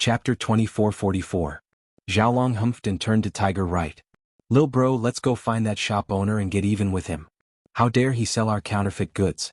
Chapter 2444. Xiaolong humphed and turned to Tiger right. "Lil bro, let's go find that shop owner and get even with him. How dare he sell our counterfeit goods?"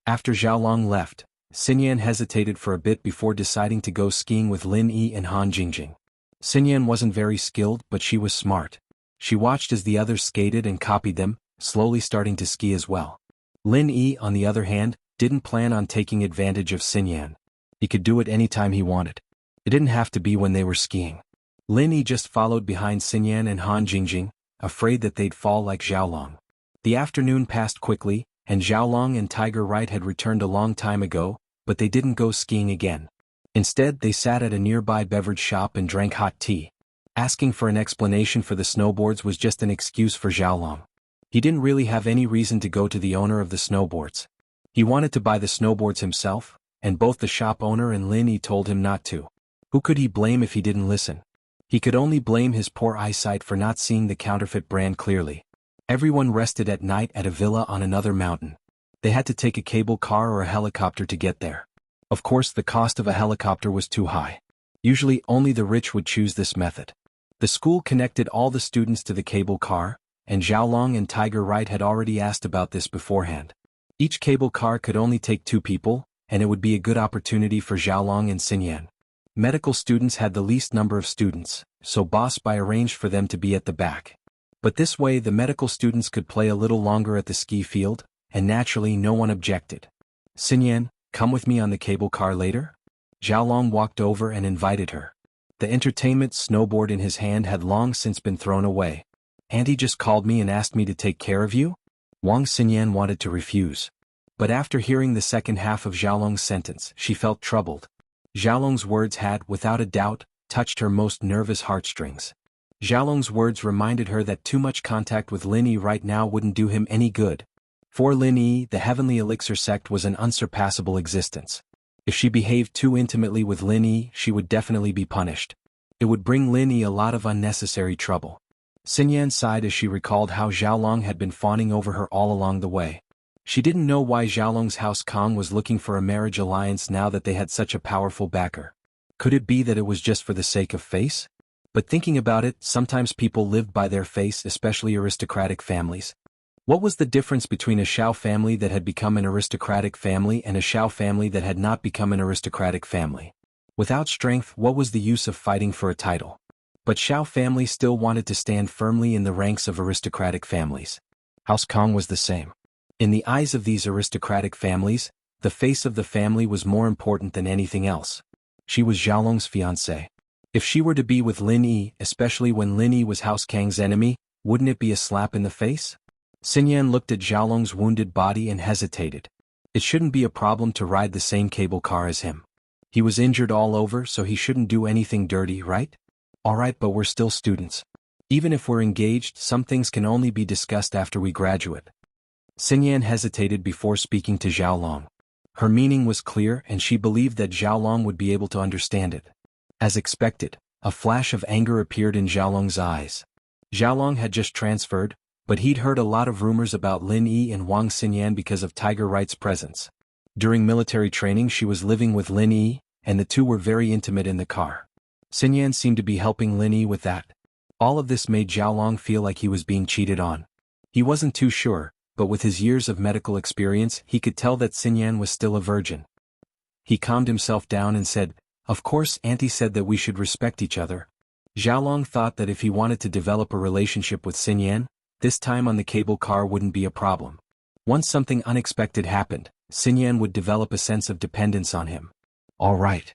After Xiaolong left, Xinyan hesitated for a bit before deciding to go skiing with Lin Yi and Han Jingjing. Xinyan wasn't very skilled, but she was smart. She watched as the others skated and copied them, slowly starting to ski as well. Lin Yi, on the other hand, didn't plan on taking advantage of Xinyan. He could do it anytime he wanted. It didn't have to be when they were skiing. Lin Yi just followed behind Xinyan and Han Jingjing, afraid that they'd fall like Xiaolong. The afternoon passed quickly, and Xiaolong and Tiger Right had returned a long time ago, but they didn't go skiing again. Instead, they sat at a nearby beverage shop and drank hot tea. Asking for an explanation for the snowboards was just an excuse for Xiaolong. He didn't really have any reason to go to the owner of the snowboards. He wanted to buy the snowboards himself, and both the shop owner and Lin Yi told him not to. Who could he blame if he didn't listen? He could only blame his poor eyesight for not seeing the counterfeit brand clearly. Everyone rested at night at a villa on another mountain. They had to take a cable car or a helicopter to get there. Of course, the cost of a helicopter was too high. Usually, only the rich would choose this method. The school connected all the students to the cable car, and Xiaolong and Tiger Right had already asked about this beforehand. Each cable car could only take 2 people, and it would be a good opportunity for Xiaolong and Xinyan. Medical students had the least number of students, so Boss Bai arranged for them to be at the back. But this way the medical students could play a little longer at the ski field, and naturally no one objected. "Xinyan, come with me on the cable car later?" Xiaolong walked over and invited her. The entertainment snowboard in his hand had long since been thrown away. "Auntie just called me and asked me to take care of you?" Wang Xinyan wanted to refuse. But after hearing the second half of Xiaolong's sentence, she felt troubled. Xiaolong's words had, without a doubt, touched her most nervous heartstrings. Xiaolong's words reminded her that too much contact with Lin Yi right now wouldn't do him any good. For Lin Yi, the Heavenly Elixir sect was an unsurpassable existence. If she behaved too intimately with Lin Yi, she would definitely be punished. It would bring Lin Yi a lot of unnecessary trouble. Xinyan sighed as she recalled how Xiaolong had been fawning over her all along the way. She didn't know why Xiaolong's house Kong was looking for a marriage alliance now that they had such a powerful backer. Could it be that it was just for the sake of face? But thinking about it, sometimes people lived by their face, especially aristocratic families. What was the difference between a Xiao family that had become an aristocratic family and a Xiao family that had not become an aristocratic family? Without strength, what was the use of fighting for a title? But Xiao family still wanted to stand firmly in the ranks of aristocratic families. House Kong was the same. In the eyes of these aristocratic families, the face of the family was more important than anything else. She was Xiaolong's fiancée. If she were to be with Lin Yi, especially when Lin Yi was House Kang's enemy, wouldn't it be a slap in the face? Xinyan looked at Xiaolong's wounded body and hesitated. It shouldn't be a problem to ride the same cable car as him. He was injured all over, so he shouldn't do anything dirty, right? Alright, but we're still students. Even if we're engaged, some things can only be discussed after we graduate. Xinyan hesitated before speaking to Xiaolong. Her meaning was clear and she believed that Xiaolong would be able to understand it. As expected, a flash of anger appeared in Xiaolong's eyes. Xiaolong had just transferred, but he'd heard a lot of rumors about Lin Yi and Wang Xinyan because of Tiger Right's presence. During military training she was living with Lin Yi, and the two were very intimate in the car. Xinyan seemed to be helping Lin Yi with that. All of this made Xiaolong feel like he was being cheated on. He wasn't too sure, but with his years of medical experience he could tell that Xinyan was still a virgin. He calmed himself down and said, "Of course, Auntie said that we should respect each other." Xiaolong thought that if he wanted to develop a relationship with Xinyan, this time on the cable car wouldn't be a problem. Once something unexpected happened, Xinyan would develop a sense of dependence on him. All right.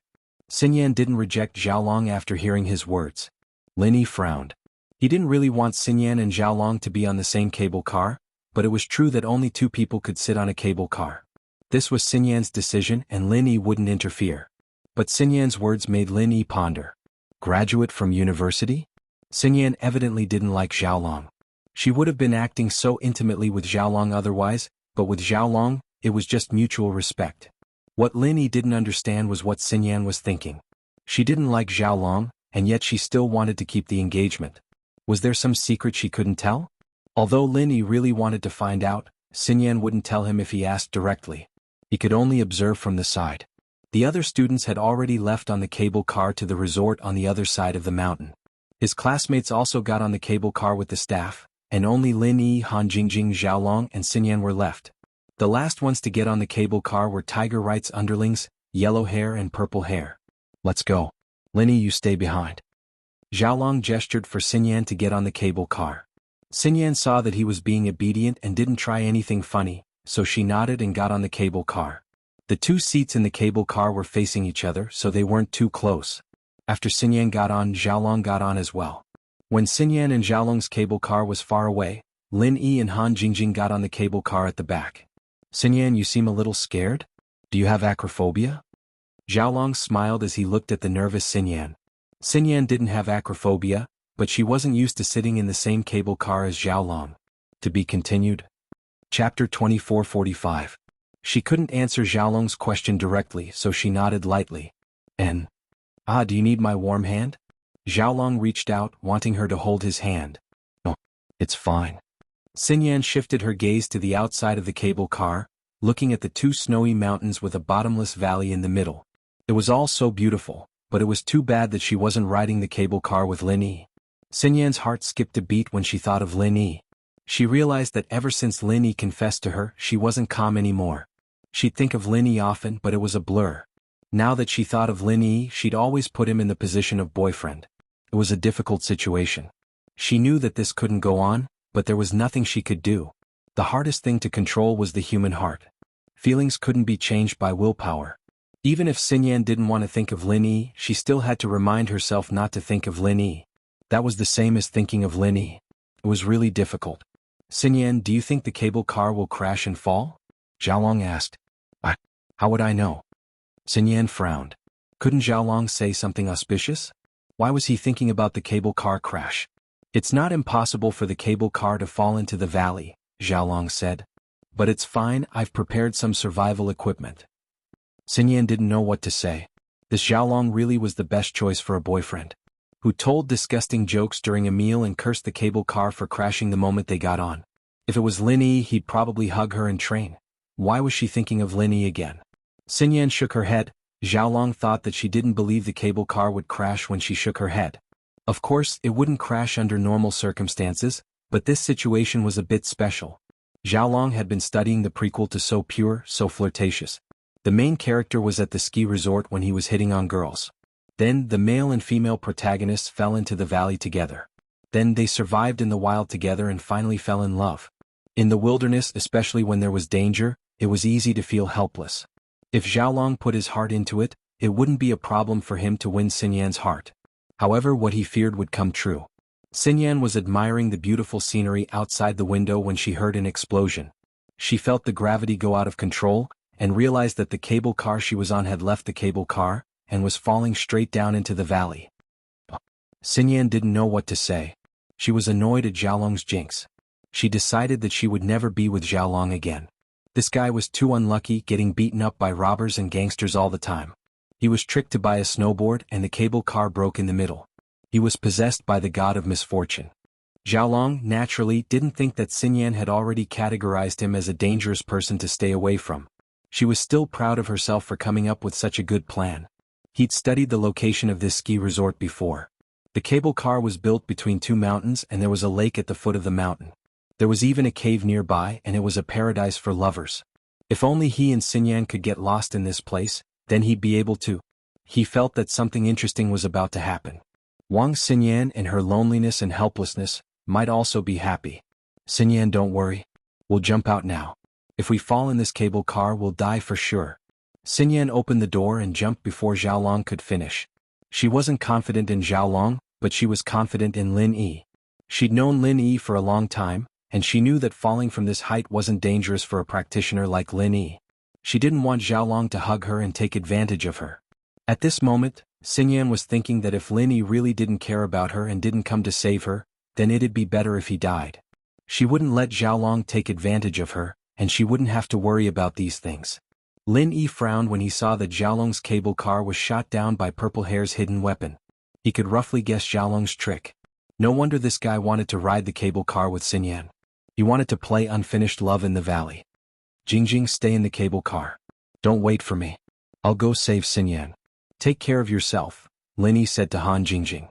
Xinyan didn't reject Xiaolong after hearing his words. Lin Yi frowned. He didn't really want Xinyan and Xiaolong to be on the same cable car, but it was true that only 2 people could sit on a cable car. This was Xinyan's decision and Lin Yi wouldn't interfere. But Xinyan's words made Lin Yi ponder. Graduate from university? Xinyan evidently didn't like Xiaolong. She would have been acting so intimately with Xiaolong otherwise, but with Xiaolong, it was just mutual respect. What Lin Yi didn't understand was what Xinyan was thinking. She didn't like Xiaolong, and yet she still wanted to keep the engagement. Was there some secret she couldn't tell? Although Lin Yi really wanted to find out, Xinyan wouldn't tell him if he asked directly. He could only observe from the side. The other students had already left on the cable car to the resort on the other side of the mountain. His classmates also got on the cable car with the staff, and only Lin Yi, Han Jingjing, Xiaolong, and Xinyan were left. The last ones to get on the cable car were Tiger Wright's underlings, Yellow Hair and Purple Hair. Let's go. Lin Yi, you stay behind. Xiaolong gestured for Xinyan to get on the cable car. Xinyan saw that he was being obedient and didn't try anything funny, so she nodded and got on the cable car. The two seats in the cable car were facing each other, so they weren't too close. After Xinyan got on, Xiaolong got on as well. When Xinyan and Xiaolong's cable car was far away, Lin Yi and Han Jingjing got on the cable car at the back. Xinyan, you seem a little scared? Do you have acrophobia? Xiaolong smiled as he looked at the nervous Xinyan. Xinyan didn't have acrophobia, but she wasn't used to sitting in the same cable car as Xiaolong. To be continued. Chapter 24:45. She couldn't answer Xiaolong's question directly, so she nodded lightly. Do you need my warm hand? Xiaolong reached out, wanting her to hold his hand. No, it's fine. Xinyan shifted her gaze to the outside of the cable car, looking at the two snowy mountains with a bottomless valley in the middle. It was all so beautiful, but it was too bad that she wasn't riding the cable car with Lin Yi. Xinyan's heart skipped a beat when she thought of Lin Yi. She realized that ever since Lin Yi confessed to her, she wasn't calm anymore. She'd think of Lin Yi often, but it was a blur. Now that she thought of Lin Yi, she'd always put him in the position of boyfriend. It was a difficult situation. She knew that this couldn't go on, but there was nothing she could do. The hardest thing to control was the human heart. Feelings couldn't be changed by willpower. Even if Xinyan didn't want to think of Lin Yi, she still had to remind herself not to think of Lin Yi. That was the same as thinking of Lin Yi. It was really difficult. Xinyan, do you think the cable car will crash and fall? Xiaolong asked. How would I know? Xinyan frowned. Couldn't Xiaolong say something auspicious? Why was he thinking about the cable car crash? It's not impossible for the cable car to fall into the valley, Xiaolong said. But it's fine, I've prepared some survival equipment. Xinyan didn't know what to say. This Xiaolong really was the best choice for a boyfriend. Who told disgusting jokes during a meal and cursed the cable car for crashing the moment they got on. If it was Lin Yi, he'd probably hug her and train. Why was she thinking of Lin Yi again? Xinyan shook her head. Xiaolong thought that she didn't believe the cable car would crash when she shook her head. Of course, it wouldn't crash under normal circumstances, but this situation was a bit special. Xiaolong had been studying the prequel to So Pure, So Flirtatious. The main character was at the ski resort when he was hitting on girls. Then, the male and female protagonists fell into the valley together. Then they survived in the wild together and finally fell in love. In the wilderness, especially when there was danger, it was easy to feel helpless. If Xiaolong put his heart into it, it wouldn't be a problem for him to win Xinyan's heart. However, what he feared would come true. Xinyan was admiring the beautiful scenery outside the window when she heard an explosion. She felt the gravity go out of control, and realized that the cable car she was on had left the cable car, and was falling straight down into the valley. Xinyan didn't know what to say. She was annoyed at Xiaolong's jinx. She decided that she would never be with Xiaolong again. This guy was too unlucky, getting beaten up by robbers and gangsters all the time. He was tricked to buy a snowboard and the cable car broke in the middle. He was possessed by the god of misfortune. Xiaolong, naturally, didn't think that Xinyan had already categorized him as a dangerous person to stay away from. She was still proud of herself for coming up with such a good plan. He'd studied the location of this ski resort before. The cable car was built between two mountains and there was a lake at the foot of the mountain. There was even a cave nearby and it was a paradise for lovers. If only he and Xinyan could get lost in this place, then he'd be able to. He felt that something interesting was about to happen. Wang Xinyan, in her loneliness and helplessness, might also be happy. Xinyan, don't worry. We'll jump out now. If we fall in this cable car, we'll die for sure. Xinyan opened the door and jumped before Xiaolong could finish. She wasn't confident in Xiaolong, but she was confident in Lin Yi. She'd known Lin Yi for a long time, and she knew that falling from this height wasn't dangerous for a practitioner like Lin Yi. She didn't want Xiaolong to hug her and take advantage of her. At this moment, Xinyan was thinking that if Lin Yi really didn't care about her and didn't come to save her, then it'd be better if he died. She wouldn't let Xiaolong take advantage of her, and she wouldn't have to worry about these things. Lin Yi frowned when he saw that Xiaolong's cable car was shot down by Purple Hair's hidden weapon. He could roughly guess Xiaolong's trick. No wonder this guy wanted to ride the cable car with Xinyan. He wanted to play unfinished love in the valley. Jingjing, stay in the cable car. Don't wait for me. I'll go save Xinyan. Take care of yourself, Lin Yi said to Han Jingjing.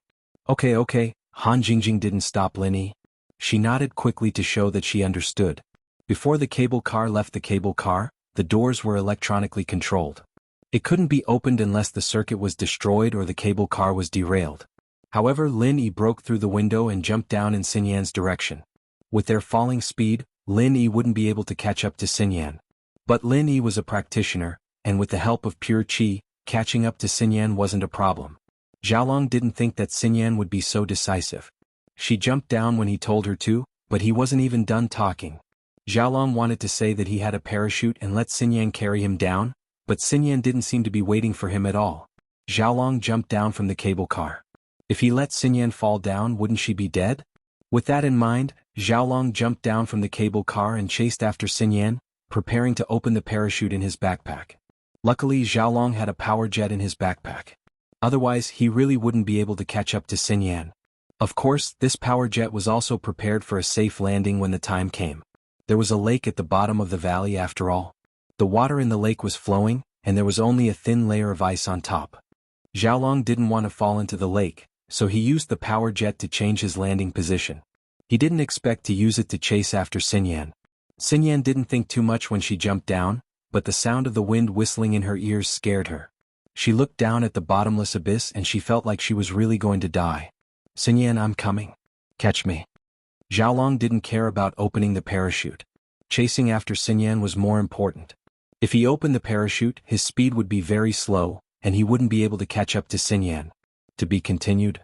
Okay. Han Jingjing didn't stop Lin Yi. She nodded quickly to show that she understood. Before the cable car left the cable car, the doors were electronically controlled. It couldn't be opened unless the circuit was destroyed or the cable car was derailed. However, Lin Yi broke through the window and jumped down in Xinyan's direction. With their falling speed, Lin Yi wouldn't be able to catch up to Xinyan. But Lin Yi was a practitioner, and with the help of pure qi, catching up to Xinyan wasn't a problem. Xiaolong didn't think that Xinyan would be so decisive. She jumped down when he told her to, but he wasn't even done talking. Xiaolong wanted to say that he had a parachute and let Xinyan carry him down, but Xinyan didn't seem to be waiting for him at all. Xiaolong jumped down from the cable car. If he let Xinyan fall down, wouldn't she be dead? With that in mind, Xiaolong jumped down from the cable car and chased after Xinyan, preparing to open the parachute in his backpack. Luckily, Xiaolong had a power jet in his backpack. Otherwise, he really wouldn't be able to catch up to Xinyan. Of course, this power jet was also prepared for a safe landing when the time came. There was a lake at the bottom of the valley after all. The water in the lake was flowing, and there was only a thin layer of ice on top. Xiaolong didn't want to fall into the lake, so he used the power jet to change his landing position. He didn't expect to use it to chase after Xinyan. Xinyan didn't think too much when she jumped down, but the sound of the wind whistling in her ears scared her. She looked down at the bottomless abyss and she felt like she was really going to die. Xinyan, I'm coming. Catch me. Xiaolong didn't care about opening the parachute. Chasing after Xinyan was more important. If he opened the parachute, his speed would be very slow, and he wouldn't be able to catch up to Xinyan. To be continued.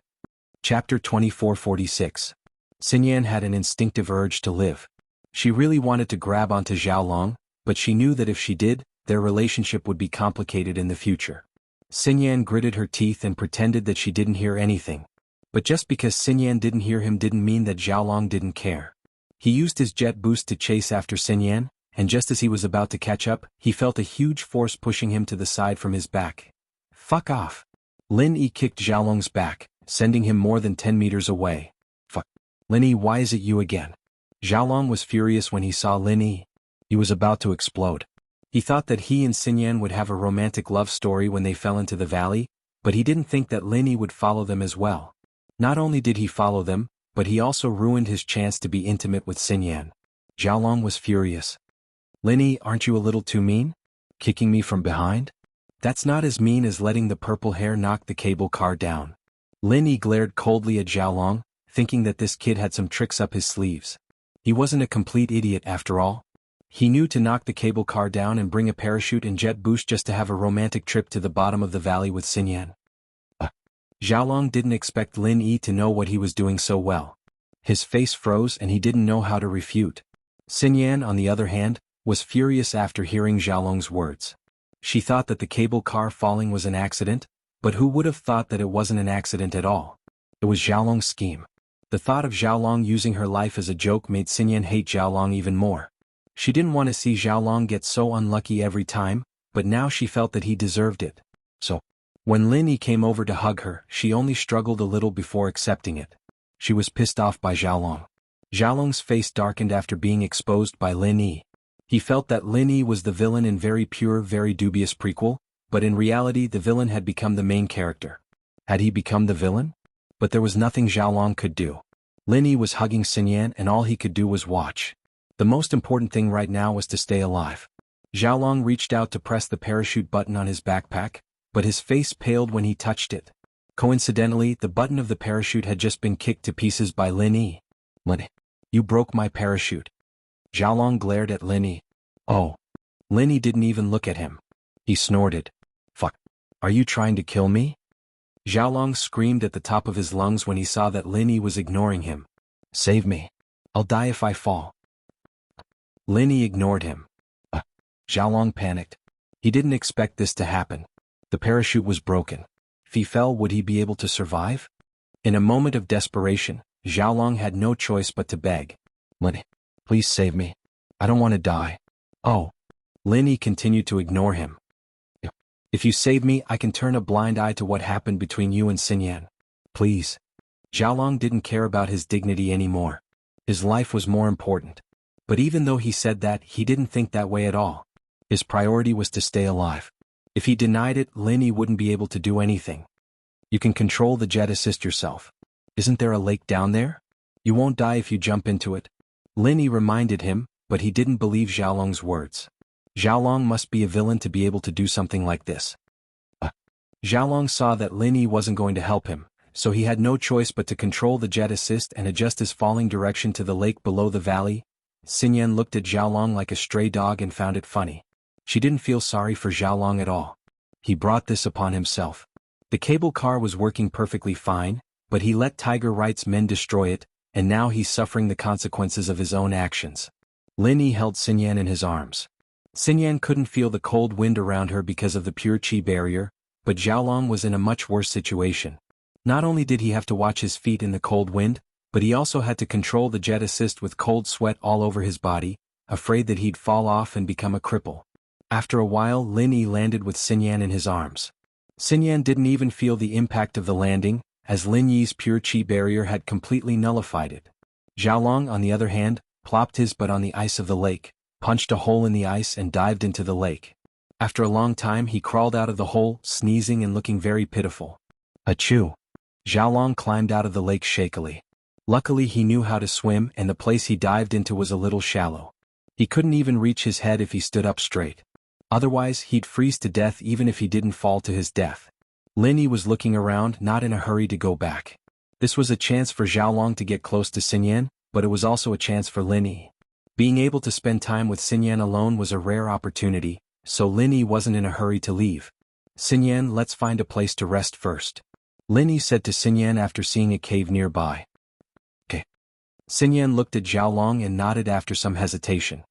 Chapter 2446. Xinyan had an instinctive urge to live. She really wanted to grab onto Xiaolong, but she knew that if she did, their relationship would be complicated in the future. Xinyan gritted her teeth and pretended that she didn't hear anything. But just because Xinyan didn't hear him didn't mean that Xiaolong didn't care. He used his jet boost to chase after Xinyan, and just as he was about to catch up, he felt a huge force pushing him to the side from his back. Fuck off. Lin Yi kicked Xiaolong's back, sending him more than 10 meters away. Fuck. Lin Yi, why is it you again? Xiaolong was furious when he saw Lin Yi. He was about to explode. He thought that he and Xinyan would have a romantic love story when they fell into the valley, but he didn't think that Lin Yi would follow them as well. Not only did he follow them, but he also ruined his chance to be intimate with Xinyan. Xiaolong was furious. Lin Yi, aren't you a little too mean? Kicking me from behind? That's not as mean as letting the purple hair knock the cable car down. Lin Yi glared coldly at Xiaolong, thinking that this kid had some tricks up his sleeves. He wasn't a complete idiot after all. He knew to knock the cable car down and bring a parachute and jet boost just to have a romantic trip to the bottom of the valley with Xinyan. Xiaolong didn't expect Lin Yi to know what he was doing so well. His face froze and he didn't know how to refute. Xinyan, on the other hand, was furious after hearing Xiaolong's words. She thought that the cable car falling was an accident, but who would have thought that it wasn't an accident at all? It was Xiaolong's scheme. The thought of Xiaolong using her life as a joke made Xinyan hate Xiaolong even more. She didn't want to see Xiaolong get so unlucky every time, but now she felt that he deserved it. So, when Lin Yi came over to hug her, she only struggled a little before accepting it. She was pissed off by Xiaolong. Xiaolong's face darkened after being exposed by Lin Yi. He felt that Lin Yi was the villain in very pure, very dubious prequel, but in reality the villain had become the main character. Had he become the villain? But there was nothing Xiaolong could do. Lin Yi was hugging Xinyan and all he could do was watch. The most important thing right now was to stay alive. Xiaolong reached out to press the parachute button on his backpack, but his face paled when he touched it. Coincidentally, the button of the parachute had just been kicked to pieces by Lin Yi. Lin Yi, you broke my parachute. Xiaolong glared at Lin Yi. Oh. Lin Yi didn't even look at him. He snorted. Fuck. Are you trying to kill me? Xiaolong screamed at the top of his lungs when he saw that Lin Yi was ignoring him. Save me. I'll die if I fall. Lin Yi ignored him. Xiaolong panicked. He didn't expect this to happen. The parachute was broken. If he fell, would he be able to survive? In a moment of desperation, Xiaolong had no choice but to beg. Lin Yi, please save me. I don't want to die. Oh. Lin Yi continued to ignore him. If you save me, I can turn a blind eye to what happened between you and Xinyan. Please. Xiaolong didn't care about his dignity anymore. His life was more important. But even though he said that, he didn't think that way at all. His priority was to stay alive. If he denied it, Lin Yi wouldn't be able to do anything. You can control the jet assist yourself. Isn't there a lake down there? You won't die if you jump into it. Lin Yi reminded him, but he didn't believe Xiaolong's words. Xiaolong must be a villain to be able to do something like this. Xiaolong saw that Lin Yi wasn't going to help him, so he had no choice but to control the jet assist and adjust his falling direction to the lake below the valley. Xinyan looked at Xiaolong like a stray dog and found it funny. She didn't feel sorry for Xiaolong at all. He brought this upon himself. The cable car was working perfectly fine, but he let Tiger Wright's men destroy it, and now he's suffering the consequences of his own actions. Lin Yi held Xinyan in his arms. Xinyan couldn't feel the cold wind around her because of the pure qi barrier, but Xiaolong was in a much worse situation. Not only did he have to watch his feet in the cold wind, but he also had to control the jet assist with cold sweat all over his body, afraid that he'd fall off and become a cripple. After a while, Lin Yi landed with Xinyan in his arms. Xinyan didn't even feel the impact of the landing, as Lin Yi's pure qi barrier had completely nullified it. Xiaolong, on the other hand, plopped his butt on the ice of the lake, punched a hole in the ice and dived into the lake. After a long time he crawled out of the hole, sneezing and looking very pitiful. Achoo! Xiaolong climbed out of the lake shakily. Luckily he knew how to swim and the place he dived into was a little shallow. He couldn't even reach his head if he stood up straight. Otherwise he'd freeze to death even if he didn't fall to his death. Lin Yi was looking around, not in a hurry to go back. This was a chance for Xiaolong to get close to Xinyan, but it was also a chance for Lin Yi. Being able to spend time with Xinyan alone was a rare opportunity, so Lin Yi wasn't in a hurry to leave. Xinyan, let's find a place to rest first. Lin Yi said to Xinyan after seeing a cave nearby. Okay. Xinyan looked at Xiaolong and nodded after some hesitation.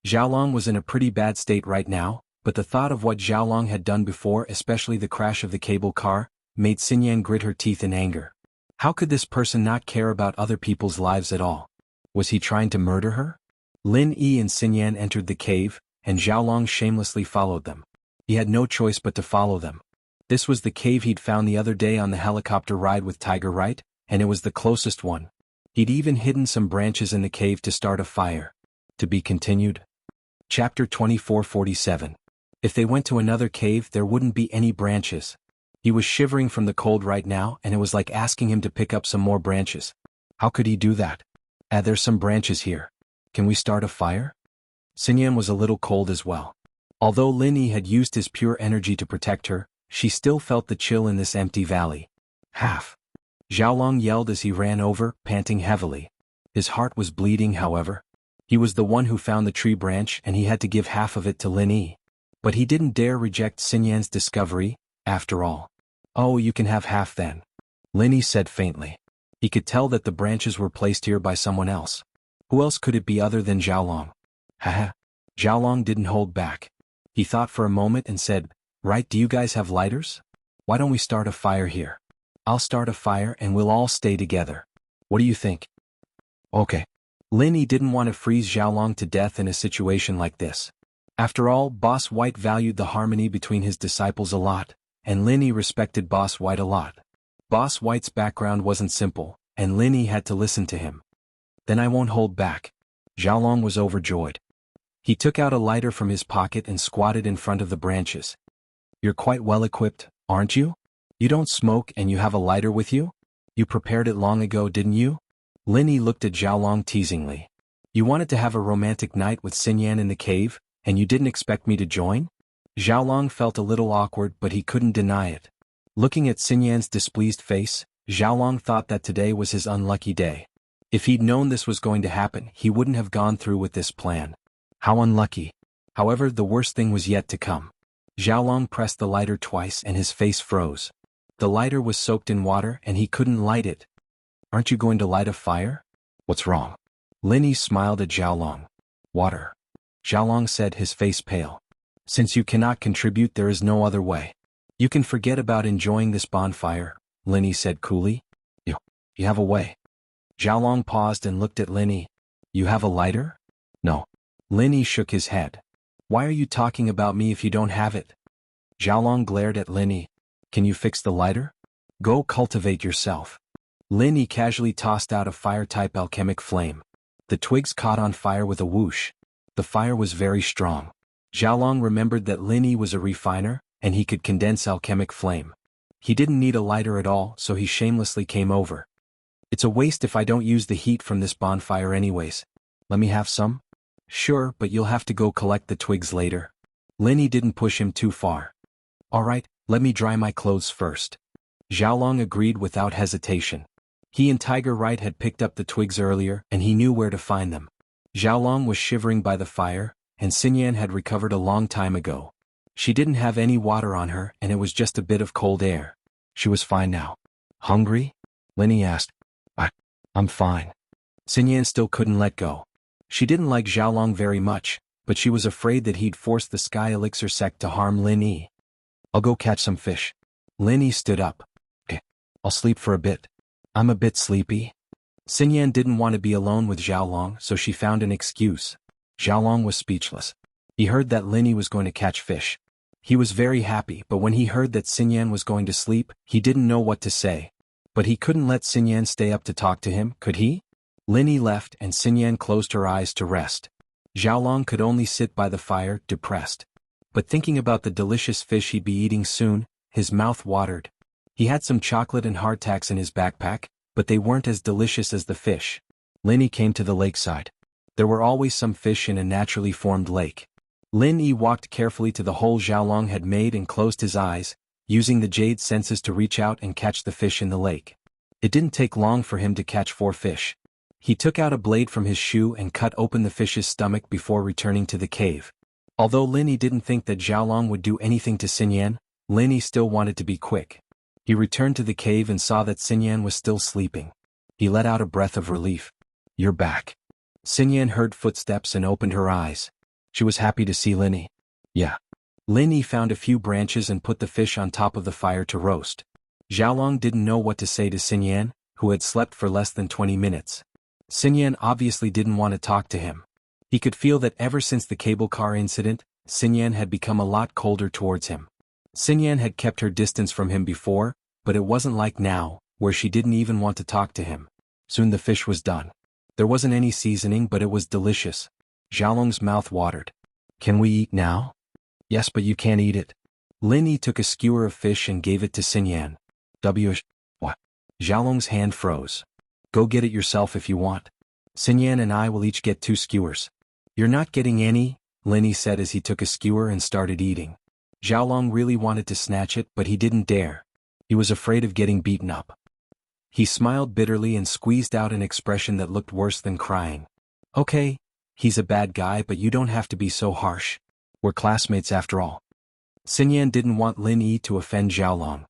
Xiaolong was in a pretty bad state right now, but the thought of what Xiaolong had done before, especially the crash of the cable car, made Xinyan grit her teeth in anger. How could this person not care about other people's lives at all? Was he trying to murder her? Lin Yi and Xinyan entered the cave, and Xiaolong shamelessly followed them. He had no choice but to follow them. This was the cave he'd found the other day on the helicopter ride with Tiger Wright, and it was the closest one. He'd even hidden some branches in the cave to start a fire. To be continued. Chapter 2447. If they went to another cave, there wouldn't be any branches. He was shivering from the cold right now, and it was like asking him to pick up some more branches. How could he do that? There's some branches here. Can we start a fire? Xinyan was a little cold as well. Although Lin Yi had used his pure energy to protect her, she still felt the chill in this empty valley. Half. Xiaolong yelled as he ran over, panting heavily. His heart was bleeding, however. He was the one who found the tree branch and he had to give half of it to Lin Yi. But he didn't dare reject Xinyan's discovery, after all. Oh, you can have half then. Lin Yi said faintly. He could tell that the branches were placed here by someone else. Who else could it be other than Xiaolong? Haha. Xiaolong didn't hold back. He thought for a moment and said, Right, do you guys have lighters? Why don't we start a fire here? I'll start a fire and we'll all stay together. What do you think? Okay. Lin Yi didn't want to freeze Xiaolong to death in a situation like this. After all, Boss White valued the harmony between his disciples a lot, and Lin Yi respected Boss White a lot. Boss White's background wasn't simple, and Lin Yi had to listen to him. Then I won't hold back. Xiaolong was overjoyed. He took out a lighter from his pocket and squatted in front of the branches. You're quite well equipped, aren't you? You don't smoke and you have a lighter with you? You prepared it long ago, didn't you? Lin Yi looked at Xiaolong teasingly. You wanted to have a romantic night with Xinyan in the cave, and you didn't expect me to join? Xiaolong felt a little awkward, but he couldn't deny it. Looking at Xinyan's displeased face, Xiaolong thought that today was his unlucky day. If he'd known this was going to happen, he wouldn't have gone through with this plan. How unlucky. However, the worst thing was yet to come. Xiaolong pressed the lighter twice and his face froze. The lighter was soaked in water and he couldn't light it. Aren't you going to light a fire? What's wrong? Lin Yi smiled at Xiaolong. Water. Xiaolong said, his face pale. Since you cannot contribute, there is no other way. You can forget about enjoying this bonfire, Lin Yi said coolly. You have a way. Xiaolong paused and looked at Lin Yi. You have a lighter? No. Lin Yi shook his head. Why are you talking about me if you don't have it? Xiaolong glared at Lin Yi. Can you fix the lighter? Go cultivate yourself. Lin Yi casually tossed out a fire-type alchemic flame. The twigs caught on fire with a whoosh. The fire was very strong. Xiaolong remembered that Lin Yi was a refiner, and he could condense alchemic flame. He didn't need a lighter at all, so he shamelessly came over. It's a waste if I don't use the heat from this bonfire anyways. Let me have some? Sure, but you'll have to go collect the twigs later. Linny didn't push him too far. Alright, let me dry my clothes first. Xiaolong agreed without hesitation. He and Tiger Right had picked up the twigs earlier, and he knew where to find them. Xiaolong was shivering by the fire, and Xinyan had recovered a long time ago. She didn't have any water on her, and it was just a bit of cold air. She was fine now. Hungry? Linny asked. I'm fine. Xinyan still couldn't let go. She didn't like Xiaolong very much, but she was afraid that he'd force the Sky Elixir sect to harm Lin Yi. I'll go catch some fish. Lin Yi stood up. I'll sleep for a bit. I'm a bit sleepy. Xinyan didn't want to be alone with Xiaolong, so she found an excuse. Xiaolong was speechless. He heard that Lin Yi was going to catch fish. He was very happy, but when he heard that Xinyan was going to sleep, he didn't know what to say. But he couldn't let Xinyan stay up to talk to him, could he? Lin Yi left and Xinyan closed her eyes to rest. Xiaolong could only sit by the fire, depressed. But thinking about the delicious fish he'd be eating soon, his mouth watered. He had some chocolate and hardtacks in his backpack, but they weren't as delicious as the fish. Lin Yi came to the lakeside. There were always some fish in a naturally formed lake. Lin Yi walked carefully to the hole Xiaolong had made and closed his eyes, using the jade senses to reach out and catch the fish in the lake. It didn't take long for him to catch 4 fish. He took out a blade from his shoe and cut open the fish's stomach before returning to the cave. Although Lin Yi didn't think that Xiaolong would do anything to Xinyan, Lin Yi still wanted to be quick. He returned to the cave and saw that Xinyan was still sleeping. He let out a breath of relief. You're back. Xinyan heard footsteps and opened her eyes. She was happy to see Lin Yi. Yeah. Lin Yi found a few branches and put the fish on top of the fire to roast. Xiaolong didn't know what to say to Xinyan, who had slept for less than 20 minutes. Xinyan obviously didn't want to talk to him. He could feel that ever since the cable car incident, Xinyan had become a lot colder towards him. Xinyan had kept her distance from him before, but it wasn't like now, where she didn't even want to talk to him. Soon the fish was done. There wasn't any seasoning, but it was delicious. Xiaolong's mouth watered. Can we eat now? Yes, but you can't eat it. Lin Yi took a skewer of fish and gave it to Xinyan. What? Xiaolong's hand froze. Go get it yourself if you want. Xinyan and I will each get 2 skewers. You're not getting any, Lin Yi said as he took a skewer and started eating. Xiaolong really wanted to snatch it, but he didn't dare. He was afraid of getting beaten up. He smiled bitterly and squeezed out an expression that looked worse than crying. Okay, he's a bad guy, but you don't have to be so harsh. We're classmates after all. Xinyan didn't want Lin Yi to offend Xiaolong.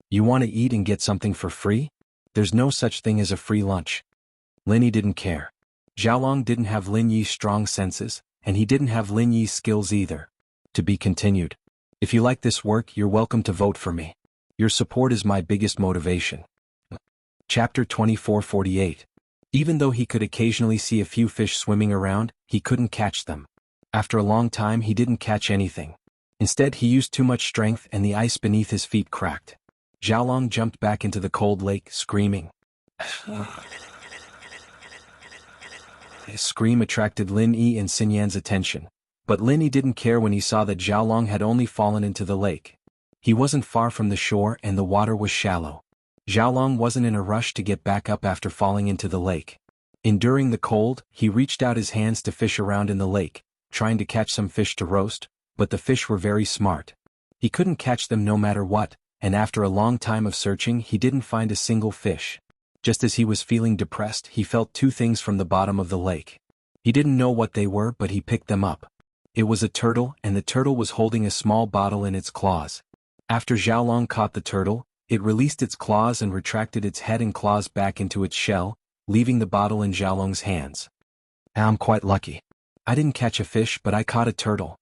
You want to eat and get something for free? There's no such thing as a free lunch. Lin Yi didn't care. Xiaolong didn't have Lin Yi's strong senses, and he didn't have Lin Yi's skills either. To be continued. If you like this work, you're welcome to vote for me. Your support is my biggest motivation. Chapter 2448. Even though he could occasionally see a few fish swimming around, he couldn't catch them. After a long time he didn't catch anything. Instead he used too much strength and the ice beneath his feet cracked. Xiaolong jumped back into the cold lake, screaming. His scream attracted Lin Yi and Xinyan's attention. But Lin Yi didn't care when he saw that Xiaolong had only fallen into the lake. He wasn't far from the shore and the water was shallow. Xiaolong wasn't in a rush to get back up after falling into the lake. Enduring the cold, he reached out his hands to fish around in the lake, trying to catch some fish to roast, but the fish were very smart. He couldn't catch them no matter what, and after a long time of searching he didn't find a single fish. Just as he was feeling depressed, he felt 2 things from the bottom of the lake. He didn't know what they were, but he picked them up. It was a turtle, and the turtle was holding a small bottle in its claws. After Xiaolong caught the turtle, it released its claws and retracted its head and claws back into its shell, leaving the bottle in Xiaolong's hands. I'm quite lucky. I didn't catch a fish, but I caught a turtle.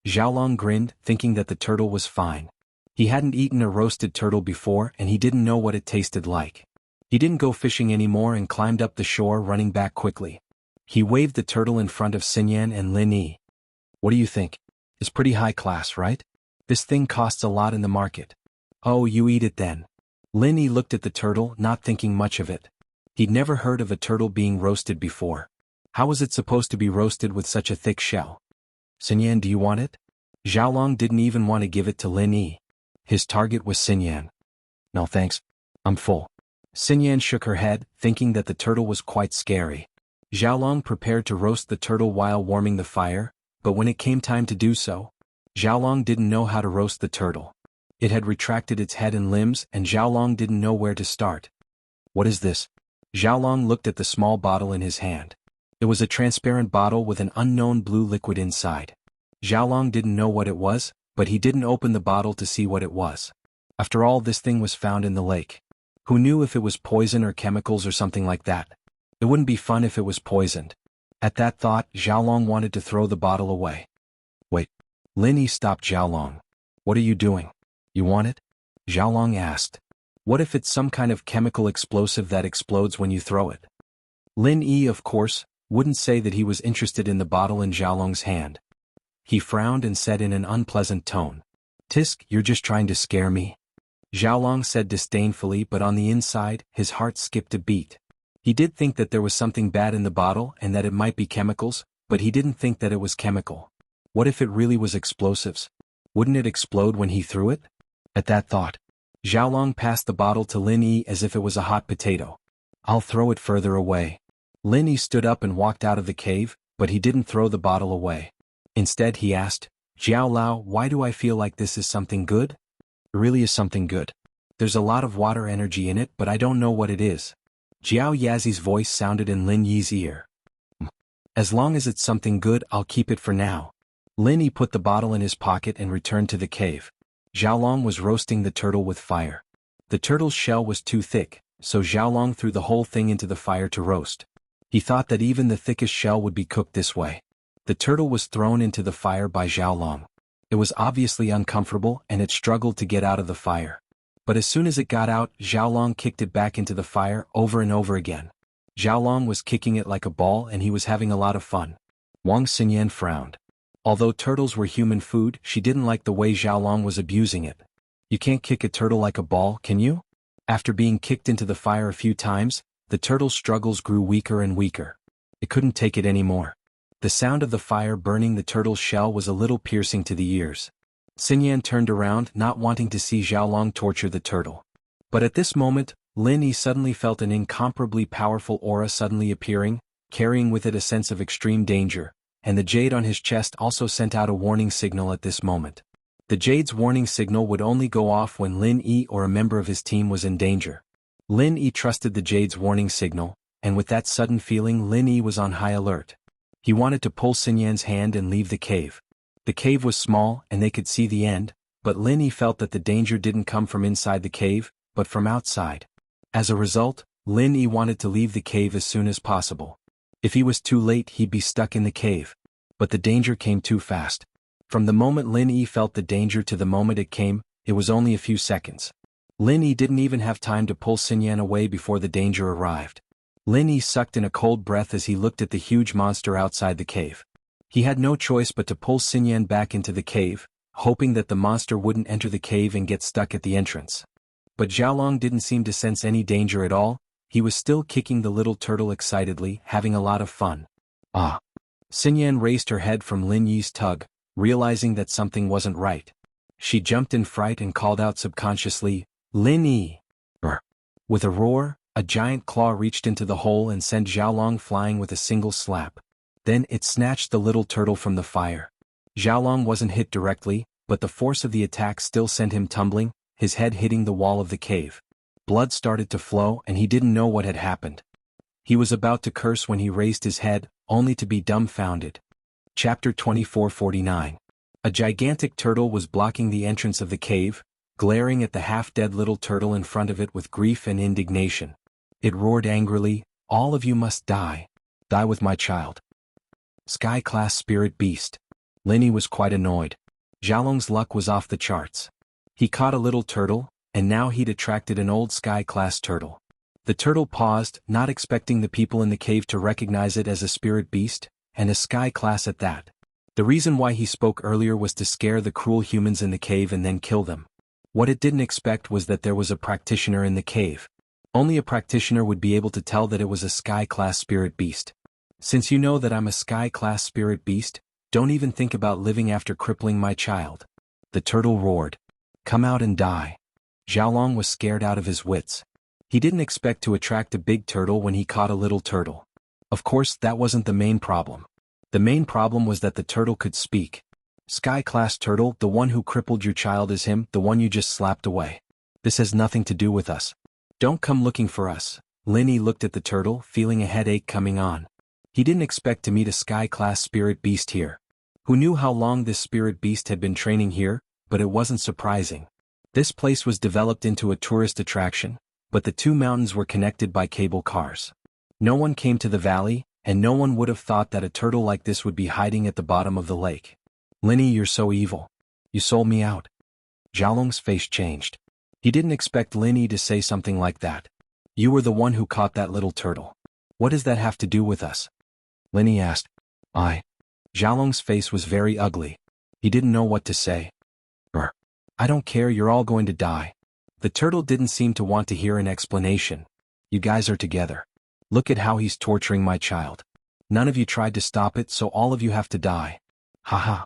Xiaolong grinned, thinking that the turtle was fine. He hadn't eaten a roasted turtle before and he didn't know what it tasted like. He didn't go fishing anymore and climbed up the shore, running back quickly. He waved the turtle in front of Xinyan and Lin Yi. What do you think? It's pretty high class, right? This thing costs a lot in the market. Oh, you eat it then. Lin Yi looked at the turtle, not thinking much of it. He'd never heard of a turtle being roasted before. How was it supposed to be roasted with such a thick shell? Xinyan, do you want it? Xiaolong didn't even want to give it to Lin Yi. His target was Xinyan. No thanks. I'm full. Xinyan shook her head, thinking that the turtle was quite scary. Xiaolong prepared to roast the turtle while warming the fire, but when it came time to do so, Xiaolong didn't know how to roast the turtle. It had retracted its head and limbs, and Xiaolong didn't know where to start. What is this? Xiaolong looked at the small bottle in his hand. It was a transparent bottle with an unknown blue liquid inside. Xiaolong didn't know what it was, but he didn't open the bottle to see what it was. After all, this thing was found in the lake. Who knew if it was poison or chemicals or something like that? It wouldn't be fun if it was poisoned. At that thought, Xiaolong wanted to throw the bottle away. Wait. Lin Yi stopped Xiaolong. What are you doing? You want it? Xiaolong asked. What if it's some kind of chemical explosive that explodes when you throw it? Lin Yi, of course, wouldn't say that he was interested in the bottle in Xiaolong's hand. He frowned and said in an unpleasant tone, "Tisk, you're just trying to scare me." Xiaolong said disdainfully, but on the inside, his heart skipped a beat. He did think that there was something bad in the bottle and that it might be chemicals, but he didn't think that it was chemical. What if it really was explosives? Wouldn't it explode when he threw it? At that thought, Xiaolong passed the bottle to Lin Yi as if it was a hot potato. I'll throw it further away. Lin Yi stood up and walked out of the cave, but he didn't throw the bottle away. Instead he asked, Jiao Lao, why do I feel like this is something good? It really is something good. There's a lot of water energy in it, but I don't know what it is. Jiao Yazi's voice sounded in Lin Yi's ear. As long as it's something good, I'll keep it for now. Lin Yi put the bottle in his pocket and returned to the cave. Xiaolong was roasting the turtle with fire. The turtle's shell was too thick, so Xiaolong threw the whole thing into the fire to roast. He thought that even the thickest shell would be cooked this way. The turtle was thrown into the fire by Xiaolong. It was obviously uncomfortable and it struggled to get out of the fire. But as soon as it got out, Xiaolong kicked it back into the fire over and over again. Xiaolong was kicking it like a ball and he was having a lot of fun. Wang Xinyan frowned. Although turtles were human food, she didn't like the way Xiaolong was abusing it. You can't kick a turtle like a ball, can you? After being kicked into the fire a few times, the turtle's struggles grew weaker and weaker. It couldn't take it anymore. The sound of the fire burning the turtle's shell was a little piercing to the ears. Xinyan turned around, not wanting to see Xiaolong torture the turtle. But at this moment, Lin Yi suddenly felt an incomparably powerful aura suddenly appearing, carrying with it a sense of extreme danger, and the jade on his chest also sent out a warning signal at this moment. The jade's warning signal would only go off when Lin Yi or a member of his team was in danger. Lin Yi trusted the jade's warning signal, and with that sudden feeling Lin Yi was on high alert. He wanted to pull Xinyan's hand and leave the cave. The cave was small and they could see the end, but Lin Yi felt that the danger didn't come from inside the cave, but from outside. As a result, Lin Yi wanted to leave the cave as soon as possible. If he was too late, he'd be stuck in the cave. But the danger came too fast. From the moment Lin Yi felt the danger to the moment it came, it was only a few seconds. Lin Yi didn't even have time to pull Xinyan away before the danger arrived. Lin Yi sucked in a cold breath as he looked at the huge monster outside the cave. He had no choice but to pull Xinyan back into the cave, hoping that the monster wouldn't enter the cave and get stuck at the entrance. But Xiaolong didn't seem to sense any danger at all. He was still kicking the little turtle excitedly, having a lot of fun. Ah! Xinyan raised her head from Lin Yi's tug, realizing that something wasn't right. She jumped in fright and called out subconsciously, Lin Yi! With a roar, a giant claw reached into the hole and sent Xiaolong flying with a single slap. Then it snatched the little turtle from the fire. Xiaolong wasn't hit directly, but the force of the attack still sent him tumbling, his head hitting the wall of the cave. Blood started to flow and he didn't know what had happened. He was about to curse when he raised his head, only to be dumbfounded. Chapter 2449. A gigantic turtle was blocking the entrance of the cave, glaring at the half-dead little turtle in front of it with grief and indignation. It roared angrily, "All of you must die. Die with my child." Sky-class spirit beast. Lin Yi was quite annoyed. Xiaolong's luck was off the charts. He caught a little turtle, and now he'd attracted an old sky-class turtle. The turtle paused, not expecting the people in the cave to recognize it as a spirit beast, and a sky-class at that. The reason why he spoke earlier was to scare the cruel humans in the cave and then kill them. What it didn't expect was that there was a practitioner in the cave. Only a practitioner would be able to tell that it was a sky-class spirit beast. Since you know that I'm a sky-class spirit beast, don't even think about living after crippling my child. The turtle roared. Come out and die. Xiaolong was scared out of his wits. He didn't expect to attract a big turtle when he caught a little turtle. Of course, that wasn't the main problem. The main problem was that the turtle could speak. Sky-class turtle, the one who crippled your child is him, the one you just slapped away. This has nothing to do with us. Don't come looking for us. Lin Yi looked at the turtle, feeling a headache coming on. He didn't expect to meet a sky-class spirit beast here. Who knew how long this spirit beast had been training here, but it wasn't surprising. This place was developed into a tourist attraction, but the two mountains were connected by cable cars. No one came to the valley, and no one would have thought that a turtle like this would be hiding at the bottom of the lake. Lin Yi, you're so evil. You sold me out. Xiaolong's face changed. He didn't expect Lin Yi to say something like that. You were the one who caught that little turtle. What does that have to do with us? Lin Yi asked. Xiaolong's face was very ugly. He didn't know what to say. I don't care, you're all going to die. The turtle didn't seem to want to hear an explanation. You guys are together. Look at how he's torturing my child. None of you tried to stop it, so all of you have to die. Haha.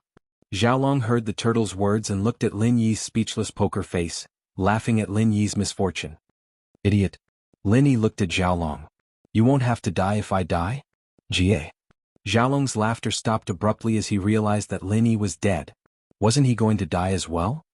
Xiaolong heard the turtle's words and looked at Lin Yi's speechless poker face, laughing at Lin Yi's misfortune. Idiot. Lin Yi looked at Xiaolong. You won't have to die if I die? Jie. Xiaolong's laughter stopped abruptly as he realized that Lin Yi was dead. Wasn't he going to die as well?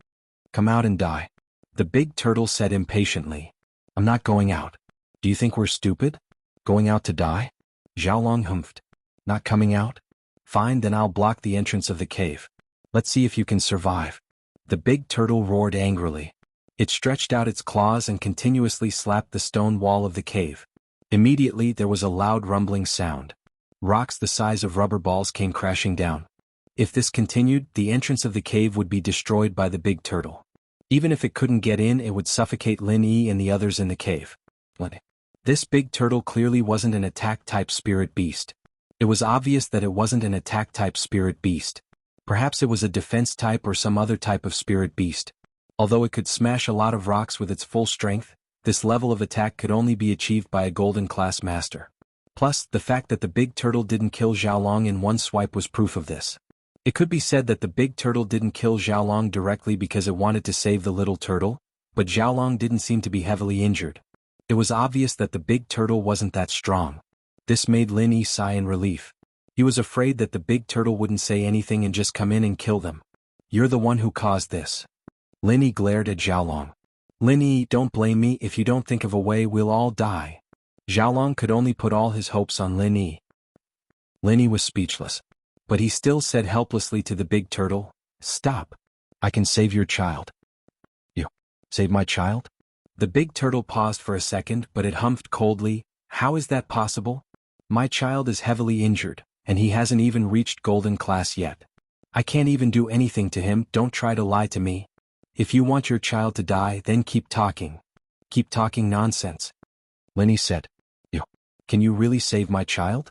Come out and die. The big turtle said impatiently. I'm not going out. Do you think we're stupid? Going out to die? Xiaolong humphed. Not coming out? Fine, then I'll block the entrance of the cave. Let's see if you can survive. The big turtle roared angrily. It stretched out its claws and continuously slapped the stone wall of the cave. Immediately there was a loud rumbling sound. Rocks the size of rubber balls came crashing down. If this continued, the entrance of the cave would be destroyed by the big turtle. Even if it couldn't get in, it would suffocate Lin Yi and the others in the cave. This big turtle clearly wasn't an attack-type spirit beast. It was obvious that it wasn't an attack-type spirit beast. Perhaps it was a defense-type or some other type of spirit beast. Although it could smash a lot of rocks with its full strength, this level of attack could only be achieved by a golden-class master. Plus, the fact that the big turtle didn't kill Xiaolong in one swipe was proof of this. It could be said that the big turtle didn't kill Xiaolong directly because it wanted to save the little turtle, but Xiaolong didn't seem to be heavily injured. It was obvious that the big turtle wasn't that strong. This made Lin Yi sigh in relief. He was afraid that the big turtle wouldn't say anything and just come in and kill them. You're the one who caused this. Lin Yi glared at Xiaolong. Lin Yi, don't blame me. If you don't think of a way, we'll all die. Xiaolong could only put all his hopes on Lin Yi. Lin Yi was speechless. But he still said helplessly to the big turtle, Stop. I can save your child. You save my child? The big turtle paused for a second, but it humphed coldly. How is that possible? My child is heavily injured, and he hasn't even reached golden class yet. I can't even do anything to him. Don't try to lie to me. If you want your child to die, then keep talking. Keep talking nonsense. Lin Yi said, Can you really save my child?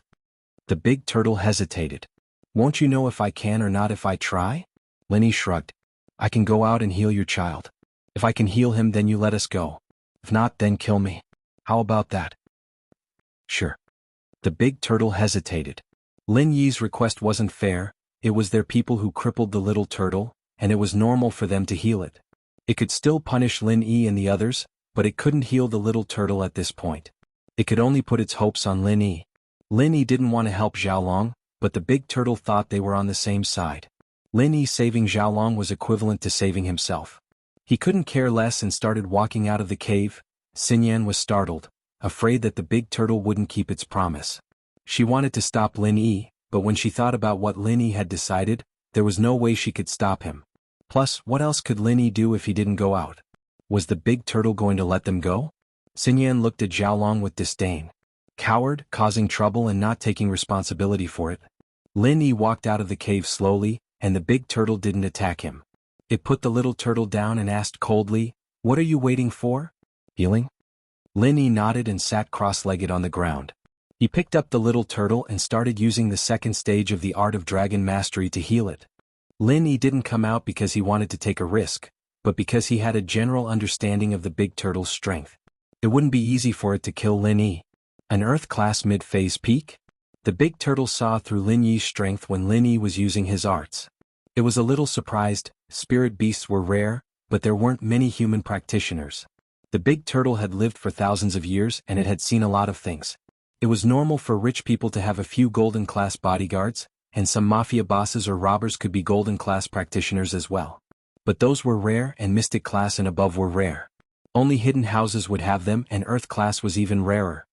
The big turtle hesitated. Won't you know if I can or not if I try? Lin Yi shrugged. I can go out and heal your child. If I can heal him, then you let us go. If not, then kill me. How about that? Sure. The big turtle hesitated. Lin Yi's request wasn't fair. It was their people who crippled the little turtle, and it was normal for them to heal it. It could still punish Lin Yi and the others, but it couldn't heal the little turtle at this point. It could only put its hopes on Lin Yi. Lin Yi didn't want to help Xiaolong, but the big turtle thought they were on the same side. Lin Yi saving Xiaolong was equivalent to saving himself. He couldn't care less and started walking out of the cave. Xinyan was startled, afraid that the big turtle wouldn't keep its promise. She wanted to stop Lin Yi, but when she thought about what Lin Yi had decided, there was no way she could stop him. Plus, what else could Lin Yi do if he didn't go out? Was the big turtle going to let them go? Xinyan looked at Xiaolong with disdain. Coward, causing trouble and not taking responsibility for it. Lin Yi walked out of the cave slowly, and the big turtle didn't attack him. It put the little turtle down and asked coldly, What are you waiting for? Healing? Lin Yi nodded and sat cross-legged on the ground. He picked up the little turtle and started using the second stage of the art of dragon mastery to heal it. Lin Yi didn't come out because he wanted to take a risk, but because he had a general understanding of the big turtle's strength. It wouldn't be easy for it to kill Lin Yi. An Earth-class mid-phase peak? The big turtle saw through Lin Yi's strength when Lin Yi was using his arts. It was a little surprised. Spirit beasts were rare, but there weren't many human practitioners. The big turtle had lived for thousands of years and it had seen a lot of things. It was normal for rich people to have a few golden-class bodyguards, and some mafia bosses or robbers could be golden-class practitioners as well. But those were rare and mystic class and above were rare. Only hidden houses would have them and earth class was even rarer.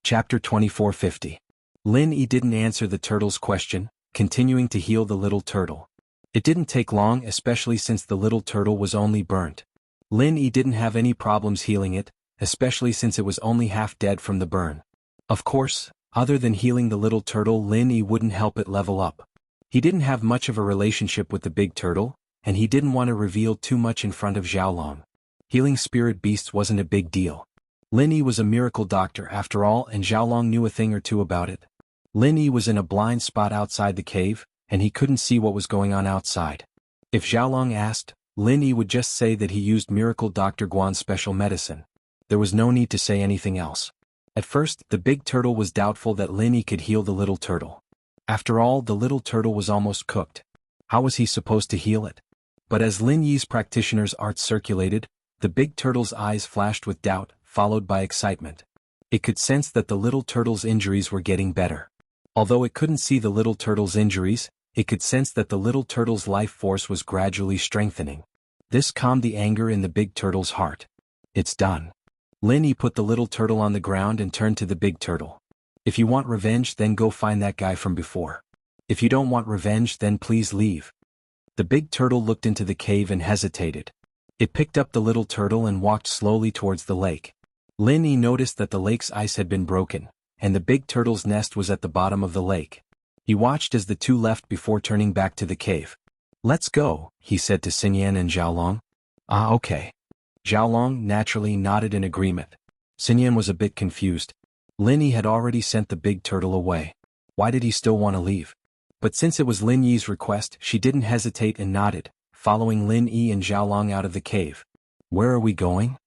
Chapter 2450. Lin Yi didn't answer the turtle's question, continuing to heal the little turtle. It didn't take long, especially since the little turtle was only burnt. Lin Yi didn't have any problems healing it, especially since it was only half dead from the burn. Of course, other than healing the little turtle, Lin Yi wouldn't help it level up. He didn't have much of a relationship with the big turtle, and he didn't want to reveal too much in front of Xiaolong. Healing spirit beasts wasn't a big deal. Lin Yi was a miracle doctor after all, and Xiaolong knew a thing or two about it. Lin Yi was in a blind spot outside the cave, and he couldn't see what was going on outside. If Xiaolong asked, Lin Yi would just say that he used Miracle Dr. Guan's special medicine. There was no need to say anything else. At first, the big turtle was doubtful that Lin Yi could heal the little turtle. After all, the little turtle was almost cooked. How was he supposed to heal it? But as Lin Yi's practitioner's art circulated, the big turtle's eyes flashed with doubt, followed by excitement. It could sense that the little turtle's injuries were getting better. Although it couldn't see the little turtle's injuries, it could sense that the little turtle's life force was gradually strengthening. This calmed the anger in the big turtle's heart. It's done. Lin Yi put the little turtle on the ground and turned to the big turtle. If you want revenge, then go find that guy from before. If you don't want revenge, then please leave. The big turtle looked into the cave and hesitated. It picked up the little turtle and walked slowly towards the lake. Lin Yi noticed that the lake's ice had been broken, and the big turtle's nest was at the bottom of the lake. He watched as the two left before turning back to the cave. Let's go, he said to Xinyan and Xiaolong. Ah, okay. Xiaolong naturally nodded in agreement. Xinyan was a bit confused. Lin Yi had already sent the big turtle away. Why did he still want to leave? But since it was Lin Yi's request, she didn't hesitate and nodded, following Lin Yi and Xiaolong out of the cave. Where are we going?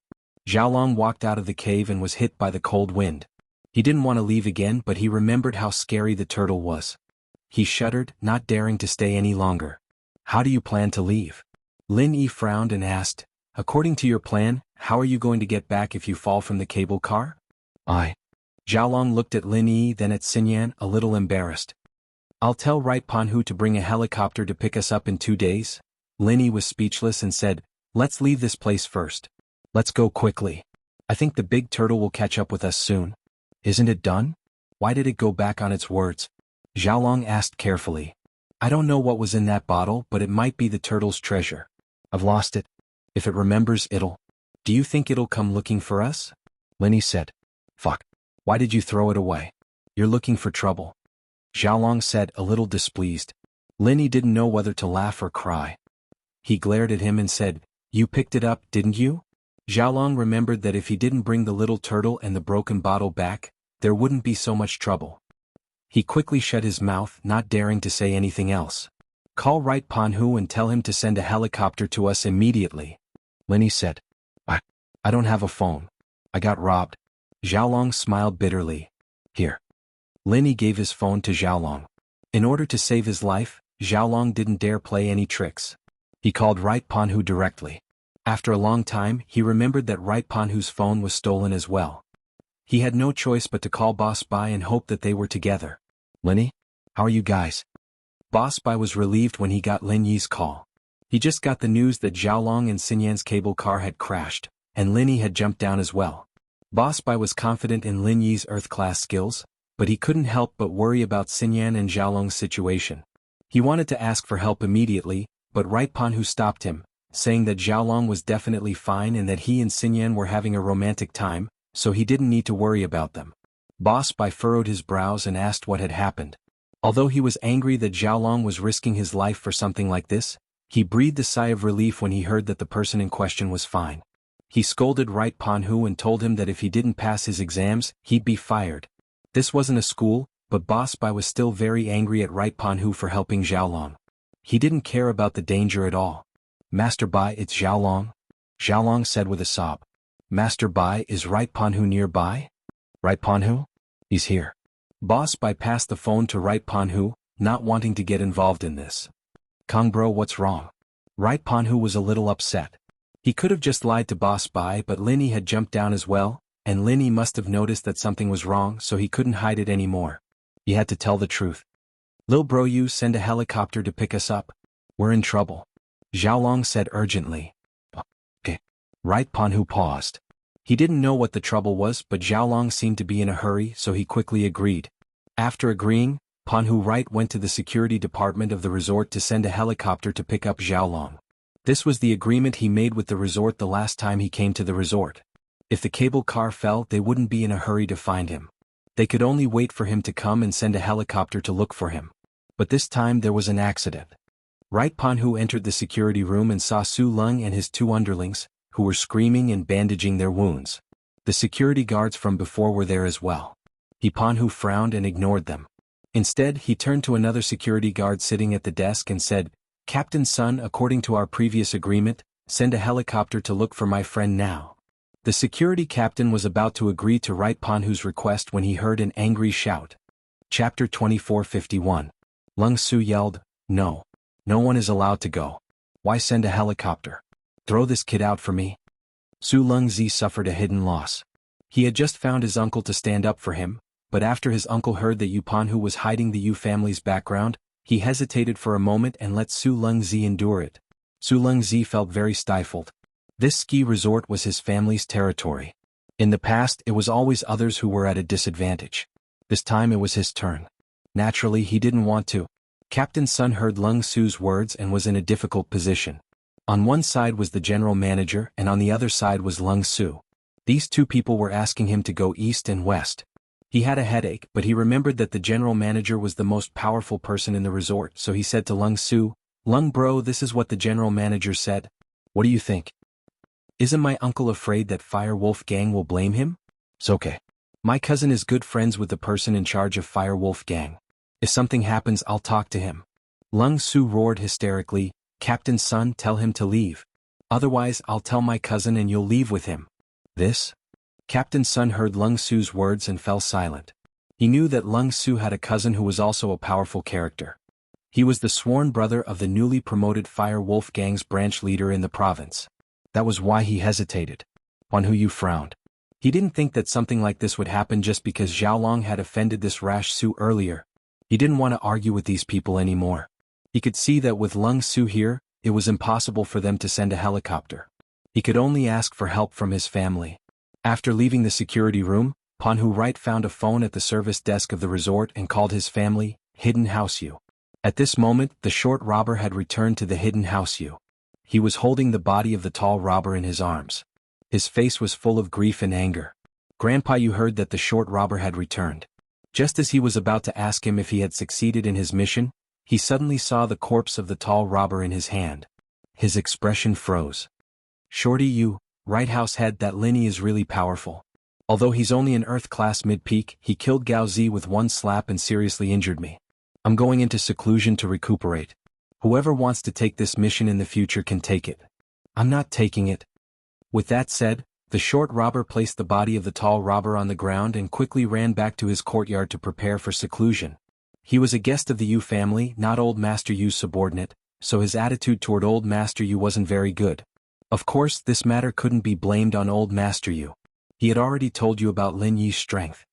Xiaolong walked out of the cave and was hit by the cold wind. He didn't want to leave again, but he remembered how scary the turtle was. He shuddered, not daring to stay any longer. How do you plan to leave? Lin Yi frowned and asked, according to your plan, how are you going to get back if you fall from the cable car? Xiaolong looked at Lin Yi, then at Xinyan, a little embarrassed. I'll tell Right Panhu to bring a helicopter to pick us up in 2 days. Lin Yi was speechless and said, let's leave this place first. Let's go quickly. I think the big turtle will catch up with us soon. Isn't it done? Why did it go back on its words? Xiaolong asked carefully. I don't know what was in that bottle, but it might be the turtle's treasure. I've lost it. If it remembers, it'll... Do you think it'll come looking for us? Lin Yi said. Fuck. Why did you throw it away? You're looking for trouble. Xiaolong said, a little displeased. Lin Yi didn't know whether to laugh or cry. He glared at him and said, you picked it up, didn't you? Xiaolong remembered that if he didn't bring the little turtle and the broken bottle back, there wouldn't be so much trouble. He quickly shut his mouth, not daring to say anything else. Call Right Panhu and tell him to send a helicopter to us immediately. Lin Yi said. I don't have a phone. I got robbed. Xiaolong smiled bitterly. Here. Lin Yi gave his phone to Xiaolong. In order to save his life, Xiaolong didn't dare play any tricks. He called Right Panhu directly. After a long time, he remembered that Right Panhu's phone was stolen as well. He had no choice but to call Boss Bai and hope that they were together. Lin Yi? How are you guys? Boss Bai was relieved when he got Lin Yi's call. He just got the news that Xiaolong and Xinyan's cable car had crashed, and Lin Yi had jumped down as well. Boss Bai was confident in Lin Yi's Earth-class skills, but he couldn't help but worry about Xinyan and Xiaolong's situation. He wanted to ask for help immediately, but Right Panhu stopped him, saying that Xiaolong was definitely fine and that he and Xinyan were having a romantic time, so he didn't need to worry about them. Boss Bai furrowed his brows and asked what had happened. Although he was angry that Xiaolong was risking his life for something like this, he breathed a sigh of relief when he heard that the person in question was fine. He scolded Right Panhu and told him that if he didn't pass his exams, he'd be fired. This wasn't a school, but Boss Bai was still very angry at Right Panhu for helping Xiaolong. He didn't care about the danger at all. Master Bai, it's Xiaolong? Xiaolong said with a sob. Master Bai, is Right Panhu nearby? Right Panhu? He's here. Boss Bai passed the phone to Right Panhu, not wanting to get involved in this. Kong bro, what's wrong? Right Panhu was a little upset. He could have just lied to Boss Bai, but Lin Yi had jumped down as well, and Lin Yi must have noticed that something was wrong, so he couldn't hide it anymore. He had to tell the truth. Lil bro, you send a helicopter to pick us up. We're in trouble. Xiaolong said urgently. Okay. Right, Panhu paused. He didn't know what the trouble was, but Xiaolong seemed to be in a hurry, so he quickly agreed. After agreeing, Panhu Right went to the security department of the resort to send a helicopter to pick up Xiaolong. This was the agreement he made with the resort the last time he came to the resort. If the cable car fell, they wouldn't be in a hurry to find him. They could only wait for him to come and send a helicopter to look for him. But this time there was an accident. Right, Panhu entered the security room and saw Su Lung and his two underlings, who were screaming and bandaging their wounds. The security guards from before were there as well. Panhu frowned and ignored them. Instead, he turned to another security guard sitting at the desk and said, Captain Sun, according to our previous agreement, send a helicopter to look for my friend now. The security captain was about to agree to Right Panhu's request when he heard an angry shout. Chapter 2451. Lung Su yelled, No. No one is allowed to go. Why send a helicopter? Throw this kid out for me. Su Lungzi suffered a hidden loss. He had just found his uncle to stand up for him, but after his uncle heard that Yu Panhu was hiding the Yu family's background, he hesitated for a moment and let Su Lungzi endure it. Su Lungzi felt very stifled. This ski resort was his family's territory. In the past, it was always others who were at a disadvantage. This time it was his turn. Naturally, he didn't want to. Captain Sun heard Lung Su's words and was in a difficult position. On one side was the general manager and on the other side was Lung Su. These two people were asking him to go east and west. He had a headache, but he remembered that the general manager was the most powerful person in the resort, so he said to Lung Su, Lung bro, this is what the general manager said. What do you think? Isn't my uncle afraid that Fire Wolf Gang will blame him? It's okay. My cousin is good friends with the person in charge of Fire Wolf Gang. If something happens, I'll talk to him. Lung Su roared hysterically, Captain Sun, tell him to leave. Otherwise, I'll tell my cousin and you'll leave with him. This? Captain Sun heard Lung Su's words and fell silent. He knew that Lung Su had a cousin who was also a powerful character. He was the sworn brother of the newly promoted Fire Wolf Gang's branch leader in the province. That was why he hesitated. Guan Yu frowned. He didn't think that something like this would happen just because Xiaolong had offended this rash Su earlier. He didn't want to argue with these people anymore. He could see that with Lung Su here, it was impossible for them to send a helicopter. He could only ask for help from his family. After leaving the security room, Panhu Right found a phone at the service desk of the resort and called his family, Hidden House U. At this moment, the short robber had returned to the Hidden House U. He was holding the body of the tall robber in his arms. His face was full of grief and anger. Grandpa Yu heard that the short robber had returned. Just as he was about to ask him if he had succeeded in his mission, he suddenly saw the corpse of the tall robber in his hand. His expression froze. Shorty Yu, Right House head, that Lin Yi is really powerful. Although he's only an Earth-class mid-peak, he killed Gao Zi with one slap and seriously injured me. I'm going into seclusion to recuperate. Whoever wants to take this mission in the future can take it. I'm not taking it. With that said, the short robber placed the body of the tall robber on the ground and quickly ran back to his courtyard to prepare for seclusion. He was a guest of the Yu family, not Old Master Yu's subordinate, so his attitude toward Old Master Yu wasn't very good. Of course, this matter couldn't be blamed on Old Master Yu. He had already told you about Lin Yi's strength.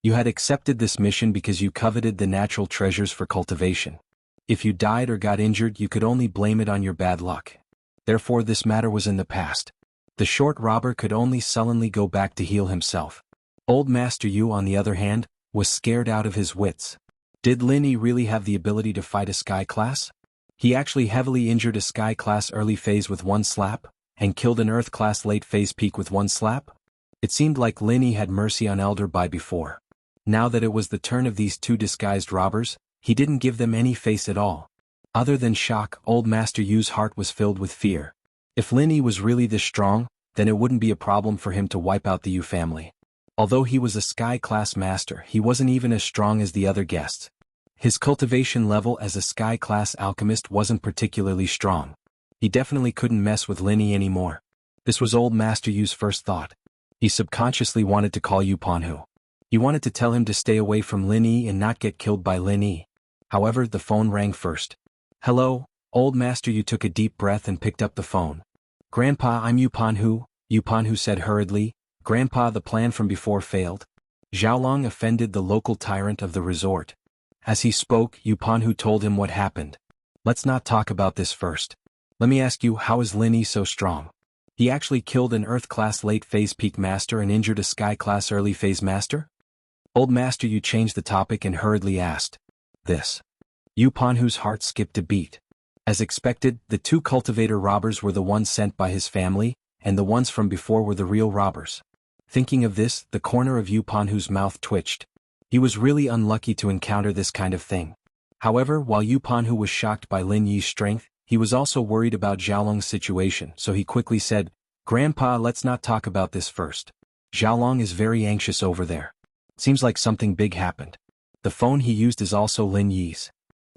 You had accepted this mission because you coveted the natural treasures for cultivation. If you died or got injured, you could only blame it on your bad luck. Therefore, this matter was in the past. The short robber could only sullenly go back to heal himself. Old Master Yu, on the other hand, was scared out of his wits. Did Lin Yi really have the ability to fight a Sky Class? He actually heavily injured a Sky Class early phase with one slap, and killed an Earth Class late phase peak with one slap? It seemed like Lin Yi had mercy on Elder Bai before. Now that it was the turn of these two disguised robbers, he didn't give them any face at all. Other than shock, Old Master Yu's heart was filled with fear. If Lin Yi was really this strong, then it wouldn't be a problem for him to wipe out the Yu family. Although he was a Sky Class master, he wasn't even as strong as the other guests. His cultivation level as a Sky Class alchemist wasn't particularly strong. He definitely couldn't mess with Lin Yi anymore. This was Old Master Yu's first thought. He subconsciously wanted to call Yu Panhu. He wanted to tell him to stay away from Lin Yi and not get killed by Lin Yi. However, the phone rang first. Hello, Old Master Yu took a deep breath and picked up the phone. Grandpa, I'm Yupanhu, Yupanhu said hurriedly. Grandpa, the plan from before failed. Xiaolong offended the local tyrant of the resort. As he spoke, Yupanhu told him what happened. Let's not talk about this first. Let me ask you, how is Lin Yi so strong? He actually killed an Earth-class late-phase peak master and injured a Sky-class early-phase master? Old master Yu changed the topic and hurriedly asked. This. Yupanhu's heart skipped a beat. As expected, the two cultivator robbers were the ones sent by his family, and the ones from before were the real robbers. Thinking of this, the corner of Yupanhu's mouth twitched. He was really unlucky to encounter this kind of thing. However, while Yupanhu was shocked by Lin Yi's strength, he was also worried about Xiaolong's situation, so he quickly said, Grandpa, let's not talk about this first. Xiaolong is very anxious over there. Seems like something big happened. The phone he used is also Lin Yi's.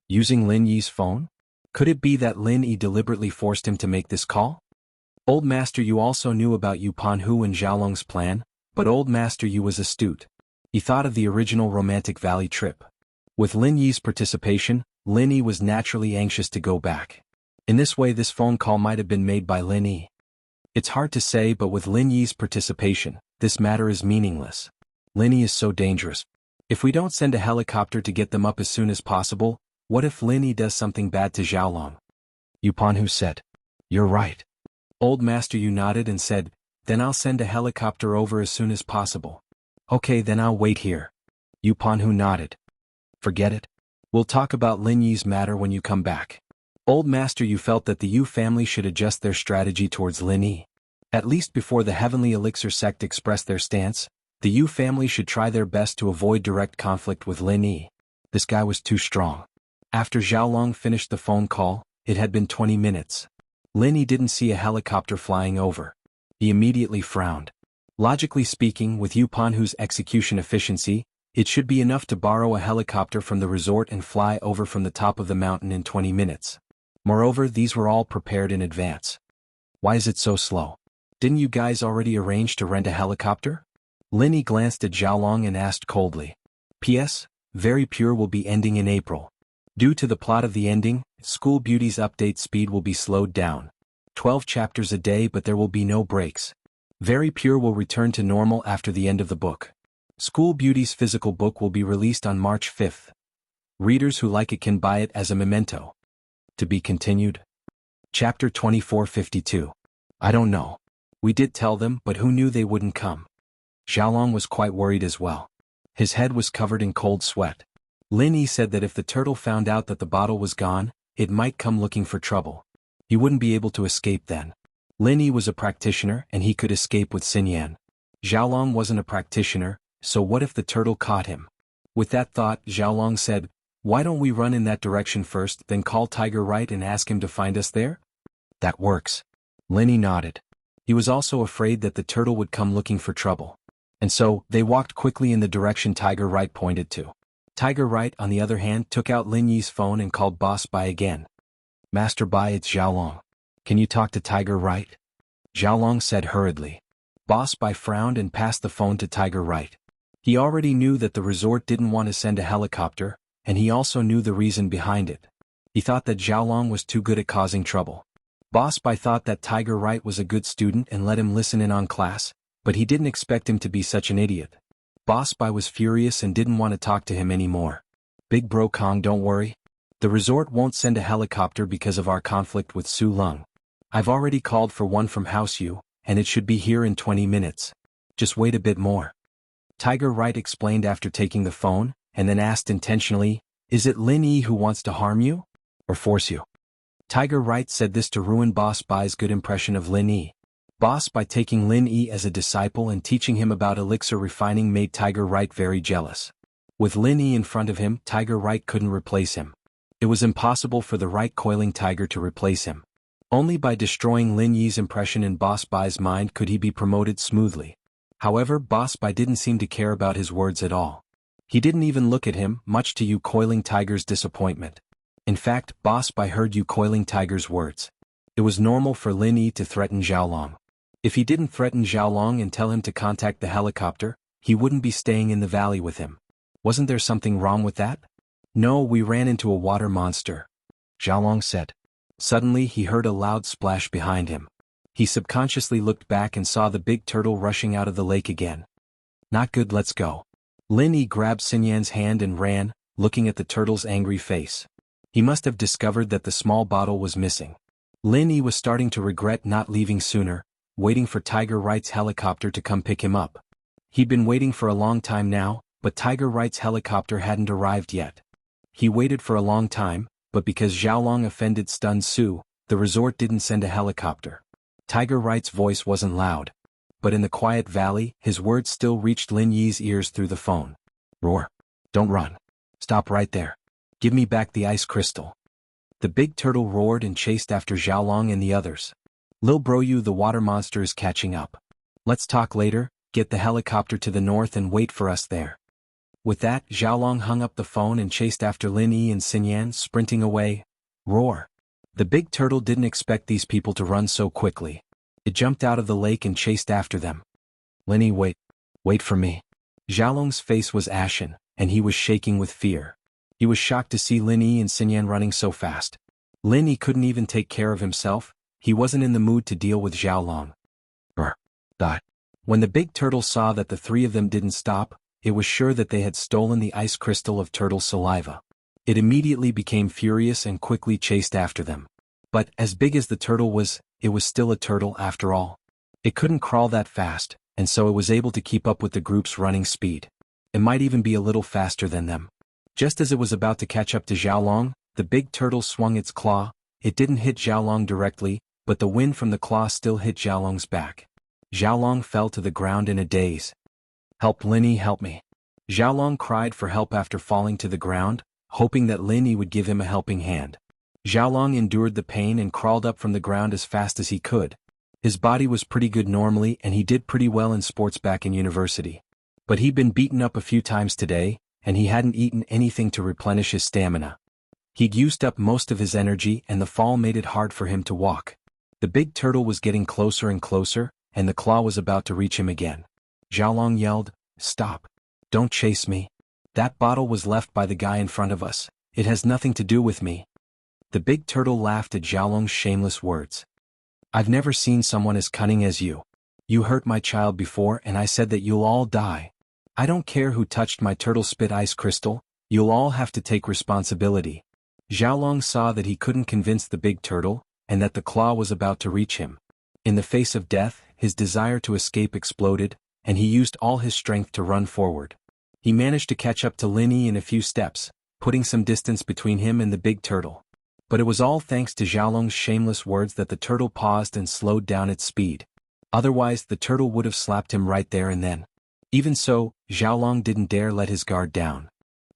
Using Lin Yi's phone? Could it be that Lin Yi deliberately forced him to make this call? Old Master Yu also knew about Yupanhu and Xiaolong's plan, but Old Master Yu was astute. He thought of the original Romantic Valley trip. With Lin Yi's participation, Lin Yi was naturally anxious to go back. In this way, this phone call might have been made by Lin Yi. It's hard to say, but with Lin Yi's participation, this matter is meaningless. Lin Yi is so dangerous. If we don't send a helicopter to get them up as soon as possible, what if Lin Yi does something bad to Xiaolong? Yupanhu said. You're right. Old Master Yu nodded and said, then I'll send a helicopter over as soon as possible. Okay, then I'll wait here. Yupanhu nodded. Forget it. We'll talk about Lin Yi's matter when you come back. Old Master Yu felt that the Yu family should adjust their strategy towards Lin Yi. At least before the Heavenly Elixir sect expressed their stance, the Yu family should try their best to avoid direct conflict with Lin Yi. This guy was too strong. After Xiaolong finished the phone call, it had been 20 minutes. Lin Yi didn't see a helicopter flying over. He immediately frowned. Logically speaking, with Yupanhu's execution efficiency, it should be enough to borrow a helicopter from the resort and fly over from the top of the mountain in 20 minutes. Moreover, these were all prepared in advance. Why is it so slow? Didn't you guys already arrange to rent a helicopter? Lin Yi glanced at Xiaolong and asked coldly. P.S. Very Pure will be ending in April. Due to the plot of the ending, School Beauty's update speed will be slowed down. 12 chapters a day, but there will be no breaks. Very Pure will return to normal after the end of the book. School Beauty's physical book will be released on March 5th. Readers who like it can buy it as a memento. To be continued. Chapter 2452. I don't know. We did tell them, but who knew they wouldn't come? Xiaolong was quite worried as well. His head was covered in cold sweat. Lin Yi said that if the turtle found out that the bottle was gone, it might come looking for trouble. He wouldn't be able to escape then. Lin Yi was a practitioner and he could escape with Xinyan. Xiaolong wasn't a practitioner, so what if the turtle caught him? With that thought, Xiaolong said, why don't we run in that direction first, then call Tiger Right and ask him to find us there? That works. Lin Yi nodded. He was also afraid that the turtle would come looking for trouble. And so, they walked quickly in the direction Tiger Right pointed to. Tiger Right, on the other hand, took out Lin Yi's phone and called Boss Bai again. Master Bai, it's Xiaolong. Can you talk to Tiger Right? Xiaolong said hurriedly. Boss Bai frowned and passed the phone to Tiger Right. He already knew that the resort didn't want to send a helicopter, and he also knew the reason behind it. He thought that Xiaolong was too good at causing trouble. Boss Bai thought that Tiger Right was a good student and let him listen in on class, but he didn't expect him to be such an idiot. Boss Bai was furious and didn't want to talk to him anymore. Big Bro Kong, don't worry. The resort won't send a helicopter because of our conflict with Su Lung. I've already called for one from House Yu, and it should be here in 20 minutes. Just wait a bit more. Tiger Right explained after taking the phone, and then asked intentionally, is it Lin Yi who wants to harm you? Or force you? Tiger Right said this to ruin Boss Bai's good impression of Lin Yi. Boss Bai taking Lin Yi as a disciple and teaching him about elixir refining made Tiger Right very jealous. With Lin Yi in front of him, Tiger Right couldn't replace him. It was impossible for the right coiling tiger to replace him. Only by destroying Lin Yi's impression in Boss Bai's mind could he be promoted smoothly. However, Boss Bai didn't seem to care about his words at all. He didn't even look at him, much to Yu Coiling Tiger's disappointment. In fact, Boss Bai heard Yu Coiling Tiger's words. It was normal for Lin Yi to threaten Xiaolong. If he didn't threaten Xiaolong and tell him to contact the helicopter, he wouldn't be staying in the valley with him. Wasn't there something wrong with that? No, we ran into a water monster, Xiaolong said. Suddenly he heard a loud splash behind him. He subconsciously looked back and saw the big turtle rushing out of the lake again. Not good, let's go. Lin Yi grabbed Sun Yan's hand and ran, looking at the turtle's angry face. He must have discovered that the small bottle was missing. Lin Yi was starting to regret not leaving sooner, waiting for Tiger Wright's helicopter to come pick him up. He'd been waiting for a long time now, but Tiger Wright's helicopter hadn't arrived yet. He waited for a long time, but because Xiaolong offended stunned Su, the resort didn't send a helicopter. Tiger Wright's voice wasn't loud. But in the quiet valley, his words still reached Lin Yi's ears through the phone. Roar. Don't run. Stop right there. Give me back the ice crystal. The big turtle roared and chased after Xiaolong and the others. Lil bro, you, the water monster is catching up. Let's talk later, get the helicopter to the north and wait for us there. With that, Xiaolong hung up the phone and chased after Lin Yi and Sun Yan, sprinting away. Roar. The big turtle didn't expect these people to run so quickly. It jumped out of the lake and chased after them. Lin Yi, wait. Wait for me. Xiaolong's face was ashen, and he was shaking with fear. He was shocked to see Lin Yi and Sun Yan running so fast. Lin Yi couldn't even take care of himself. He wasn't in the mood to deal with Xiaolong. When the big turtle saw that the three of them didn't stop, it was sure that they had stolen the ice crystal of turtle saliva. It immediately became furious and quickly chased after them. But, as big as the turtle was, it was still a turtle after all. It couldn't crawl that fast, and so it was able to keep up with the group's running speed. It might even be a little faster than them. Just as it was about to catch up to Xiaolong, the big turtle swung its claw. It didn't hit Xiaolong directly, but the wind from the claw still hit Xiaolong's back. Xiaolong fell to the ground in a daze. Help, Lin Yi, help me. Xiaolong cried for help after falling to the ground, hoping that Lin Yi would give him a helping hand. Xiaolong endured the pain and crawled up from the ground as fast as he could. His body was pretty good normally and he did pretty well in sports back in university. But he'd been beaten up a few times today, and he hadn't eaten anything to replenish his stamina. He'd used up most of his energy and the fall made it hard for him to walk. The big turtle was getting closer and closer, and the claw was about to reach him again. Xiaolong yelled, "Stop. Don't chase me. That bottle was left by the guy in front of us. It has nothing to do with me." The big turtle laughed at Xiaolong's shameless words. "I've never seen someone as cunning as you. You hurt my child before and I said that you'll all die. I don't care who touched my turtle spit ice crystal, you'll all have to take responsibility." Xiaolong saw that he couldn't convince the big turtle, and that the claw was about to reach him. In the face of death, his desire to escape exploded, and he used all his strength to run forward. He managed to catch up to Lin Yi in a few steps, putting some distance between him and the big turtle. But it was all thanks to Xiaolong's shameless words that the turtle paused and slowed down its speed. Otherwise, the turtle would have slapped him right there and then. Even so, Xiaolong didn't dare let his guard down.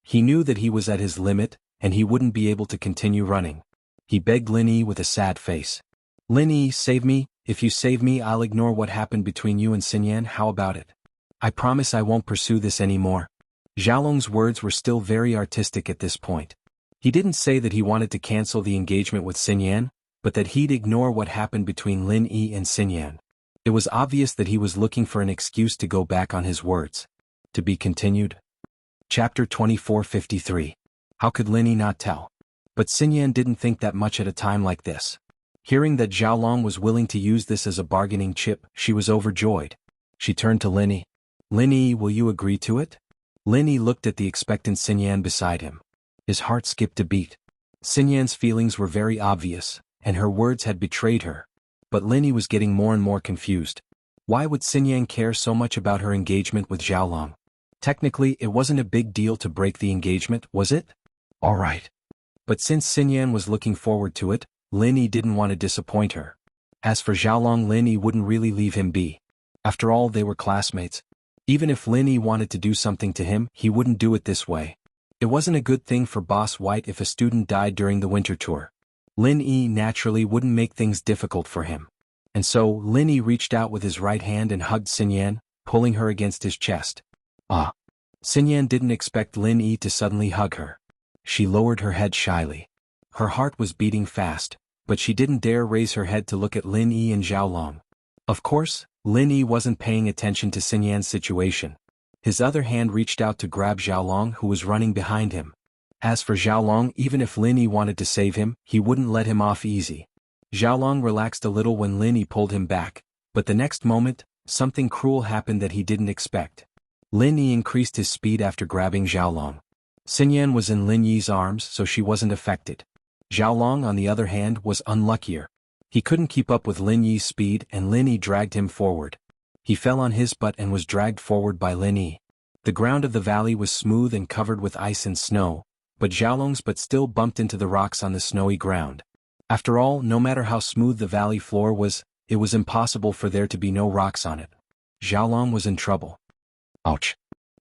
He knew that he was at his limit, and he wouldn't be able to continue running. He begged Lin Yi with a sad face. "Lin Yi, save me. If you save me, I'll ignore what happened between you and Sun Yan. How about it? I promise I won't pursue this anymore." Xiaolong's words were still very artistic at this point. He didn't say that he wanted to cancel the engagement with Sun Yan, but that he'd ignore what happened between Lin Yi and Sun Yan. It was obvious that he was looking for an excuse to go back on his words. To be continued. Chapter 2453. How could Lin Yi not tell? But Sun Yan didn't think that much at a time like this. Hearing that Xiaolong was willing to use this as a bargaining chip, she was overjoyed. She turned to Lin Yi. "Lin Yi, will you agree to it?" Lin Yi looked at the expectant Sun Yan beside him. His heart skipped a beat. Sun Yan's feelings were very obvious, and her words had betrayed her. But Lin Yi was getting more and more confused. Why would Sun Yan care so much about her engagement with Xiaolong? Technically, it wasn't a big deal to break the engagement, was it? All right. But since Sun Yan was looking forward to it, Lin Yi didn't want to disappoint her. As for Xiaolong, Lin Yi wouldn't really leave him be. After all, they were classmates. Even if Lin Yi wanted to do something to him, he wouldn't do it this way. It wasn't a good thing for Boss White if a student died during the winter tour. Lin Yi naturally wouldn't make things difficult for him. And so, Lin Yi reached out with his right hand and hugged Sun Yan, pulling her against his chest. Sun Yan didn't expect Lin Yi to suddenly hug her. She lowered her head shyly. Her heart was beating fast, but she didn't dare raise her head to look at Lin Yi and Xiaolong. Of course, Lin Yi wasn't paying attention to Sun Yan's situation. His other hand reached out to grab Xiaolong, who was running behind him. As for Xiaolong, even if Lin Yi wanted to save him, he wouldn't let him off easy. Xiaolong relaxed a little when Lin Yi pulled him back, but the next moment, something cruel happened that he didn't expect. Lin Yi increased his speed after grabbing Xiaolong. Xinyan was in Lin Yi's arms so she wasn't affected. Xiaolong, on the other hand, was unluckier. He couldn't keep up with Lin Yi's speed and Lin Yi dragged him forward. He fell on his butt and was dragged forward by Lin Yi. The ground of the valley was smooth and covered with ice and snow, but Xiaolong's butt still bumped into the rocks on the snowy ground. After all, no matter how smooth the valley floor was, it was impossible for there to be no rocks on it. Xiaolong was in trouble. Ouch!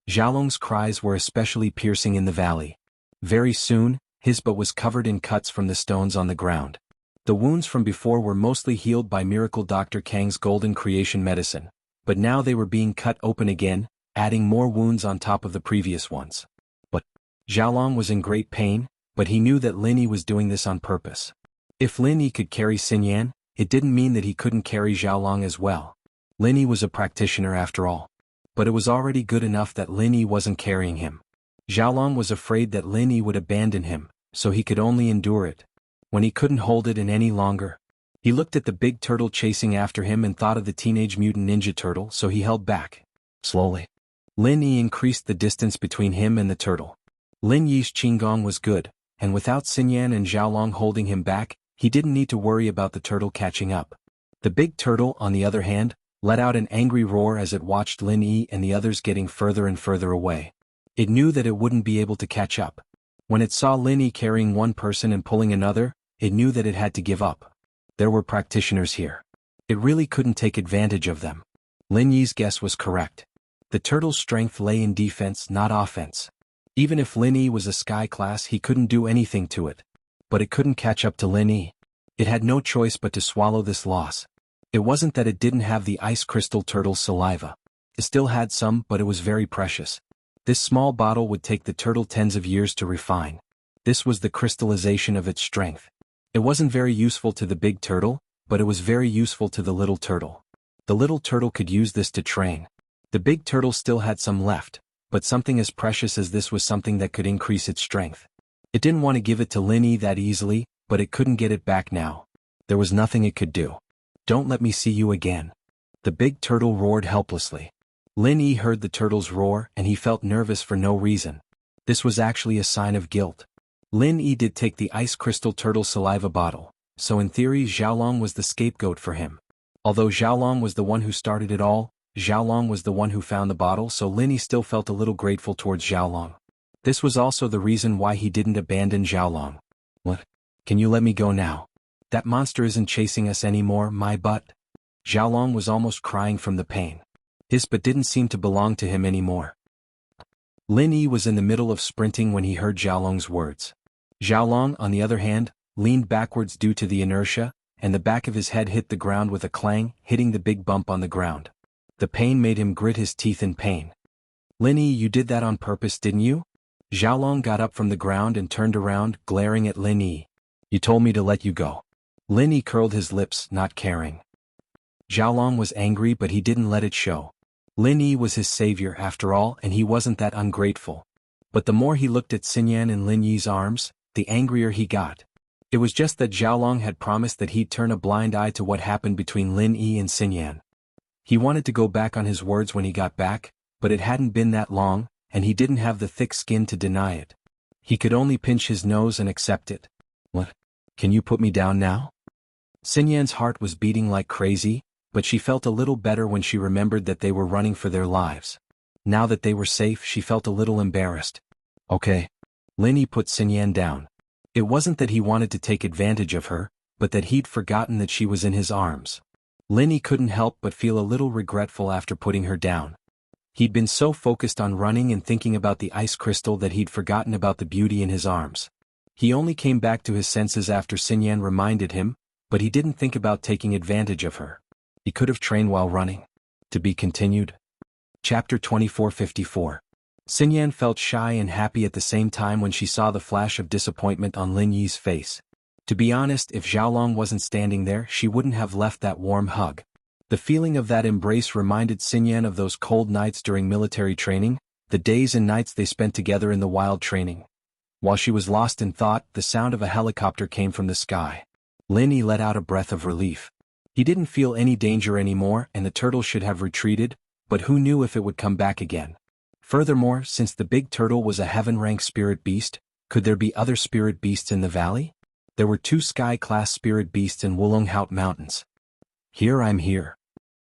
Xiaolong's cries were especially piercing in the valley. Very soon, his butt was covered in cuts from the stones on the ground. The wounds from before were mostly healed by Miracle Dr. Kang's golden creation medicine, but now they were being cut open again, adding more wounds on top of the previous ones. But Xiaolong was in great pain, but he knew that Lin Yi was doing this on purpose. If Lin Yi could carry Xinyan, it didn't mean that he couldn't carry Xiaolong as well. Lin Yi was a practitioner after all. But it was already good enough that Lin Yi wasn't carrying him. Xiaolong was afraid that Lin Yi would abandon him, so he could only endure it. When he couldn't hold it in any longer, he looked at the big turtle chasing after him and thought of the Teenage Mutant Ninja Turtle, so he held back. Slowly. Lin Yi increased the distance between him and the turtle. Lin Yi's Qinggong was good, and without Xinyan and Xiaolong holding him back, he didn't need to worry about the turtle catching up. The big turtle, on the other hand, let out an angry roar as it watched Lin Yi and the others getting further and further away. It knew that it wouldn't be able to catch up. When it saw Lin Yi carrying one person and pulling another, it knew that it had to give up. There were practitioners here. It really couldn't take advantage of them. Lin Yi's guess was correct. The turtle's strength lay in defense, not offense. Even if Lin Yi was a sky class, he couldn't do anything to it. But it couldn't catch up to Lin Yi. It had no choice but to swallow this loss. It wasn't that it didn't have the ice crystal turtle's saliva. It still had some, but it was very precious. This small bottle would take the turtle tens of years to refine. This was the crystallization of its strength. It wasn't very useful to the big turtle, but it was very useful to the little turtle. The little turtle could use this to train. The big turtle still had some left, but something as precious as this was something that could increase its strength. It didn't want to give it to Lin Yi that easily, but it couldn't get it back now. There was nothing it could do. Don't let me see you again. The big turtle roared helplessly. Lin Yi heard the turtle's roar and he felt nervous for no reason. This was actually a sign of guilt. Lin Yi did take the ice crystal turtle saliva bottle, so in theory Xiaolong was the scapegoat for him. Although Xiaolong was the one who started it all, Xiaolong was the one who found the bottle, so Lin Yi still felt a little grateful towards Xiaolong. This was also the reason why he didn't abandon Xiaolong. What? Can you let me go now? That monster isn't chasing us anymore, my butt. Xiaolong was almost crying from the pain. His butt didn't seem to belong to him anymore. Lin Yi was in the middle of sprinting when he heard Xiaolong's words. Xiaolong, on the other hand, leaned backwards due to the inertia, and the back of his head hit the ground with a clang, hitting the big bump on the ground. The pain made him grit his teeth in pain. Lin Yi, you did that on purpose, didn't you? Xiaolong got up from the ground and turned around, glaring at Lin Yi. You told me to let you go. Lin Yi curled his lips, not caring. Xiaolong was angry, but he didn't let it show. Lin Yi was his savior after all, and he wasn't that ungrateful. But the more he looked at Xinyan in Lin Yi's arms, the angrier he got. It was just that Xiaolong had promised that he'd turn a blind eye to what happened between Lin Yi and Xinyan. He wanted to go back on his words when he got back, but it hadn't been that long, and he didn't have the thick skin to deny it. He could only pinch his nose and accept it. What? Can you put me down now? Xinyan's heart was beating like crazy, but she felt a little better when she remembered that they were running for their lives. Now that they were safe, she felt a little embarrassed. Okay. Lin Yi put Xinyan down. It wasn't that he wanted to take advantage of her, but that he'd forgotten that she was in his arms. Lin Yi couldn't help but feel a little regretful after putting her down. He'd been so focused on running and thinking about the ice crystal that he'd forgotten about the beauty in his arms. He only came back to his senses after Xinyan reminded him, but he didn't think about taking advantage of her. He could have trained while running. To be continued. Chapter 2454. Xinyan felt shy and happy at the same time when she saw the flash of disappointment on Lin Yi's face. To be honest, if Xiaolong wasn't standing there, she wouldn't have left that warm hug. The feeling of that embrace reminded Xinyan of those cold nights during military training, the days and nights they spent together in the wild training. While she was lost in thought, the sound of a helicopter came from the sky. Lin Yi let out a breath of relief. He didn't feel any danger anymore and the turtle should have retreated, but who knew if it would come back again. Furthermore, since the big turtle was a heaven-rank spirit beast, could there be other spirit beasts in the valley? There were 2 sky-class spirit beasts in Wulonghout Mountains. Here I'm here.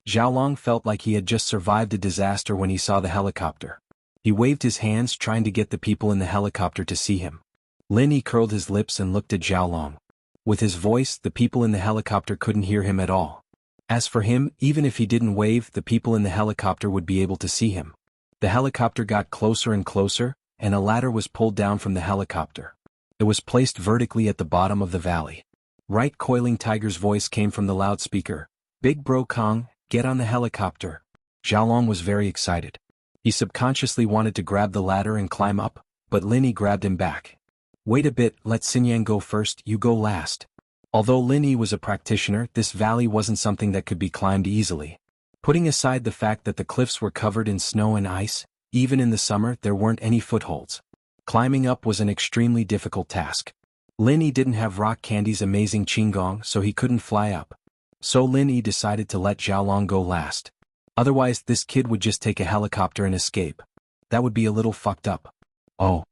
Xiaolong felt like he had just survived a disaster when he saw the helicopter. He waved his hands trying to get the people in the helicopter to see him. Lin Yi curled his lips and looked at Xiaolong. With his voice, the people in the helicopter couldn't hear him at all. As for him, even if he didn't wave, the people in the helicopter would be able to see him. The helicopter got closer and closer, and a ladder was pulled down from the helicopter. It was placed vertically at the bottom of the valley. Right Coiling Tiger's voice came from the loudspeaker. Big Bro Kong, get on the helicopter. Xiaolong was very excited. He subconsciously wanted to grab the ladder and climb up, but Lin Yi grabbed him back. Wait a bit, let Xinyan go first, you go last. Although Lin Yi was a practitioner, this valley wasn't something that could be climbed easily. Putting aside the fact that the cliffs were covered in snow and ice, even in the summer there weren't any footholds. Climbing up was an extremely difficult task. Lin Yi didn't have Rock Candy's amazing Qinggong, so he couldn't fly up. So Lin Yi decided to let Xiaolong go last. Otherwise this kid would just take a helicopter and escape. That would be a little fucked up. Oh.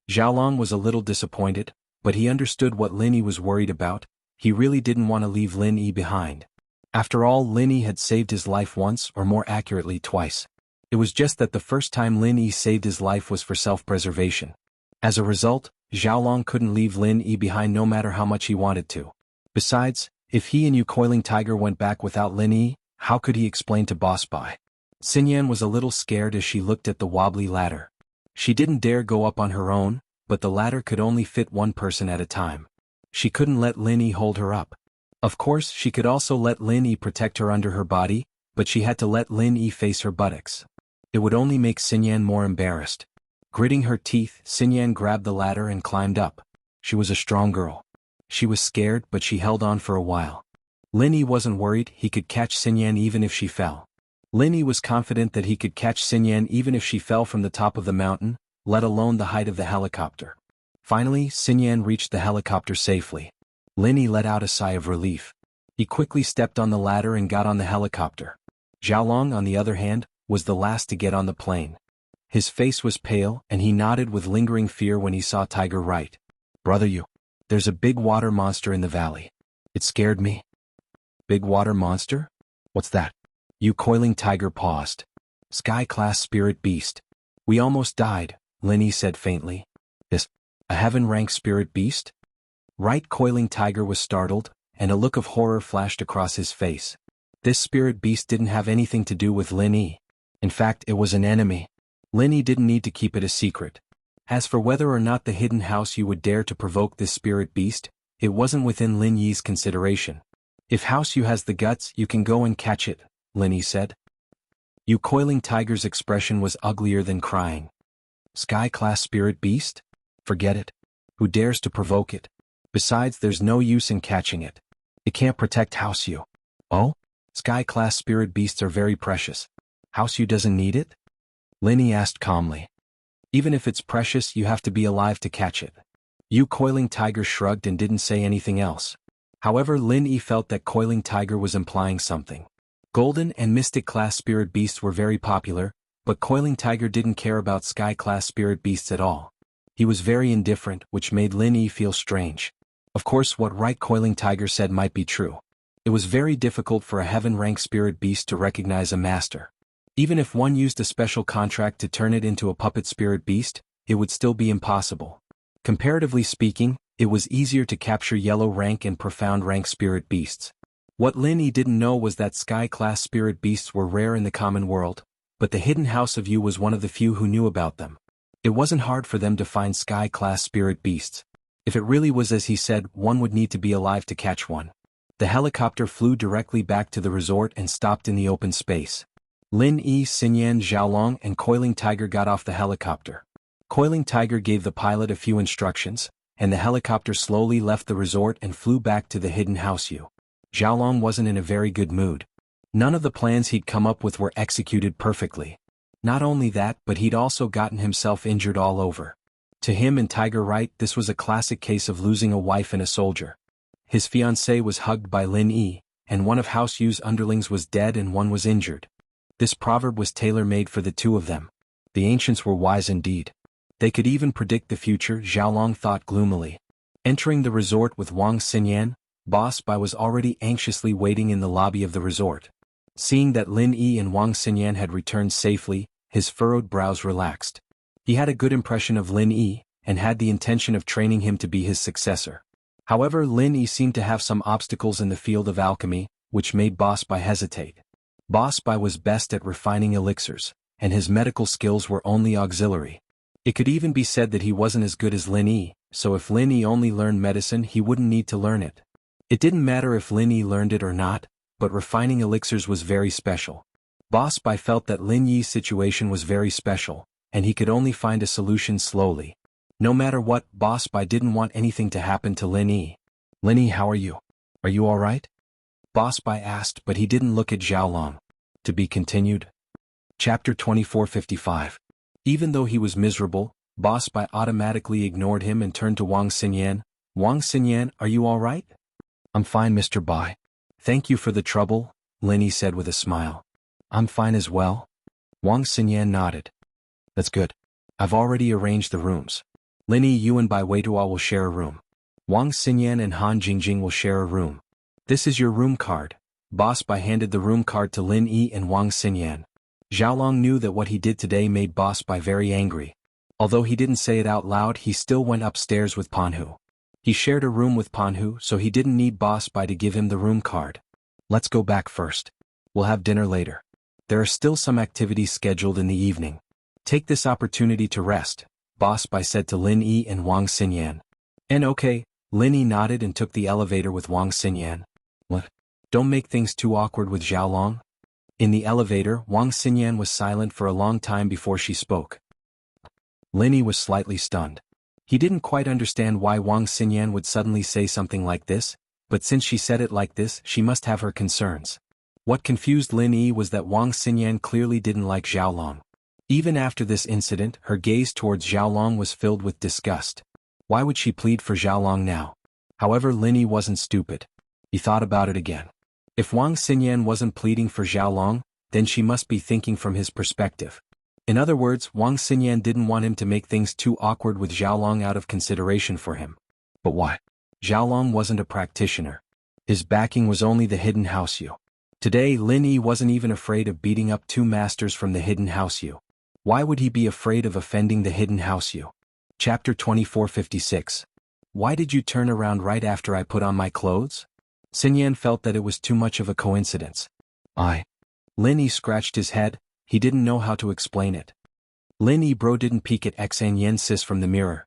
Xiaolong was a little disappointed, but he understood what Lin Yi was worried about. He really didn't want to leave Lin Yi behind. After all, Lin Yi had saved his life once, or more accurately twice. It was just that the first time Lin Yi saved his life was for self-preservation. As a result, Xiaolong couldn't leave Lin Yi behind no matter how much he wanted to. Besides, if he and Coiling Tiger went back without Lin Yi, how could he explain to Boss Bai? Xinyan was a little scared as she looked at the wobbly ladder. She didn't dare go up on her own, but the ladder could only fit one person at a time. She couldn't let Lin Yi hold her up. Of course, she could also let Lin Yi protect her under her body, but she had to let Lin Yi face her buttocks. It would only make Xinyan more embarrassed. Gritting her teeth, Xinyan grabbed the ladder and climbed up. She was a strong girl. She was scared, but she held on for a while. Lin Yi wasn't worried, he could catch Xinyan even if she fell. Lin Yi was confident that he could catch Xinyan even if she fell from the top of the mountain, let alone the height of the helicopter. Finally, Xinyan reached the helicopter safely. Lin Yi let out a sigh of relief. He quickly stepped on the ladder and got on the helicopter. Xiaolong, on the other hand, was the last to get on the plane. His face was pale, and he nodded with lingering fear when he saw Tiger right. Brother, there's a big water monster in the valley. It scared me. Big water monster? What's that? Coiling Tiger paused. Sky-class spirit beast. We almost died, Lin Yi said faintly. This, a heaven-rank spirit beast? Right Coiling Tiger was startled, and a look of horror flashed across his face. This spirit beast didn't have anything to do with Lin Yi. In fact, it was an enemy. Lin Yi didn't need to keep it a secret. As for whether or not the hidden house you would dare to provoke this spirit beast, it wasn't within Lin Yi's consideration. If House Yu has the guts, you can go and catch it, Lin Yi said. Coiling Tiger's expression was uglier than crying. Sky-class spirit beast? Forget it. Who dares to provoke it? Besides, there's no use in catching it. It can't protect House Yu. Oh? Sky-class spirit beasts are very precious. House Yu doesn't need it? Lin Yi asked calmly. Even if it's precious, you have to be alive to catch it. Coiling Tiger shrugged and didn't say anything else. However, Lin Yi felt that Coiling Tiger was implying something. Golden and Mystic class spirit beasts were very popular, but Coiling Tiger didn't care about Sky class spirit beasts at all. He was very indifferent, which made Lin Yi feel strange. Of course, what Right Coiling Tiger said might be true. It was very difficult for a heaven-rank spirit beast to recognize a master. Even if one used a special contract to turn it into a puppet spirit beast, it would still be impossible. Comparatively speaking, it was easier to capture yellow rank and profound rank spirit beasts. What Lin Yi didn't know was that Sky-class spirit beasts were rare in the common world, but the hidden House of Yu was one of the few who knew about them. It wasn't hard for them to find Sky-class spirit beasts. If it really was as he said, one would need to be alive to catch one. The helicopter flew directly back to the resort and stopped in the open space. Lin Yi, Xinyan, Xiaolong, and Coiling Tiger got off the helicopter. Coiling Tiger gave the pilot a few instructions, and the helicopter slowly left the resort and flew back to the hidden House Yu. Xiaolong wasn't in a very good mood. None of the plans he'd come up with were executed perfectly. Not only that, but he'd also gotten himself injured all over. To him and Tiger Right, this was a classic case of losing a wife and a soldier. his fiancée was hugged by Lin Yi, and one of House Yu's underlings was dead and one was injured. This proverb was tailor-made for the two of them. The ancients were wise indeed. They could even predict the future, Xiaolong thought gloomily. Entering the resort with Wang Xinyan, Boss Bai was already anxiously waiting in the lobby of the resort. Seeing that Lin Yi and Wang Xinyan had returned safely, his furrowed brows relaxed. He had a good impression of Lin Yi, and had the intention of training him to be his successor. However, Lin Yi seemed to have some obstacles in the field of alchemy, which made Boss Bai hesitate. Boss Bai was best at refining elixirs, and his medical skills were only auxiliary. It could even be said that he wasn't as good as Lin Yi, so if Lin Yi only learned medicine he wouldn't need to learn it. It didn't matter if Lin Yi learned it or not, but refining elixirs was very special. Boss Bai felt that Lin Yi's situation was very special, and he could only find a solution slowly. No matter what, Boss Bai didn't want anything to happen to Lin Yi. Lin Yi, how are you? Are you alright? Boss Bai asked, but he didn't look at Xiaolong. To be continued. Chapter 2455. Even though he was miserable, Boss Bai automatically ignored him and turned to Wang Xinyan. Wang Xinyan, are you alright? I'm fine, Mr. Bai. Thank you for the trouble, Lin Yi said with a smile. I'm fine as well. Wang Xinyan nodded. That's good. I've already arranged the rooms. Lin Yi, you and Bai Weitua will share a room. Wang Xinyan and Han Jingjing will share a room. This is your room card. Boss Bai handed the room card to Lin Yi and Wang Xinyan. Xiaolong knew that what he did today made Boss Bai very angry. Although he didn't say it out loud, he still went upstairs with Panhu. He shared a room with Panhu, so he didn't need Boss Bai to give him the room card. Let's go back first. We'll have dinner later. There are still some activities scheduled in the evening. Take this opportunity to rest, Boss Bai said to Lin Yi and Wang Xinyan. And okay, Lin Yi nodded and took the elevator with Wang Xinyan. What? Don't make things too awkward with Xiaolong. In the elevator, Wang Xinyan was silent for a long time before she spoke. Lin Yi was slightly stunned. He didn't quite understand why Wang Xinyan would suddenly say something like this, but since she said it like this, she must have her concerns. What confused Lin Yi was that Wang Xinyan clearly didn't like Xiaolong. Even after this incident, her gaze towards Xiaolong was filled with disgust. Why would she plead for Xiaolong now? However, Lin Yi wasn't stupid. He thought about it again. If Wang Xinyan wasn't pleading for Xiaolong, then she must be thinking from his perspective. In other words, Wang Xinyan didn't want him to make things too awkward with Xiaolong out of consideration for him. But why? Xiaolong wasn't a practitioner. His backing was only the hidden house Yu. Today, Lin Yi wasn't even afraid of beating up two masters from the hidden house Yu. Why would he be afraid of offending the hidden house Yu? Chapter 2456. Why did you turn around right after I put on my clothes? Xinyan felt that it was too much of a coincidence. Lin Yi scratched his head. He didn't know how to explain it. Lin Yi bro didn't peek at Xan Yen sis from the mirror.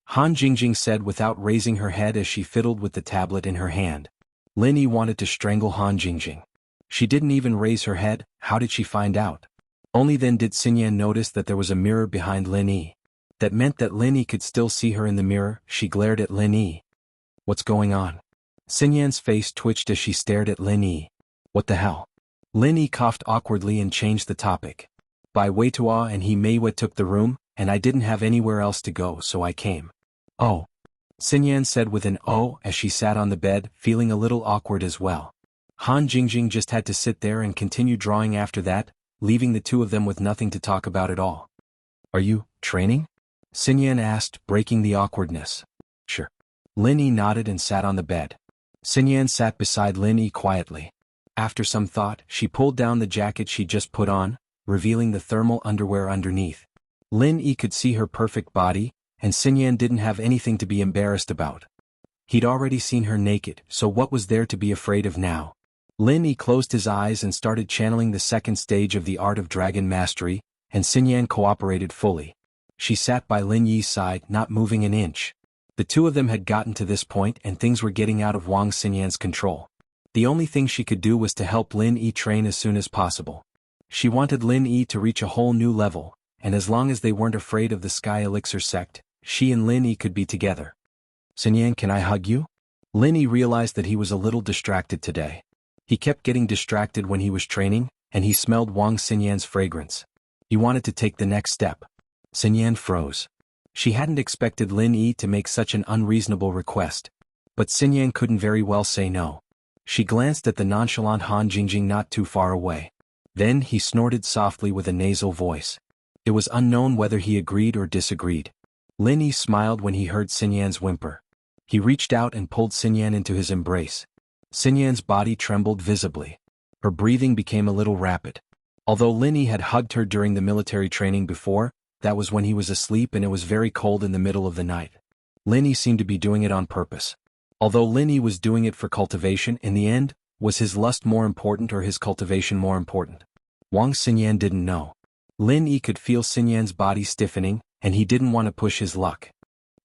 Han Jingjing said without raising her head as she fiddled with the tablet in her hand. Lin Yi wanted to strangle Han Jingjing. She didn't even raise her head. How did she find out? Only then did Xinyan notice that there was a mirror behind Lin Yi. That meant that Lin Yi could still see her in the mirror. She glared at Lin Yi. What's going on? Xinyan's face twitched as she stared at Lin Yi. What the hell? Lin Yi coughed awkwardly and changed the topic. Bai Weitua and he Meiwa took the room, and I didn't have anywhere else to go, so I came. Oh. Xinyan said with an oh as she sat on the bed, feeling a little awkward as well. Han Jingjing just had to sit there and continue drawing after that, leaving the two of them with nothing to talk about at all. Are you training? Xinyan asked, breaking the awkwardness. Sure. Lin Yi nodded and sat on the bed. Xinyan sat beside Lin Yi quietly. After some thought, she pulled down the jacket she just put on, revealing the thermal underwear underneath. Lin Yi could see her perfect body, and Xinyan didn't have anything to be embarrassed about. He'd already seen her naked, so what was there to be afraid of now? Lin Yi closed his eyes and started channeling the second stage of the art of dragon mastery, and Xinyan cooperated fully. She sat by Lin Yi's side, not moving an inch. The two of them had gotten to this point and things were getting out of Wang Xinyan's control. The only thing she could do was to help Lin Yi train as soon as possible. She wanted Lin Yi to reach a whole new level, and as long as they weren't afraid of the Sky Elixir sect, she and Lin Yi could be together. Xinyan, can I hug you? Lin Yi realized that he was a little distracted today. He kept getting distracted when he was training, and he smelled Wang Xinyan's fragrance. He wanted to take the next step. Xinyan froze. She hadn't expected Lin Yi to make such an unreasonable request. But Xinyan couldn't very well say no. She glanced at the nonchalant Han Jingjing not too far away. Then he snorted softly with a nasal voice. It was unknown whether he agreed or disagreed. Lin Yi smiled when he heard Xinyan's whimper. He reached out and pulled Xinyan into his embrace. Xinyan's body trembled visibly. Her breathing became a little rapid. Although Lin Yi had hugged her during the military training before, that was when he was asleep and it was very cold in the middle of the night. Lin Yi seemed to be doing it on purpose. Although Lin Yi was doing it for cultivation, in the end, was his lust more important or his cultivation more important? Wang Xinyan didn't know. Lin Yi could feel Xinyan's body stiffening, and he didn't want to push his luck.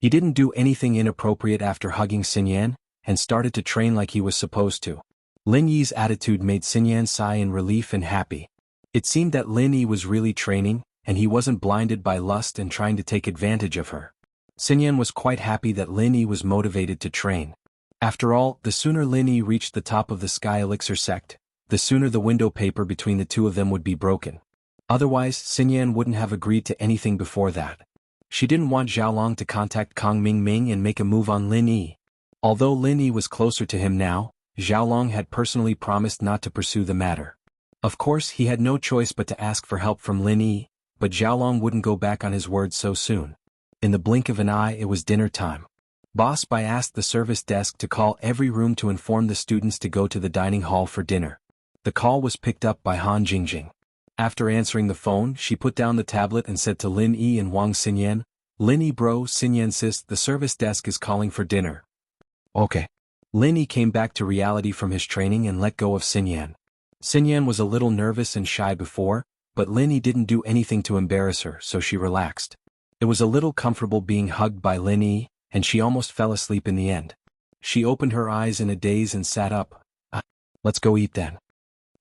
He didn't do anything inappropriate after hugging Xinyan, and started to train like he was supposed to. Lin Yi's attitude made Xinyan sigh in relief and happy. It seemed that Lin Yi was really training, and he wasn't blinded by lust and trying to take advantage of her. Xinyan was quite happy that Lin Yi was motivated to train. After all, the sooner Lin Yi reached the top of the Sky Elixir sect, the sooner the window paper between the two of them would be broken. Otherwise, Xinyan wouldn't have agreed to anything before that. She didn't want Xiaolong to contact Kang Mingming and make a move on Lin Yi. Although Lin Yi was closer to him now, Xiaolong had personally promised not to pursue the matter. Of course, he had no choice but to ask for help from Lin Yi, but Xiaolong wouldn't go back on his word so soon. In the blink of an eye, it was dinner time. Boss Bai asked the service desk to call every room to inform the students to go to the dining hall for dinner. The call was picked up by Han Jingjing. After answering the phone, she put down the tablet and said to Lin Yi and Wang Xinyan, "Lin Yi bro, Xinyan sis, the service desk is calling for dinner." Okay. Lin Yi came back to reality from his training and let go of Xinyan. Xinyan was a little nervous and shy before, but Lin Yi didn't do anything to embarrass her, so she relaxed. It was a little comfortable being hugged by Lin Yi, and she almost fell asleep in the end. She opened her eyes in a daze and sat up. Let's go eat then."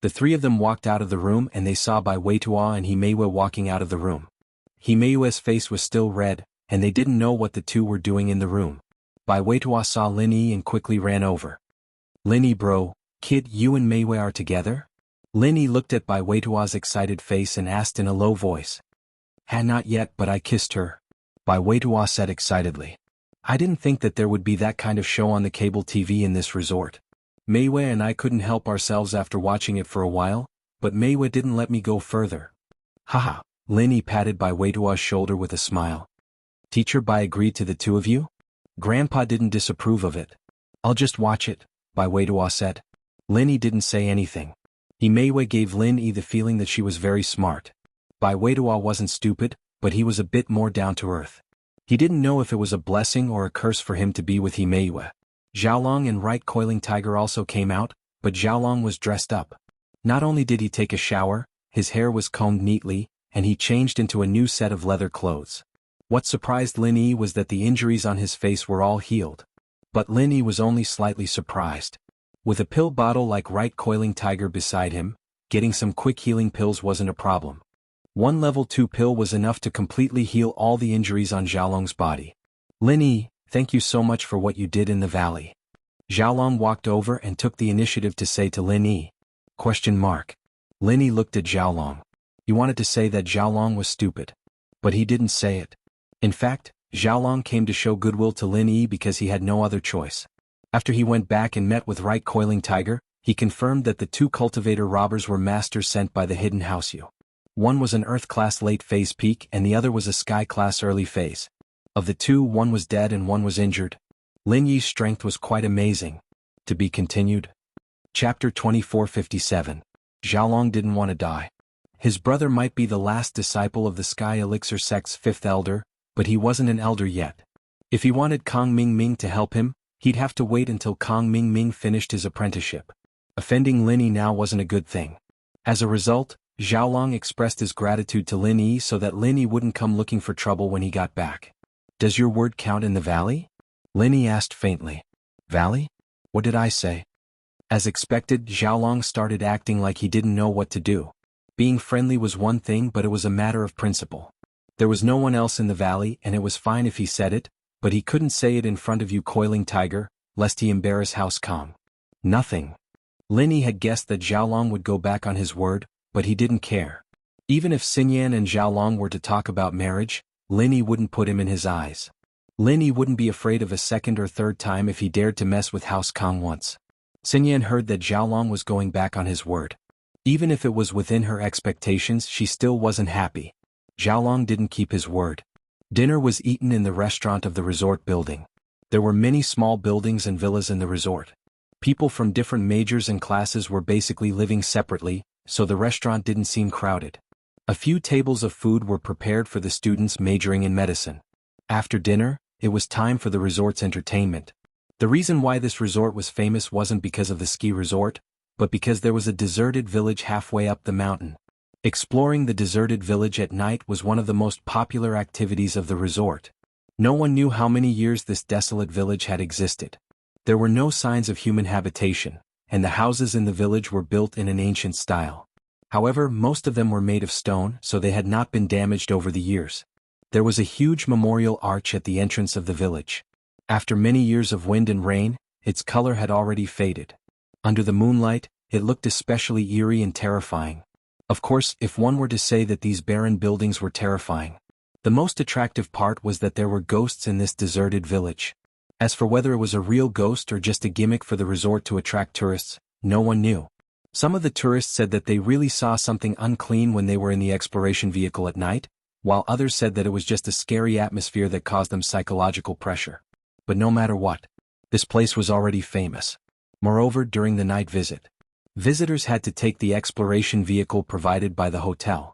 The three of them walked out of the room and they saw Bai Weitua and Himeiwa walking out of the room. Himeiwa's face was still red, and they didn't know what the two were doing in the room. Bai Weitua saw Lin Yi and quickly ran over. "Lin Yi bro, kid, you and Meiwa are together?" Lin Yi looked at Bai Weitua's excited face and asked in a low voice. Not yet, but I kissed her," Bai Weitua said excitedly. "I didn't think that there would be that kind of show on the cable TV in this resort. Meiwa and I couldn't help ourselves after watching it for a while, but Meiwa didn't let me go further." "Haha," Lin Yi patted Bai Weitua's shoulder with a smile. "Teacher Bai agreed to the two of you?" "Grandpa didn't disapprove of it." "I'll just watch it," Bai Weitua said. Lin Yi didn't say anything. Himeiwa gave Lin Yi the feeling that she was very smart. Bai Weitua wasn't stupid, but he was a bit more down to earth. He didn't know if it was a blessing or a curse for him to be with Himeiwa. Xiaolong and Right Coiling Tiger also came out, but Xiaolong was dressed up. Not only did he take a shower, his hair was combed neatly, and he changed into a new set of leather clothes. What surprised Lin Yi was that the injuries on his face were all healed. But Lin Yi was only slightly surprised. With a pill bottle like Right Coiling Tiger beside him, getting some quick healing pills wasn't a problem. One level 2 pill was enough to completely heal all the injuries on Xiaolong's body. "Lin Yi, thank you so much for what you did in the valley." Xiaolong walked over and took the initiative to say to Lin Yi. Lin Yi looked at Xiaolong. He wanted to say that Xiaolong was stupid. But he didn't say it. In fact, Xiaolong came to show goodwill to Lin Yi because he had no other choice. After he went back and met with Right Coiling Tiger, he confirmed that the two cultivator robbers were masters sent by the hidden house Yu. One was an Earth-class late phase peak and the other was a Sky-class early phase. Of the two, one was dead and one was injured. Lin Yi's strength was quite amazing. To be continued. Chapter 2457. Xiaolong didn't want to die. His brother might be the last disciple of the Sky Elixir sect's 5th elder, but he wasn't an elder yet. If he wanted Kang Mingming to help him, he'd have to wait until Kang Mingming finished his apprenticeship. Offending Lin Yi now wasn't a good thing. As a result, Xiaolong expressed his gratitude to Lin Yi so that Lin Yi wouldn't come looking for trouble when he got back. "Does your word count in the valley?" Lin Yi asked faintly. "Valley? What did I say?" As expected, Xiaolong started acting like he didn't know what to do. Being friendly was one thing, but it was a matter of principle. There was no one else in the valley and it was fine if he said it, but he couldn't say it in front of you Coiling Tiger, lest he embarrass House Kong. Nothing. Lin Yi had guessed that Xiaolong would go back on his word, but he didn't care. Even if Xinyan and Xiaolong were to talk about marriage, Lin Yi wouldn't put him in his eyes. Lin Yi wouldn't be afraid of a second or third time if he dared to mess with House Kong once. Xin Yan heard that Xiaolong was going back on his word. Even if it was within her expectations, she still wasn't happy. Xiaolong didn't keep his word. Dinner was eaten in the restaurant of the resort building. There were many small buildings and villas in the resort. People from different majors and classes were basically living separately, so the restaurant didn't seem crowded. A few tables of food were prepared for the students majoring in medicine. After dinner, it was time for the resort's entertainment. The reason why this resort was famous wasn't because of the ski resort, but because there was a deserted village halfway up the mountain. Exploring the deserted village at night was one of the most popular activities of the resort. No one knew how many years this desolate village had existed. There were no signs of human habitation, and the houses in the village were built in an ancient style. However, most of them were made of stone, so they had not been damaged over the years. There was a huge memorial arch at the entrance of the village. After many years of wind and rain, its color had already faded. Under the moonlight, it looked especially eerie and terrifying. Of course, if one were to say that these barren buildings were terrifying, the most attractive part was that there were ghosts in this deserted village. As for whether it was a real ghost or just a gimmick for the resort to attract tourists, no one knew. Some of the tourists said that they really saw something unclean when they were in the exploration vehicle at night, while others said that it was just a scary atmosphere that caused them psychological pressure. But no matter what, this place was already famous. Moreover, during the night visit, visitors had to take the exploration vehicle provided by the hotel.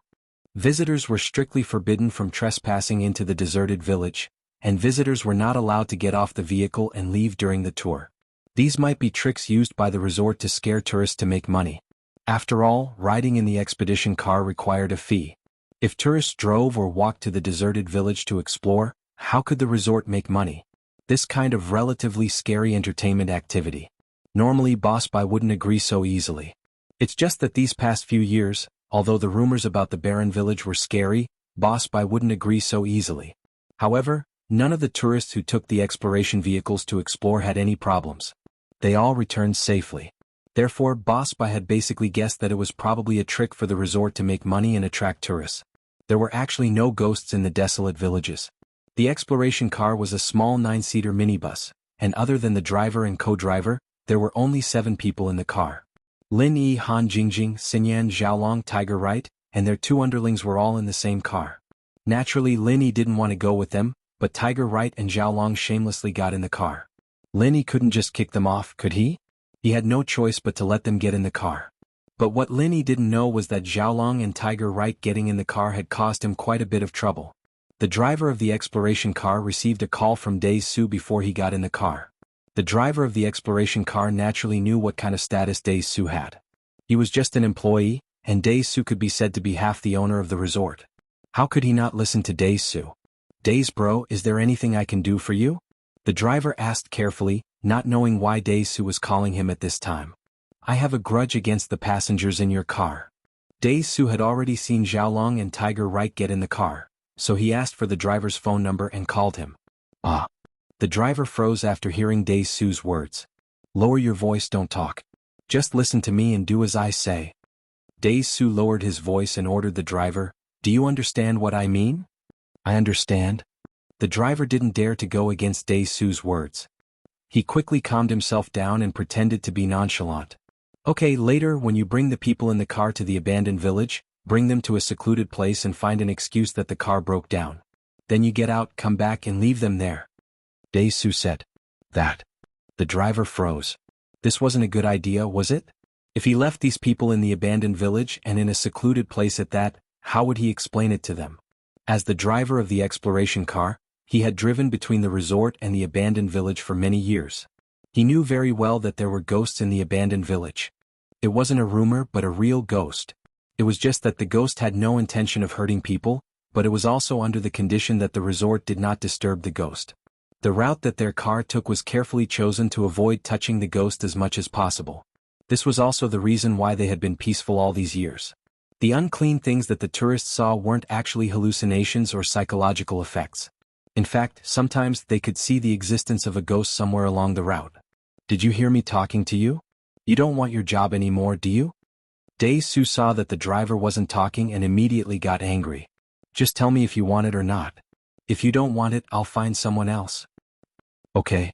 Visitors were strictly forbidden from trespassing into the deserted village, and visitors were not allowed to get off the vehicle and leave during the tour. These might be tricks used by the resort to scare tourists to make money. After all, riding in the expedition car required a fee. If tourists drove or walked to the deserted village to explore, how could the resort make money? This kind of relatively scary entertainment activity. Normally Boss Bai wouldn't agree so easily. It's just that these past few years, although the rumors about the barren village were scary, Boss Bai wouldn't agree so easily. However, none of the tourists who took the exploration vehicles to explore had any problems. They all returned safely. Therefore, Boss Bai had basically guessed that it was probably a trick for the resort to make money and attract tourists. There were actually no ghosts in the desolate villages. The exploration car was a small 9-seater minibus, and other than the driver and co-driver, there were only 7 people in the car. Lin Yi, Han Jingjing, Xinyan, Xiaolong, Tiger Right, and their 2 underlings were all in the same car. Naturally, Lin Yi didn't want to go with them, but Tiger Right and Xiaolong shamelessly got in the car. Lin Yi couldn't just kick them off, could he? He had no choice but to let them get in the car. But what Lin Yi didn't know was that Xiaolong and Tiger Right getting in the car had caused him quite a bit of trouble. The driver of the exploration car received a call from Dai Su before he got in the car. The driver of the exploration car naturally knew what kind of status Dai Su had. He was just an employee, and Dai Su could be said to be half the owner of the resort. How could he not listen to Dai Su? "Days bro, is there anything I can do for you?" The driver asked carefully, not knowing why Dai Su was calling him at this time. "I have a grudge against the passengers in your car." Dai Su had already seen Xiaolong and Tiger Right get in the car, so he asked for the driver's phone number and called him. "Ah." The driver froze after hearing Dai Su's words. "Lower your voice, don't talk. Just listen to me and do as I say." Dai Su lowered his voice and ordered the driver, "Do you understand what I mean?" "I understand." The driver didn't dare to go against Dai Su's words. He quickly calmed himself down and pretended to be nonchalant. "Okay, later when you bring the people in the car to the abandoned village, bring them to a secluded place and find an excuse that the car broke down. Then you get out, come back and leave them there." Dai Su said. "That." The driver froze. This wasn't a good idea, was it? If he left these people in the abandoned village and in a secluded place at that, how would he explain it to them? As the driver of the exploration car, he had driven between the resort and the abandoned village for many years. He knew very well that there were ghosts in the abandoned village. It wasn't a rumor but a real ghost. It was just that the ghost had no intention of hurting people, but it was also under the condition that the resort did not disturb the ghost. The route that their car took was carefully chosen to avoid touching the ghost as much as possible. This was also the reason why they had been peaceful all these years. The unclean things that the tourists saw weren't actually hallucinations or psychological effects. In fact, sometimes they could see the existence of a ghost somewhere along the route. "Did you hear me talking to you? You don't want your job anymore, do you?" Dai Su saw that the driver wasn't talking and immediately got angry. "Just tell me if you want it or not." If you don't want it, I'll find someone else. Okay.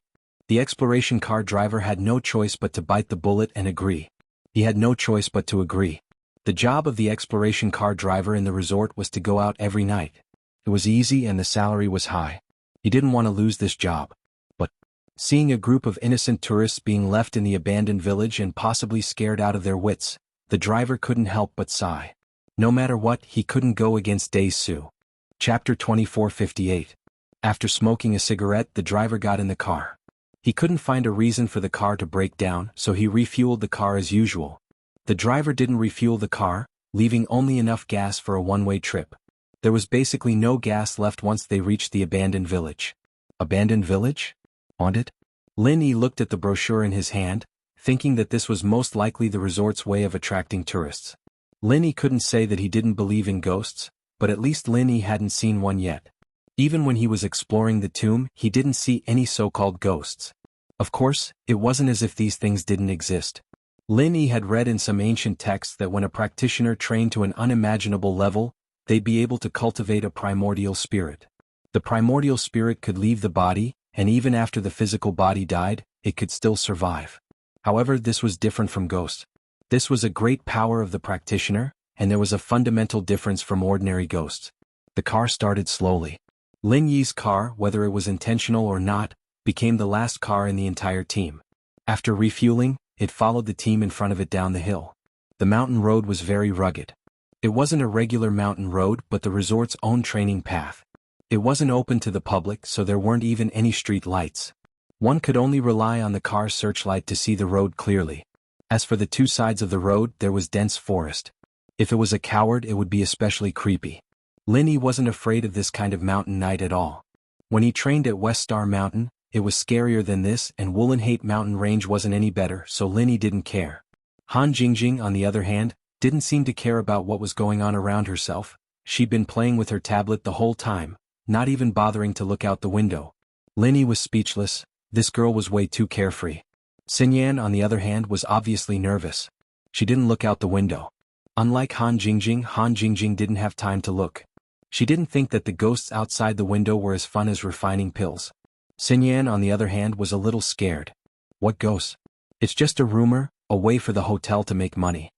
The exploration car driver had no choice but to bite the bullet and agree. He had no choice but to agree. The job of the exploration car driver in the resort was to go out every night. It was easy and the salary was high. He didn't want to lose this job. But, seeing a group of innocent tourists being left in the abandoned village and possibly scared out of their wits, the driver couldn't help but sigh. No matter what, he couldn't go against Su. Chapter 24:58. After smoking a cigarette, the driver got in the car. He couldn't find a reason for the car to break down, so he refueled the car as usual. The driver didn't refuel the car, leaving only enough gas for a one-way trip. There was basically no gas left once they reached the abandoned village. Abandoned village? Haunted? Lin Yi looked at the brochure in his hand, thinking that this was most likely the resort's way of attracting tourists. Lin Yi couldn't say that he didn't believe in ghosts, but at least Lin Yi hadn't seen one yet. Even when he was exploring the tomb, he didn't see any so-called ghosts. Of course, it wasn't as if these things didn't exist. Lin Yi had read in some ancient texts that when a practitioner trained to an unimaginable level, they'd be able to cultivate a primordial spirit. The primordial spirit could leave the body, and even after the physical body died, it could still survive. However, this was different from ghosts. This was a great power of the practitioner, and there was a fundamental difference from ordinary ghosts. The car started slowly. Lin Yi's car, whether it was intentional or not, became the last car in the entire team. After refueling, it followed the team in front of it down the hill. The mountain road was very rugged. It wasn't a regular mountain road but the resort's own training path. It wasn't open to the public, so there weren't even any street lights. One could only rely on the car's searchlight to see the road clearly. As for the two sides of the road, there was dense forest. If it was a coward, it would be especially creepy. Lin Yi wasn't afraid of this kind of mountain night at all. When he trained at West Star Mountain, it was scarier than this, and Woolen-Hate Mountain Range wasn't any better, so Lin Yi didn't care. Han Jingjing, on the other hand, didn't seem to care about what was going on around herself. She'd been playing with her tablet the whole time, not even bothering to look out the window. Lin Yi was speechless. This girl was way too carefree. Xinyan, on the other hand, was obviously nervous. She didn't look out the window. Unlike Han Jingjing didn't have time to look. She didn't think that the ghosts outside the window were as fun as refining pills. Xinyan, on the other hand, was a little scared. What ghosts? It's just a rumor, a way for the hotel to make money.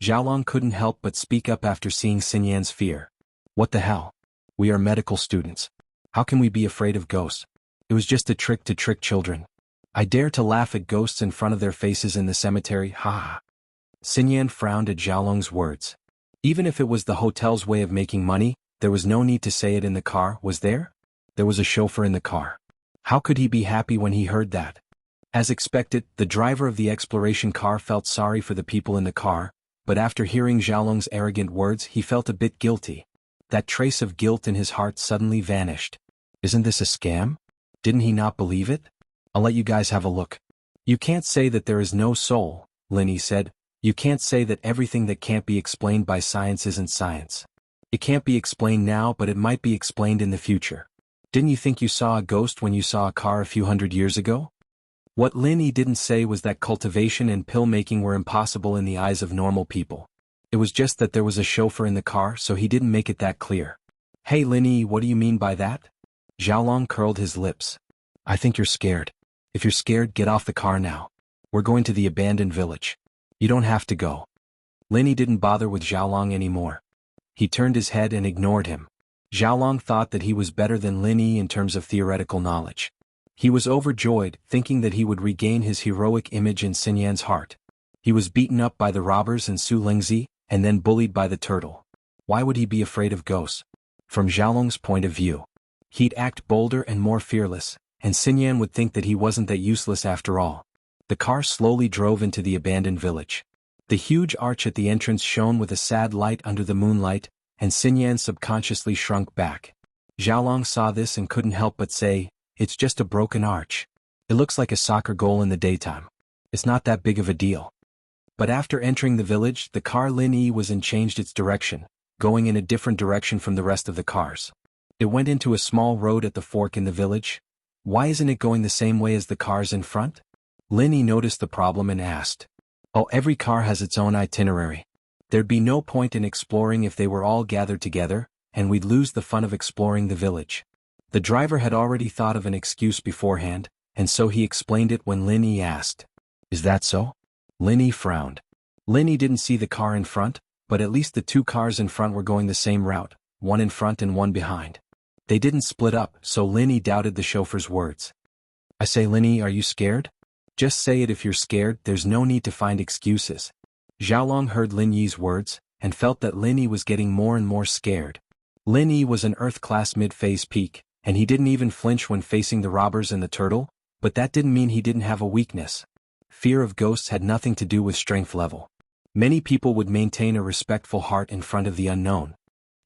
Xiaolong couldn't help but speak up after seeing Xinyan's fear. What the hell? We are medical students. How can we be afraid of ghosts? It was just a trick to trick children. I dare to laugh at ghosts in front of their faces in the cemetery, ha ha. Xinyan frowned at Xiaolong's words. Even if it was the hotel's way of making money, there was no need to say it in the car, was there? There was a chauffeur in the car. How could he be happy when he heard that? As expected, the driver of the exploration car felt sorry for the people in the car, but after hearing Xiaolong's arrogant words, he felt a bit guilty. That trace of guilt in his heart suddenly vanished. Isn't this a scam? Didn't he not believe it? I'll let you guys have a look. You can't say that there is no soul, Lin Yi said. You can't say that everything that can't be explained by science isn't science. It can't be explained now, but it might be explained in the future. Didn't you think you saw a ghost when you saw a car a few hundred years ago? What Lin Yi didn't say was that cultivation and pill-making were impossible in the eyes of normal people. It was just that there was a chauffeur in the car, so he didn't make it that clear. Hey Lin Yi, what do you mean by that? Xiaolong curled his lips. I think you're scared. If you're scared, get off the car now. We're going to the abandoned village. You don't have to go. Lin Yi didn't bother with Xiaolong anymore. He turned his head and ignored him. Xiaolong thought that he was better than Lin Yi in terms of theoretical knowledge. He was overjoyed, thinking that he would regain his heroic image in Xinyan's heart. He was beaten up by the robbers and Su Lingzi, and then bullied by the turtle. Why would he be afraid of ghosts? From Xiaolong's point of view, he'd act bolder and more fearless, and Xinyan would think that he wasn't that useless after all. The car slowly drove into the abandoned village. The huge arch at the entrance shone with a sad light under the moonlight, and Xinyan subconsciously shrunk back. Xiaolong saw this and couldn't help but say, it's just a broken arch. It looks like a soccer goal in the daytime. It's not that big of a deal. But after entering the village, the car Lin Yi was in changed its direction, going in a different direction from the rest of the cars. It went into a small road at the fork in the village. Why isn't it going the same way as the cars in front? Lin Yi noticed the problem and asked. Oh, every car has its own itinerary. There'd be no point in exploring if they were all gathered together, and we'd lose the fun of exploring the village. The driver had already thought of an excuse beforehand, and so he explained it when Lin Yi asked, "Is that so?" Lin Yi frowned. Lin Yi didn't see the car in front, but at least the two cars in front were going the same route, one in front and one behind. They didn't split up, so Lin Yi doubted the chauffeur's words. "I say, Lin Yi, are you scared? Just say it if you're scared, there's no need to find excuses." Xiaolong heard Lin Yi's words, and felt that Lin Yi was getting more and more scared. Lin Yi was an Earth-class mid-phase peak, and he didn't even flinch when facing the robbers and the turtle, but that didn't mean he didn't have a weakness. Fear of ghosts had nothing to do with strength level. Many people would maintain a respectful heart in front of the unknown.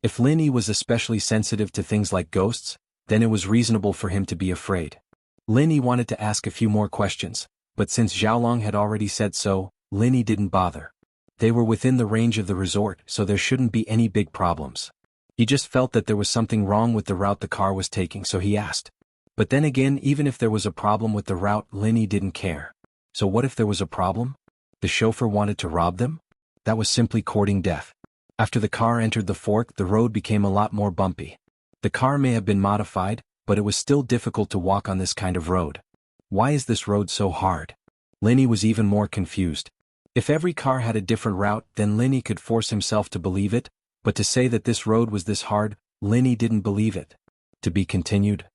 If Lin Yi was especially sensitive to things like ghosts, then it was reasonable for him to be afraid. Lin Yi wanted to ask a few more questions, but since Xiaolong had already said so, Lin Yi didn't bother. They were within the range of the resort, so there shouldn't be any big problems. He just felt that there was something wrong with the route the car was taking, so he asked. But then again, even if there was a problem with the route, Lin Yi didn't care. So what if there was a problem? The chauffeur wanted to rob them? That was simply courting death. After the car entered the fork, the road became a lot more bumpy. The car may have been modified, but it was still difficult to walk on this kind of road. Why is this road so hard? Lin Yi was even more confused. If every car had a different route, then Lin Yi could force himself to believe it, but to say that this road was this hard, Lin Yi didn't believe it. To be continued.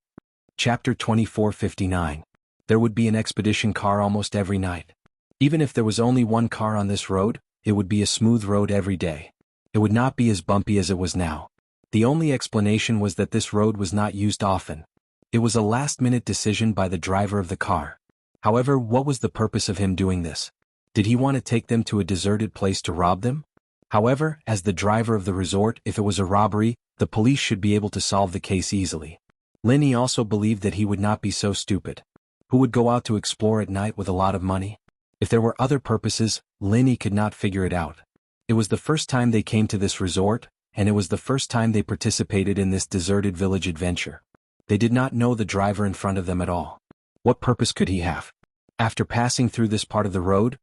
Chapter 2459. There would be an expedition car almost every night. Even if there was only one car on this road, it would be a smooth road every day. It would not be as bumpy as it was now. The only explanation was that this road was not used often. It was a last-minute decision by the driver of the car. However, what was the purpose of him doing this? Did he want to take them to a deserted place to rob them? However, as the driver of the resort, if it was a robbery, the police should be able to solve the case easily. Lin Yi also believed that he would not be so stupid. Who would go out to explore at night with a lot of money? If there were other purposes, Lin Yi could not figure it out. It was the first time they came to this resort, and it was the first time they participated in this deserted village adventure. They did not know the driver in front of them at all. What purpose could he have? After passing through this part of the road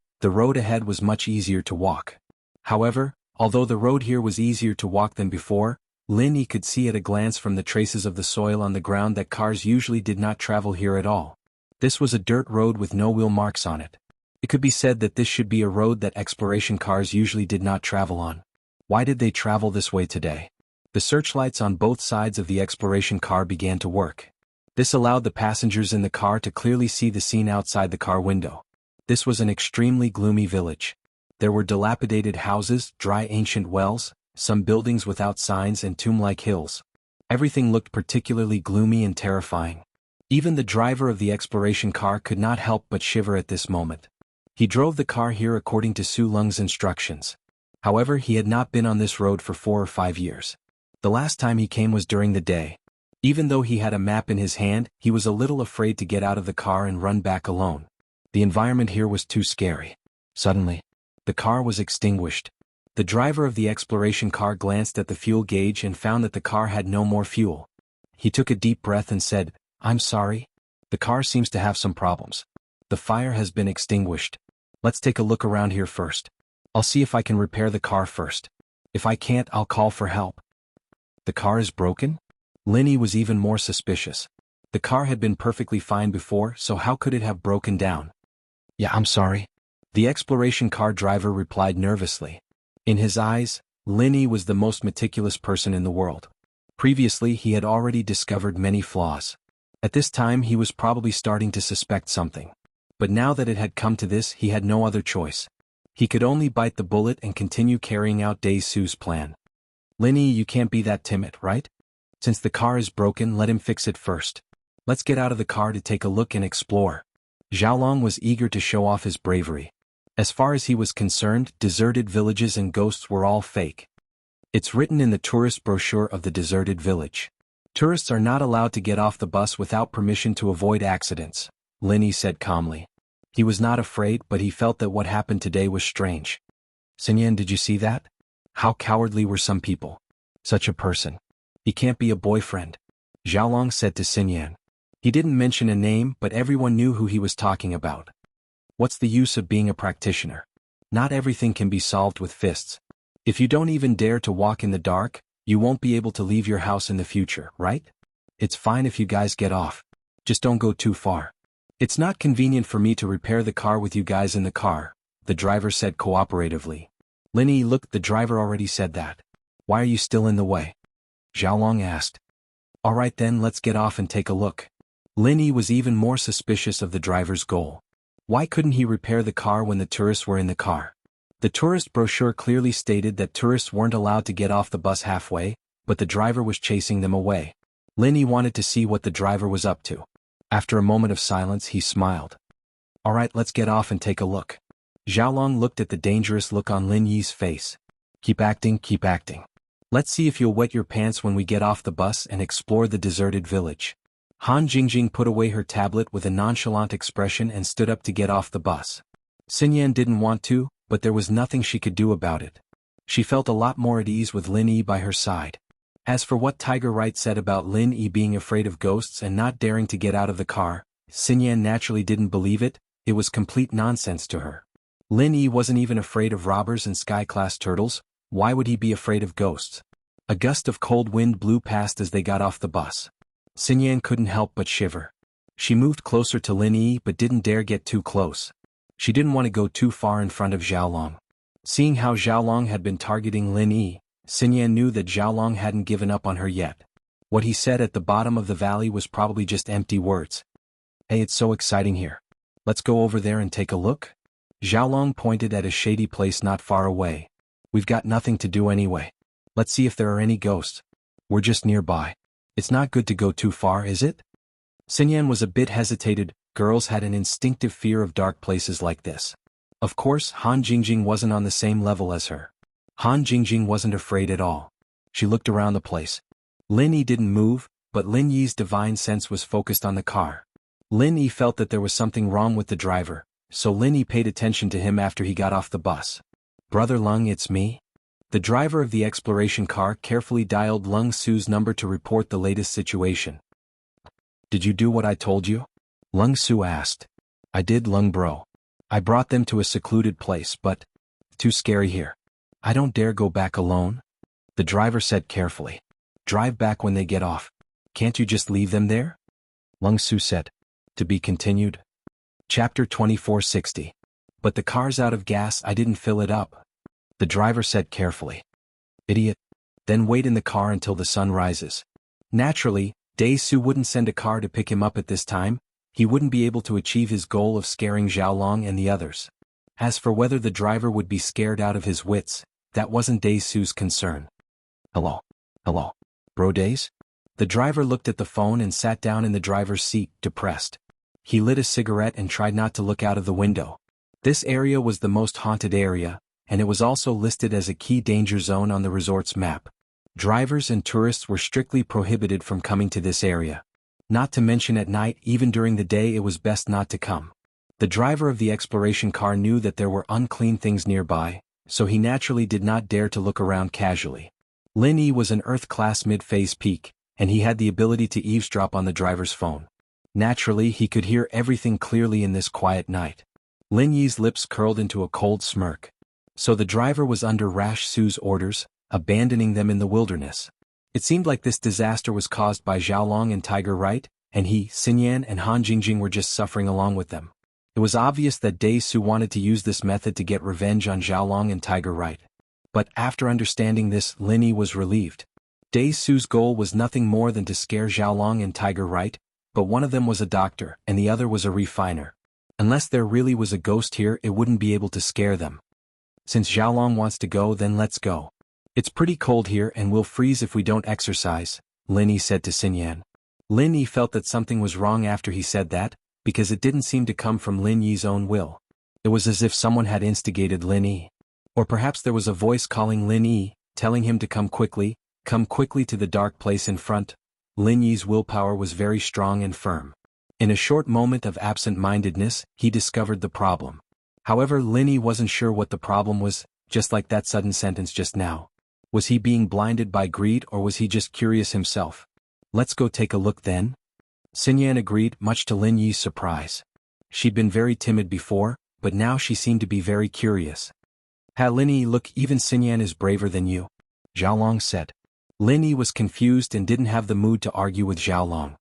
ahead was much easier to walk. However, although the road here was easier to walk than before, Lin Yi could see at a glance from the traces of the soil on the ground that cars usually did not travel here at all. This was a dirt road with no wheel marks on it. It could be said that this should be a road that exploration cars usually did not travel on. Why did they travel this way today? The searchlights on both sides of the exploration car began to work. This allowed the passengers in the car to clearly see the scene outside the car window. This was an extremely gloomy village. There were dilapidated houses, dry ancient wells, some buildings without signs and tomb-like hills. Everything looked particularly gloomy and terrifying. Even the driver of the exploration car could not help but shiver at this moment. He drove the car here according to Su Lung's instructions. However, he had not been on this road for 4 or 5 years. The last time he came was during the day. Even though he had a map in his hand, he was a little afraid to get out of the car and run back alone. The environment here was too scary. Suddenly, the car was extinguished. The driver of the exploration car glanced at the fuel gauge and found that the car had no more fuel. He took a deep breath and said, "I'm sorry. The car seems to have some problems. The fire has been extinguished. Let's take a look around here first. I'll see if I can repair the car first. If I can't, I'll call for help." The car is broken? Lin Yi was even more suspicious. The car had been perfectly fine before, so how could it have broken down? "Yeah, I'm sorry." The exploration car driver replied nervously. In his eyes, Lin Yi was the most meticulous person in the world. Previously, he had already discovered many flaws. At this time, he was probably starting to suspect something. But now that it had come to this, he had no other choice. He could only bite the bullet and continue carrying out Dai Su's plan. "Lin Yi, you can't be that timid, right? Since the car is broken, let him fix it first. Let's get out of the car to take a look and explore." Xiaolong was eager to show off his bravery. As far as he was concerned, deserted villages and ghosts were all fake. It's written in the tourist brochure of the deserted village. Tourists are not allowed to get off the bus without permission to avoid accidents, Lin Yi said calmly. He was not afraid, but he felt that what happened today was strange. "Xinyan, did you see that? How cowardly were some people. Such a person. He can't be a boyfriend," Xiaolong said to Xinyan. He didn't mention a name, but everyone knew who he was talking about. What's the use of being a practitioner? Not everything can be solved with fists. If you don't even dare to walk in the dark, you won't be able to leave your house in the future, right? It's fine if you guys get off. Just don't go too far. It's not convenient for me to repair the car with you guys in the car, the driver said cooperatively. Lin Yi looked, the driver already said that. Why are you still in the way? Xiaolong asked. Alright then, let's get off and take a look. Lin Yi was even more suspicious of the driver's goal. Why couldn't he repair the car when the tourists were in the car? The tourist brochure clearly stated that tourists weren't allowed to get off the bus halfway, but the driver was chasing them away. Lin Yi wanted to see what the driver was up to. After a moment of silence, he smiled. Alright, let's get off and take a look. Xiaolong looked at the dangerous look on Lin Yi's face. Keep acting, keep acting. Let's see if you'll wet your pants when we get off the bus and explore the deserted village. Han Jingjing put away her tablet with a nonchalant expression and stood up to get off the bus. Xinyan didn't want to, but there was nothing she could do about it. She felt a lot more at ease with Lin Yi by her side. As for what Tiger Wright said about Lin Yi being afraid of ghosts and not daring to get out of the car, Xinyan naturally didn't believe it. It was complete nonsense to her. Lin Yi wasn't even afraid of robbers and sky-class turtles. Why would he be afraid of ghosts? A gust of cold wind blew past as they got off the bus. Xinyan couldn't help but shiver. She moved closer to Lin Yi but didn't dare get too close. She didn't want to go too far in front of Xiaolong. Seeing how Xiaolong had been targeting Lin Yi, Xinyan knew that Xiaolong hadn't given up on her yet. What he said at the bottom of the valley was probably just empty words. Hey, it's so exciting here. Let's go over there and take a look? Xiaolong pointed at a shady place not far away. We've got nothing to do anyway. Let's see if there are any ghosts. We're just nearby. It's not good to go too far, is it? Xinyan was a bit hesitated. Girls had an instinctive fear of dark places like this. Of course, Han Jingjing wasn't on the same level as her. Han Jingjing wasn't afraid at all. She looked around the place. Lin Yi didn't move, but Lin Yi's divine sense was focused on the car. Lin Yi felt that there was something wrong with the driver, so Lin Yi paid attention to him after he got off the bus. Brother Lung, it's me. The driver of the exploration car carefully dialed Lung Su's number to report the latest situation. Did you do what I told you? Lung Su asked. I did, Lung bro. I brought them to a secluded place, but too scary here. I don't dare go back alone. The driver said carefully. Drive back when they get off. Can't you just leave them there? Lung Su said. To be continued. Chapter 2460. But the car's out of gas, I didn't fill it up. The driver said carefully. Idiot. Then wait in the car until the sun rises. Naturally, Dai Su wouldn't send a car to pick him up at this time. He wouldn't be able to achieve his goal of scaring Xiaolong and the others. As for whether the driver would be scared out of his wits, that wasn't Dai Su's concern. Hello. Hello. Bro Days? The driver looked at the phone and sat down in the driver's seat, depressed. He lit a cigarette and tried not to look out of the window. This area was the most haunted area, and it was also listed as a key danger zone on the resort's map. Drivers and tourists were strictly prohibited from coming to this area. Not to mention at night, even during the day it was best not to come. The driver of the exploration car knew that there were unclean things nearby, so he naturally did not dare to look around casually. Lin Yi was an Earth-class mid-phase peak, and he had the ability to eavesdrop on the driver's phone. Naturally, he could hear everything clearly in this quiet night. Lin Yi's lips curled into a cold smirk. So the driver was under Rash Su's orders, abandoning them in the wilderness. It seemed like this disaster was caused by Xiaolong and Tiger Wright, and he, Xinyan and Han Jingjing were just suffering along with them. It was obvious that Dai Su wanted to use this method to get revenge on Xiaolong and Tiger Wright. But after understanding this, Lin Yi was relieved. Dai Su's goal was nothing more than to scare Xiaolong and Tiger Wright, but one of them was a doctor and the other was a refiner. Unless there really was a ghost here, it wouldn't be able to scare them. Since Xiaolong wants to go, then let's go. It's pretty cold here and we'll freeze if we don't exercise, Lin Yi said to Xinyan. Lin Yi felt that something was wrong after he said that, because it didn't seem to come from Lin Yi's own will. It was as if someone had instigated Lin Yi. Or perhaps there was a voice calling Lin Yi, telling him to come quickly to the dark place in front. Lin Yi's willpower was very strong and firm. In a short moment of absent-mindedness, he discovered the problem. However, Lin Yi wasn't sure what the problem was, just like that sudden sentence just now. Was he being blinded by greed or was he just curious himself? Let's go take a look then. Xinyan agreed, much to Lin Yi's surprise. She'd been very timid before, but now she seemed to be very curious. Ha Lin Yi, look, even Xinyan is braver than you, Xiaolong said. Lin Yi was confused and didn't have the mood to argue with Xiaolong.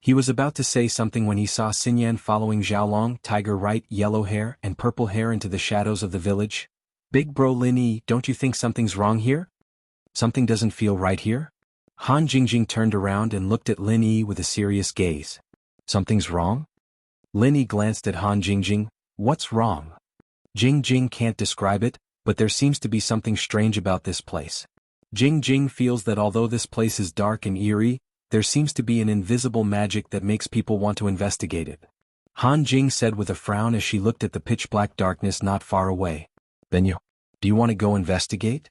He was about to say something when he saw Xinyan following Xiaolong, tiger right, yellow hair and purple hair into the shadows of the village. Big bro Lin Yi, don't you think something's wrong here? Something doesn't feel right here? Han Jingjing turned around and looked at Lin Yi with a serious gaze. Something's wrong? Lin Yi glanced at Han Jingjing. What's wrong? Jingjing can't describe it, but there seems to be something strange about this place. Jingjing feels that although this place is dark and eerie, there seems to be an invisible magic that makes people want to investigate it. Han Jing said with a frown as she looked at the pitch-black darkness not far away. Do you want to go investigate?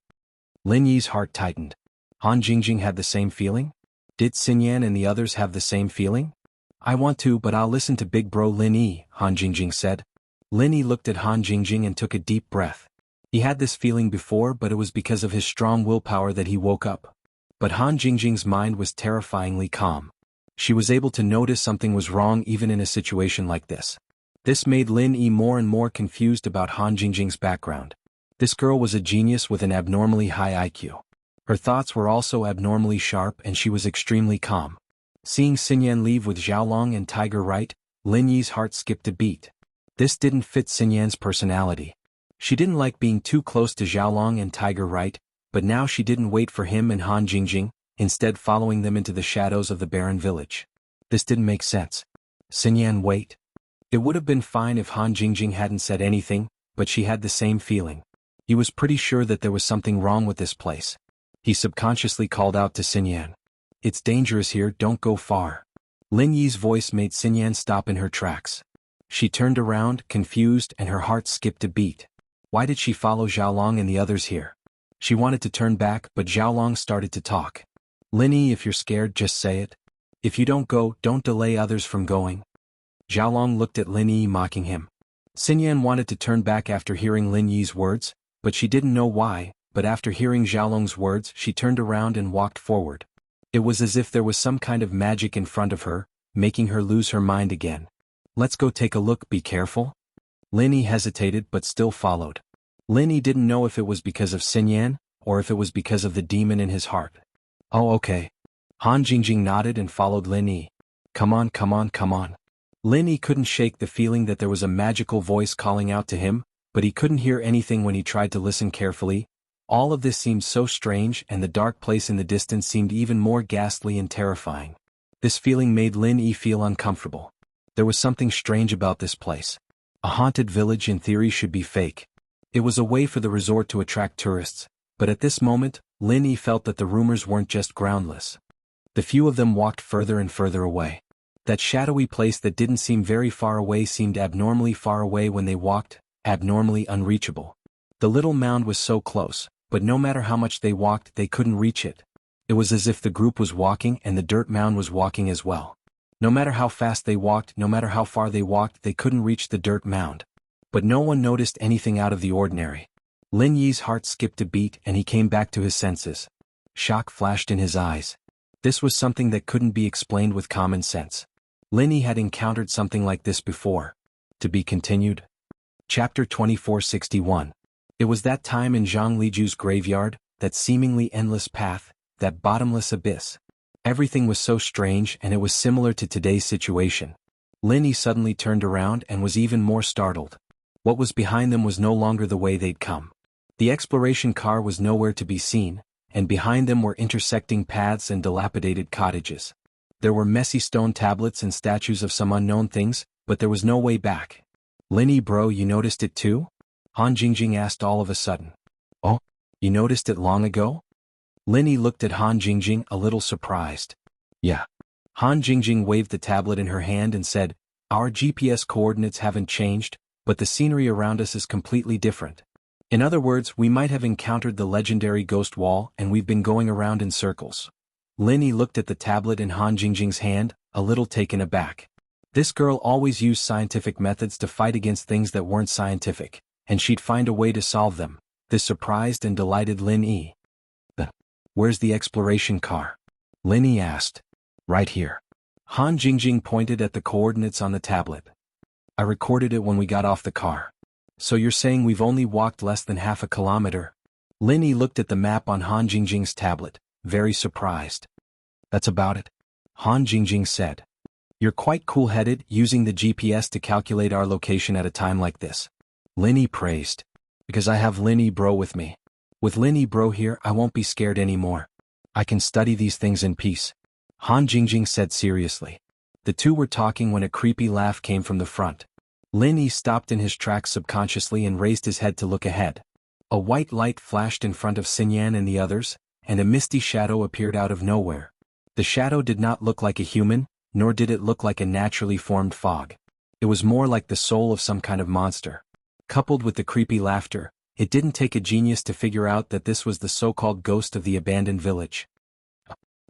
Lin Yi's heart tightened. Han Jingjing had the same feeling? Did Xinyan and the others have the same feeling? I want to, but I'll listen to big bro Lin Yi, Han Jingjing said. Lin Yi looked at Han Jingjing and took a deep breath. He had this feeling before, but it was because of his strong willpower that he woke up. But Han Jingjing's mind was terrifyingly calm. She was able to notice something was wrong even in a situation like this. This made Lin Yi more and more confused about Han Jingjing's background. This girl was a genius with an abnormally high IQ. Her thoughts were also abnormally sharp and she was extremely calm. Seeing Xinyan leave with Xiaolong and Tiger right, Lin Yi's heart skipped a beat. This didn't fit Xinyan's personality. She didn't like being too close to Xiaolong and Tiger right, but now she didn't wait for him and Han Jingjing, instead following them into the shadows of the barren village. This didn't make sense. Xinyan wait. It would have been fine if Han Jingjing hadn't said anything, but she had the same feeling. He was pretty sure that there was something wrong with this place. He subconsciously called out to Xinyan. It's dangerous here, don't go far. Lin Yi's voice made Xinyan stop in her tracks. She turned around, confused, and her heart skipped a beat. Why did she follow Xiaolong and the others here? She wanted to turn back, but Xiaolong started to talk. Lin Yi, if you're scared, just say it. If you don't go, don't delay others from going. Xiaolong looked at Lin Yi, mocking him. Xinyan wanted to turn back after hearing Lin Yi's words, but she didn't know why, but after hearing Xiaolong's words she turned around and walked forward. It was as if there was some kind of magic in front of her, making her lose her mind again. Let's go take a look, be careful. Lin Yi hesitated but still followed. Lin Yi didn't know if it was because of Xinyan, or if it was because of the demon in his heart. Oh okay. Han Jingjing nodded and followed Lin Yi. Come on, come on, come on. Lin Yi couldn't shake the feeling that there was a magical voice calling out to him, but he couldn't hear anything when he tried to listen carefully. All of this seemed so strange, and the dark place in the distance seemed even more ghastly and terrifying. This feeling made Lin Yi feel uncomfortable. There was something strange about this place. A haunted village in theory should be fake. It was a way for the resort to attract tourists, but at this moment, Lin Yi felt that the rumors weren't just groundless. The few of them walked further and further away. That shadowy place that didn't seem very far away seemed abnormally far away when they walked, abnormally unreachable. The little mound was so close, but no matter how much they walked they couldn't reach it. It was as if the group was walking and the dirt mound was walking as well. No matter how fast they walked, no matter how far they walked, they couldn't reach the dirt mound. But no one noticed anything out of the ordinary. Lin Yi's heart skipped a beat and he came back to his senses. Shock flashed in his eyes. This was something that couldn't be explained with common sense. Lin Yi had encountered something like this before. To be continued. Chapter 2461. It was that time in Zhang Liju's graveyard, that seemingly endless path, that bottomless abyss. Everything was so strange and it was similar to today's situation. Lin Yi suddenly turned around and was even more startled. What was behind them was no longer the way they'd come. The exploration car was nowhere to be seen, and behind them were intersecting paths and dilapidated cottages. There were messy stone tablets and statues of some unknown things, but there was no way back. Lin Yi bro, you noticed it too? Han Jingjing asked all of a sudden. Oh, you noticed it long ago? Lin Yi looked at Han Jingjing a little surprised. Yeah. Han Jingjing waved the tablet in her hand and said, our GPS coordinates haven't changed, but the scenery around us is completely different. In other words, we might have encountered the legendary ghost wall and we've been going around in circles. Lin Yi looked at the tablet in Han Jingjing's hand, a little taken aback. This girl always used scientific methods to fight against things that weren't scientific, and she'd find a way to solve them. This surprised and delighted Lin Yi. Where's the exploration car? Lin Yi asked. Right here. Han Jingjing pointed at the coordinates on the tablet. I recorded it when we got off the car. So you're saying we've only walked less than half a kilometer? Lin Yi looked at the map on Han Jingjing's tablet, very surprised. That's about it, Han Jingjing said. You're quite cool-headed, using the GPS to calculate our location at a time like this. Lin Yi praised. Because I have Lin Yi bro with me. With Lin Yi bro here, I won't be scared anymore. I can study these things in peace. Han Jingjing said seriously. The two were talking when a creepy laugh came from the front. Lin Yi stopped in his tracks subconsciously and raised his head to look ahead. A white light flashed in front of Xinyan and the others, and a misty shadow appeared out of nowhere. The shadow did not look like a human, nor did it look like a naturally formed fog. It was more like the soul of some kind of monster. Coupled with the creepy laughter, it didn't take a genius to figure out that this was the so-called ghost of the abandoned village.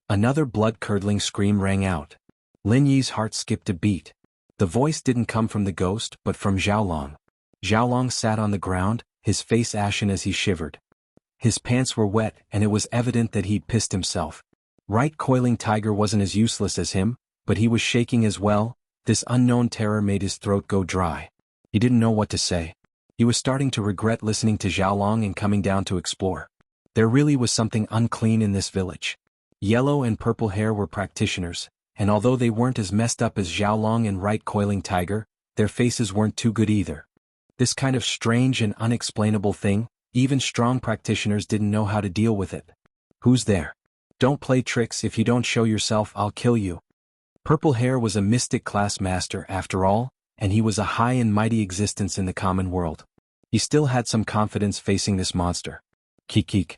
Another blood-curdling scream rang out. Lin Yi's heart skipped a beat. The voice didn't come from the ghost but from Xiaolong. Xiaolong sat on the ground, his face ashen as he shivered. His pants were wet and it was evident that he'd pissed himself. Right Coiling Tiger wasn't as useless as him, but he was shaking as well. This unknown terror made his throat go dry. He didn't know what to say. He was starting to regret listening to Xiaolong and coming down to explore. There really was something unclean in this village. Yellow and purple hair were practitioners, and although they weren't as messed up as Xiaolong and Right Coiling Tiger, their faces weren't too good either. This kind of strange and unexplainable thing, even strong practitioners didn't know how to deal with it. Who's there? Don't play tricks. If you don't show yourself, I'll kill you. Purple Hair was a mystic class master after all, and he was a high and mighty existence in the common world. He still had some confidence facing this monster. Kik.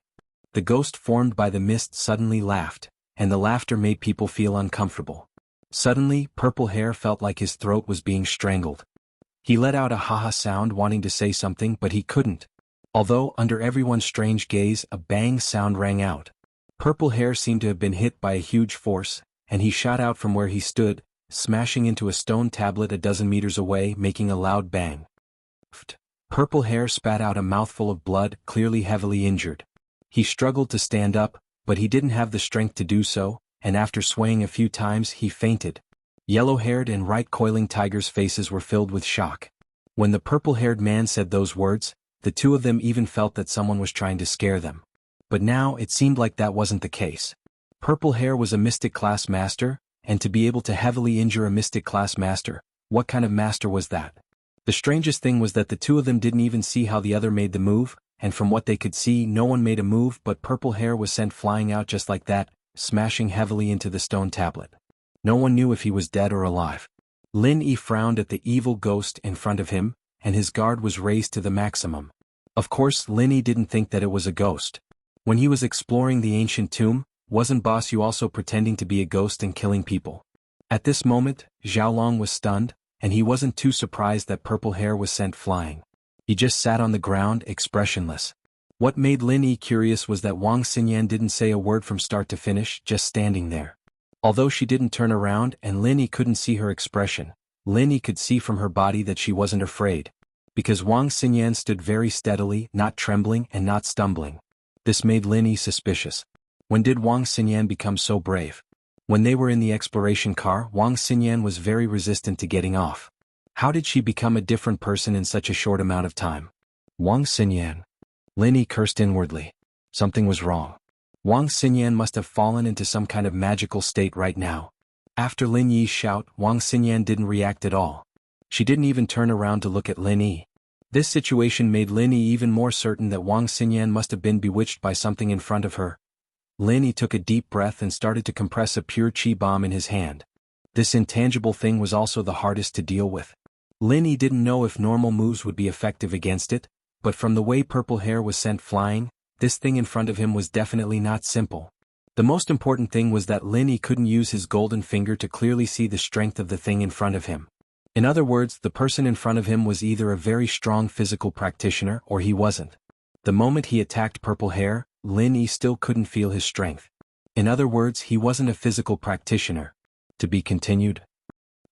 The ghost formed by the mist suddenly laughed, and the laughter made people feel uncomfortable. Suddenly, Purple Hair felt like his throat was being strangled. He let out a ha-ha sound wanting to say something but he couldn't. Although, under everyone's strange gaze, a bang sound rang out. Purple Hair seemed to have been hit by a huge force, and he shot out from where he stood, smashing into a stone tablet a dozen meters away, making a loud bang. Purple Hair spat out a mouthful of blood, clearly heavily injured. He struggled to stand up, but he didn't have the strength to do so, and after swaying a few times he fainted. Yellow-haired and Right Coiling Tiger's faces were filled with shock. When the purple-haired man said those words, the two of them even felt that someone was trying to scare them. But now it seemed like that wasn't the case. Purple Hair was a mystic class master, and to be able to heavily injure a mystic class master, what kind of master was that? The strangest thing was that the two of them didn't even see how the other made the move, and from what they could see, no one made a move, but Purple Hair was sent flying out just like that, smashing heavily into the stone tablet. No one knew if he was dead or alive. Lin Yi frowned at the evil ghost in front of him, and his guard was raised to the maximum. Of course, Lin Yi didn't think that it was a ghost. When he was exploring the ancient tomb, wasn't Boss Yu also pretending to be a ghost and killing people? At this moment, Xiaolong was stunned, and he wasn't too surprised that Purple Hair was sent flying. He just sat on the ground, expressionless. What made Lin Yi curious was that Wang Xinyan didn't say a word from start to finish, just standing there. Although she didn't turn around and Lin Yi couldn't see her expression, Lin Yi could see from her body that she wasn't afraid. Because Wang Xinyan stood very steadily, not trembling and not stumbling. This made Lin Yi suspicious. When did Wang Xinyan become so brave? When they were in the exploration car, Wang Xinyan was very resistant to getting off. How did she become a different person in such a short amount of time? Wang Xinyan. Lin Yi cursed inwardly. Something was wrong. Wang Xinyan must have fallen into some kind of magical state right now. After Lin Yi's shout, Wang Xinyan didn't react at all. She didn't even turn around to look at Lin Yi. This situation made Lin Yi even more certain that Wang Xinyan must have been bewitched by something in front of her. Lin Yi took a deep breath and started to compress a pure chi bomb in his hand. This intangible thing was also the hardest to deal with. Lin Yi didn't know if normal moves would be effective against it, but from the way Purple Hair was sent flying, this thing in front of him was definitely not simple. The most important thing was that Lin Yi couldn't use his golden finger to clearly see the strength of the thing in front of him. In other words, the person in front of him was either a very strong physical practitioner or he wasn't. The moment he attacked Purple Hair, Lin Yi still couldn't feel his strength. In other words, he wasn't a physical practitioner. To be continued.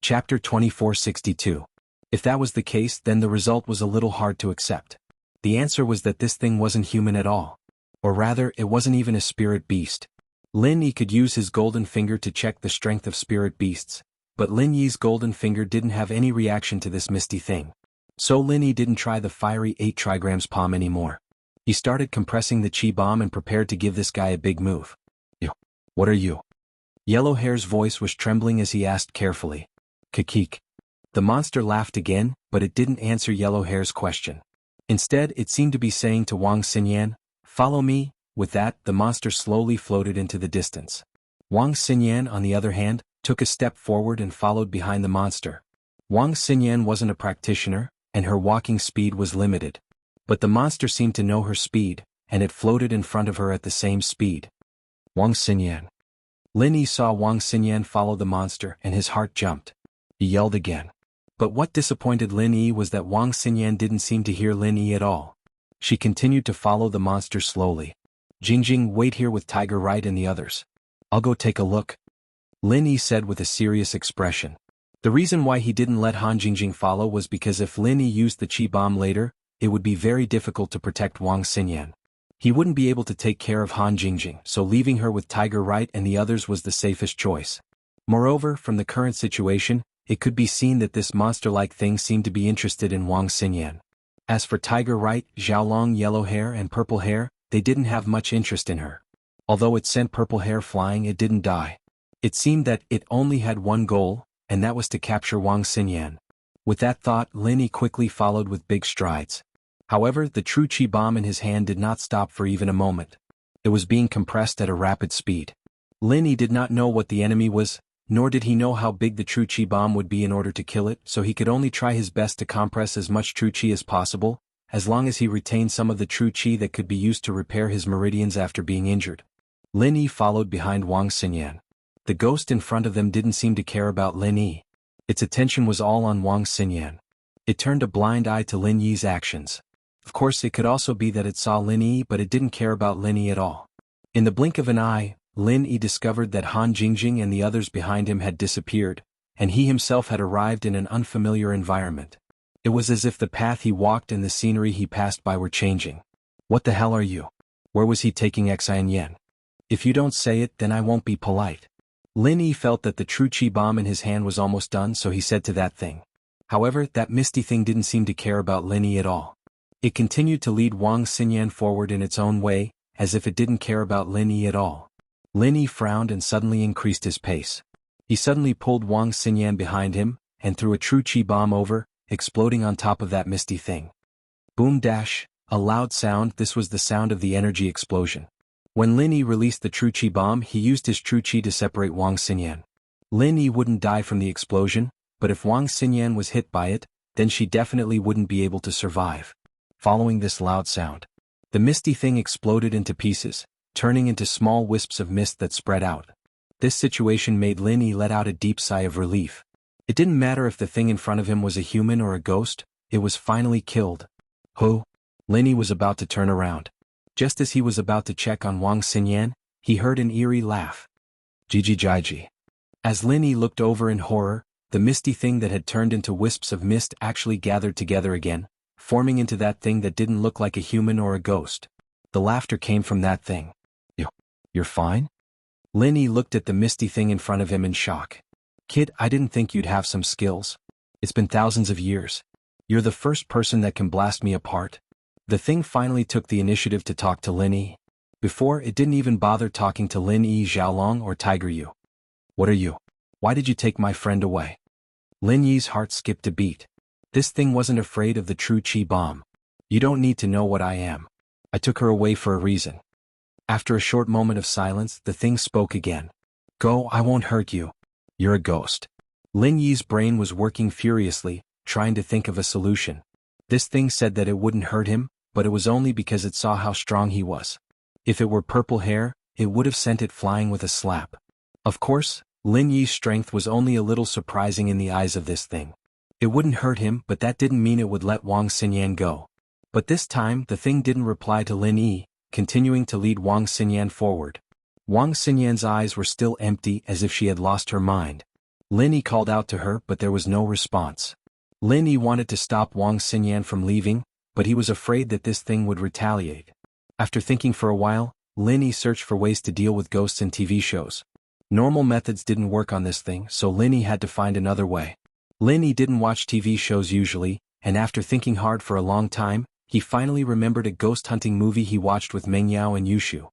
Chapter 2462. If that was the case, then the result was a little hard to accept. The answer was that this thing wasn't human at all. Or rather, it wasn't even a spirit beast. Lin Yi could use his golden finger to check the strength of spirit beasts, but Lin Yi's golden finger didn't have any reaction to this misty thing. So Lin Yi didn't try the fiery 8 trigrams palm anymore. He started compressing the chi bomb and prepared to give this guy a big move. What are you? Yellowhair's voice was trembling as he asked carefully. Kikik. The monster laughed again, but it didn't answer Yellowhair's question. Instead, it seemed to be saying to Wang Xinyan, "Follow me." With that, the monster slowly floated into the distance. Wang Xinyan, on the other hand, took a step forward and followed behind the monster. Wang Xinyan wasn't a practitioner, and her walking speed was limited. But the monster seemed to know her speed, and it floated in front of her at the same speed. Wang Xinyan. Lin Yi saw Wang Xinyan follow the monster and his heart jumped. He yelled again. But what disappointed Lin Yi was that Wang Xinyan didn't seem to hear Lin Yi at all. She continued to follow the monster slowly. Jingjing, wait here with Tiger Right and the others. I'll go take a look. Lin Yi said with a serious expression. The reason why he didn't let Han Jingjing follow was because if Lin Yi used the Qi bomb later, it would be very difficult to protect Wang Xinyan. He wouldn't be able to take care of Han Jingjing, so leaving her with Tiger Right and the others was the safest choice. Moreover, from the current situation, it could be seen that this monster-like thing seemed to be interested in Wang Xinyan. As for Tiger Right, Xiaolong Yellow Hair and Purple Hair, they didn't have much interest in her. Although it sent Purple Hair flying, it didn't die. It seemed that it only had one goal, and that was to capture Wang Xinyan. With that thought, Lin Yi quickly followed with big strides. However, the true Qi bomb in his hand did not stop for even a moment. It was being compressed at a rapid speed. Lin Yi did not know what the enemy was, nor did he know how big the true Qi bomb would be in order to kill it, so he could only try his best to compress as much true Qi as possible, as long as he retained some of the true Qi that could be used to repair his meridians after being injured. Lin Yi followed behind Wang Xinyan. The ghost in front of them didn't seem to care about Lin Yi. Its attention was all on Wang Xinyan. It turned a blind eye to Lin Yi's actions. Of course, it could also be that it saw Lin Yi, but it didn't care about Lin Yi at all. In the blink of an eye, Lin Yi discovered that Han Jingjing and the others behind him had disappeared, and he himself had arrived in an unfamiliar environment. It was as if the path he walked and the scenery he passed by were changing. What the hell are you? Where was he taking Xian? If you don't say it, then I won't be polite. Lin Yi felt that the true Qi bomb in his hand was almost done, so he said to that thing. However, that misty thing didn't seem to care about Lin Yi at all. It continued to lead Wang Xinyan forward in its own way, as if it didn't care about Lin Yi at all. Lin Yi frowned and suddenly increased his pace. He suddenly pulled Wang Xinyan behind him, and threw a true Qi bomb over, exploding on top of that misty thing. Boom dash, a loud sound. This was the sound of the energy explosion. When Lin Yi released the true Qi bomb, he used his true Qi to separate Wang Xinyan. Lin Yi wouldn't die from the explosion, but if Wang Xinyan was hit by it, then she definitely wouldn't be able to survive. Following this loud sound, the misty thing exploded into pieces, turning into small wisps of mist that spread out. This situation made Lin Yi let out a deep sigh of relief. It didn't matter if the thing in front of him was a human or a ghost, it was finally killed. Ho! Lin Yi was about to turn around. Just as he was about to check on Wang Xinyan, he heard an eerie laugh. Jiji. As Lin Yi looked over in horror, the misty thing that had turned into wisps of mist actually gathered together again, forming into that thing that didn't look like a human or a ghost. The laughter came from that thing. You're fine? Lin Yi looked at the misty thing in front of him in shock. Kid, I didn't think you'd have some skills. It's been thousands of years. You're the first person that can blast me apart. The thing finally took the initiative to talk to Lin Yi. Before, it didn't even bother talking to Lin Yi, Xiaolong, or Tiger Yu. What are you? Why did you take my friend away? Lin Yi's heart skipped a beat. This thing wasn't afraid of the true Qi bomb. You don't need to know what I am. I took her away for a reason. After a short moment of silence, the thing spoke again. Go, I won't hurt you. You're a ghost. Lin Yi's brain was working furiously, trying to think of a solution. This thing said that it wouldn't hurt him, but it was only because it saw how strong he was. If it were Purple Hair, it would have sent it flying with a slap. Of course, Lin Yi's strength was only a little surprising in the eyes of this thing. It wouldn't hurt him, but that didn't mean it would let Wang Xinyan go. But this time, the thing didn't reply to Lin Yi, continuing to lead Wang Xinyan forward. Wang Xinyan's eyes were still empty, as if she had lost her mind. Lin Yi called out to her, but there was no response. Lin Yi wanted to stop Wang Xinyan from leaving, but he was afraid that this thing would retaliate. After thinking for a while, Lin Yi searched for ways to deal with ghosts in TV shows. Normal methods didn't work on this thing, so Lin Yi had to find another way. Lin Yi didn't watch TV shows usually, and after thinking hard for a long time, he finally remembered a ghost hunting movie he watched with Meng Yao and Yushu.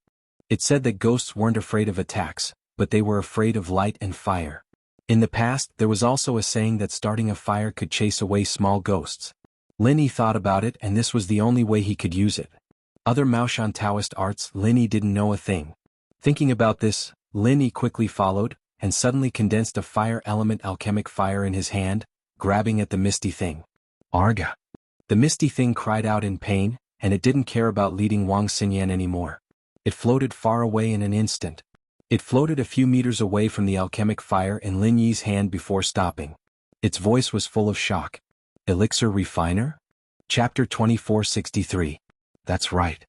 It said that ghosts weren't afraid of attacks, but they were afraid of light and fire. In the past, there was also a saying that starting a fire could chase away small ghosts. Linny thought about it, and this was the only way he could use it. Other Maoshan Taoist arts, Linny didn't know a thing. Thinking about this, Linny quickly followed, and suddenly condensed a fire element alchemic fire in his hand, grabbing at the misty thing. Arga! The misty thing cried out in pain, and it didn't care about leading Wang Xinyan anymore. It floated far away in an instant. It floated a few meters away from the alchemic fire in Lin Yi's hand before stopping. Its voice was full of shock. Elixir Refiner? Chapter 2463. That's right.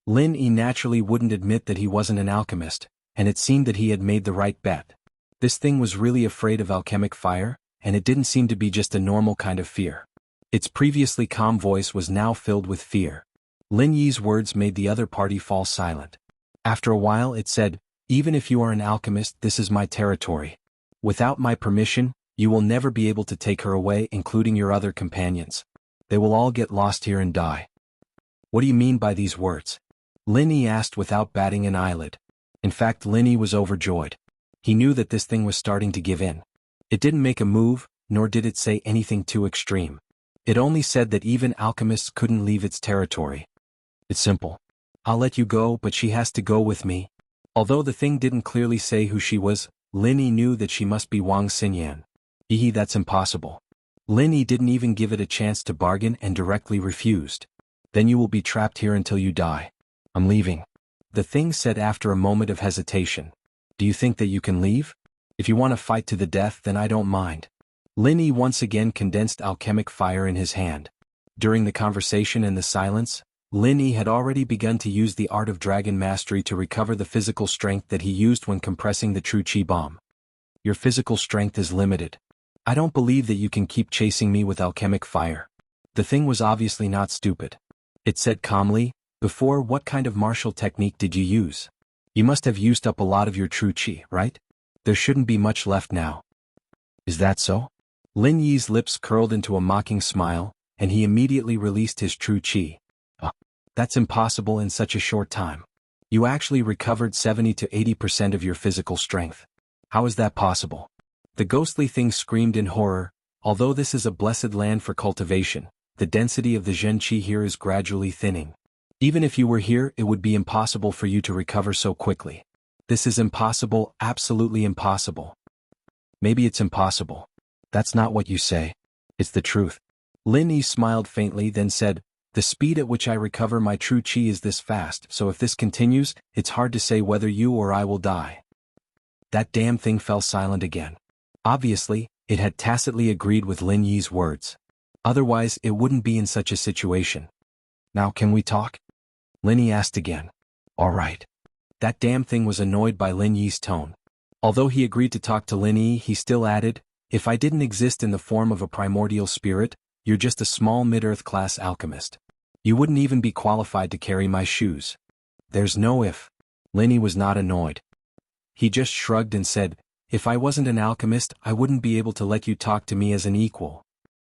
Lin Yi naturally wouldn't admit that he wasn't an alchemist, and it seemed that he had made the right bet. This thing was really afraid of alchemic fire, and it didn't seem to be just a normal kind of fear. Its previously calm voice was now filled with fear. Lin Yi's words made the other party fall silent. After a while it said, "Even if you are an alchemist, this is my territory. Without my permission, you will never be able to take her away, including your other companions. They will all get lost here and die." "What do you mean by these words?" Lin Yi asked without batting an eyelid. In fact, Lin Yi was overjoyed. He knew that this thing was starting to give in. It didn't make a move, nor did it say anything too extreme. It only said that even alchemists couldn't leave its territory. It's simple. I'll let you go, but she has to go with me. Although the thing didn't clearly say who she was, Lin Yi knew that she must be Wang Xinyan. That's impossible. Lin Yi didn't even give it a chance to bargain and directly refused. Then you will be trapped here until you die. I'm leaving. The thing said after a moment of hesitation. Do you think that you can leave? If you want to fight to the death, then I don't mind. Lin Yi once again condensed alchemic fire in his hand. During the conversation and the silence, Lin Yi had already begun to use the art of dragon mastery to recover the physical strength that he used when compressing the true Qi bomb. Your physical strength is limited. I don't believe that you can keep chasing me with alchemic fire. The thing was obviously not stupid. It said calmly, "Before, what kind of martial technique did you use? You must have used up a lot of your true Qi, right? There shouldn't be much left now." "Is that so?" Lin Yi's lips curled into a mocking smile, and he immediately released his true Qi. That's impossible in such a short time. You actually recovered 70 to 80% of your physical strength. How is that possible? The ghostly thing screamed in horror. Although this is a blessed land for cultivation, the density of the Zhen Qi here is gradually thinning. Even if you were here, it would be impossible for you to recover so quickly. This is impossible, absolutely impossible. Maybe it's impossible. That's not what you say. It's the truth. Lin Yi smiled faintly, then said, "The speed at which I recover my true Qi is this fast, so if this continues, it's hard to say whether you or I will die." That damn thing fell silent again. Obviously, it had tacitly agreed with Lin Yi's words. Otherwise, it wouldn't be in such a situation. "Now can we talk?" Lin Yi asked again. "All right." That damn thing was annoyed by Lin Yi's tone. Although he agreed to talk to Lin Yi, he still added, "If I didn't exist in the form of a primordial spirit, you're just a small mid-earth class alchemist. You wouldn't even be qualified to carry my shoes." "There's no if." Lin Yi was not annoyed. He just shrugged and said, "If I wasn't an alchemist, I wouldn't be able to let you talk to me as an equal."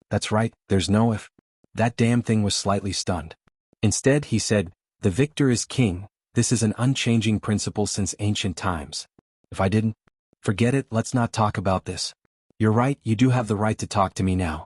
"That's right, there's no if." That damn thing was slightly stunned. Instead, he said, "The victor is king. This is an unchanging principle since ancient times. If I didn't, forget it, let's not talk about this. You're right, you do have the right to talk to me now."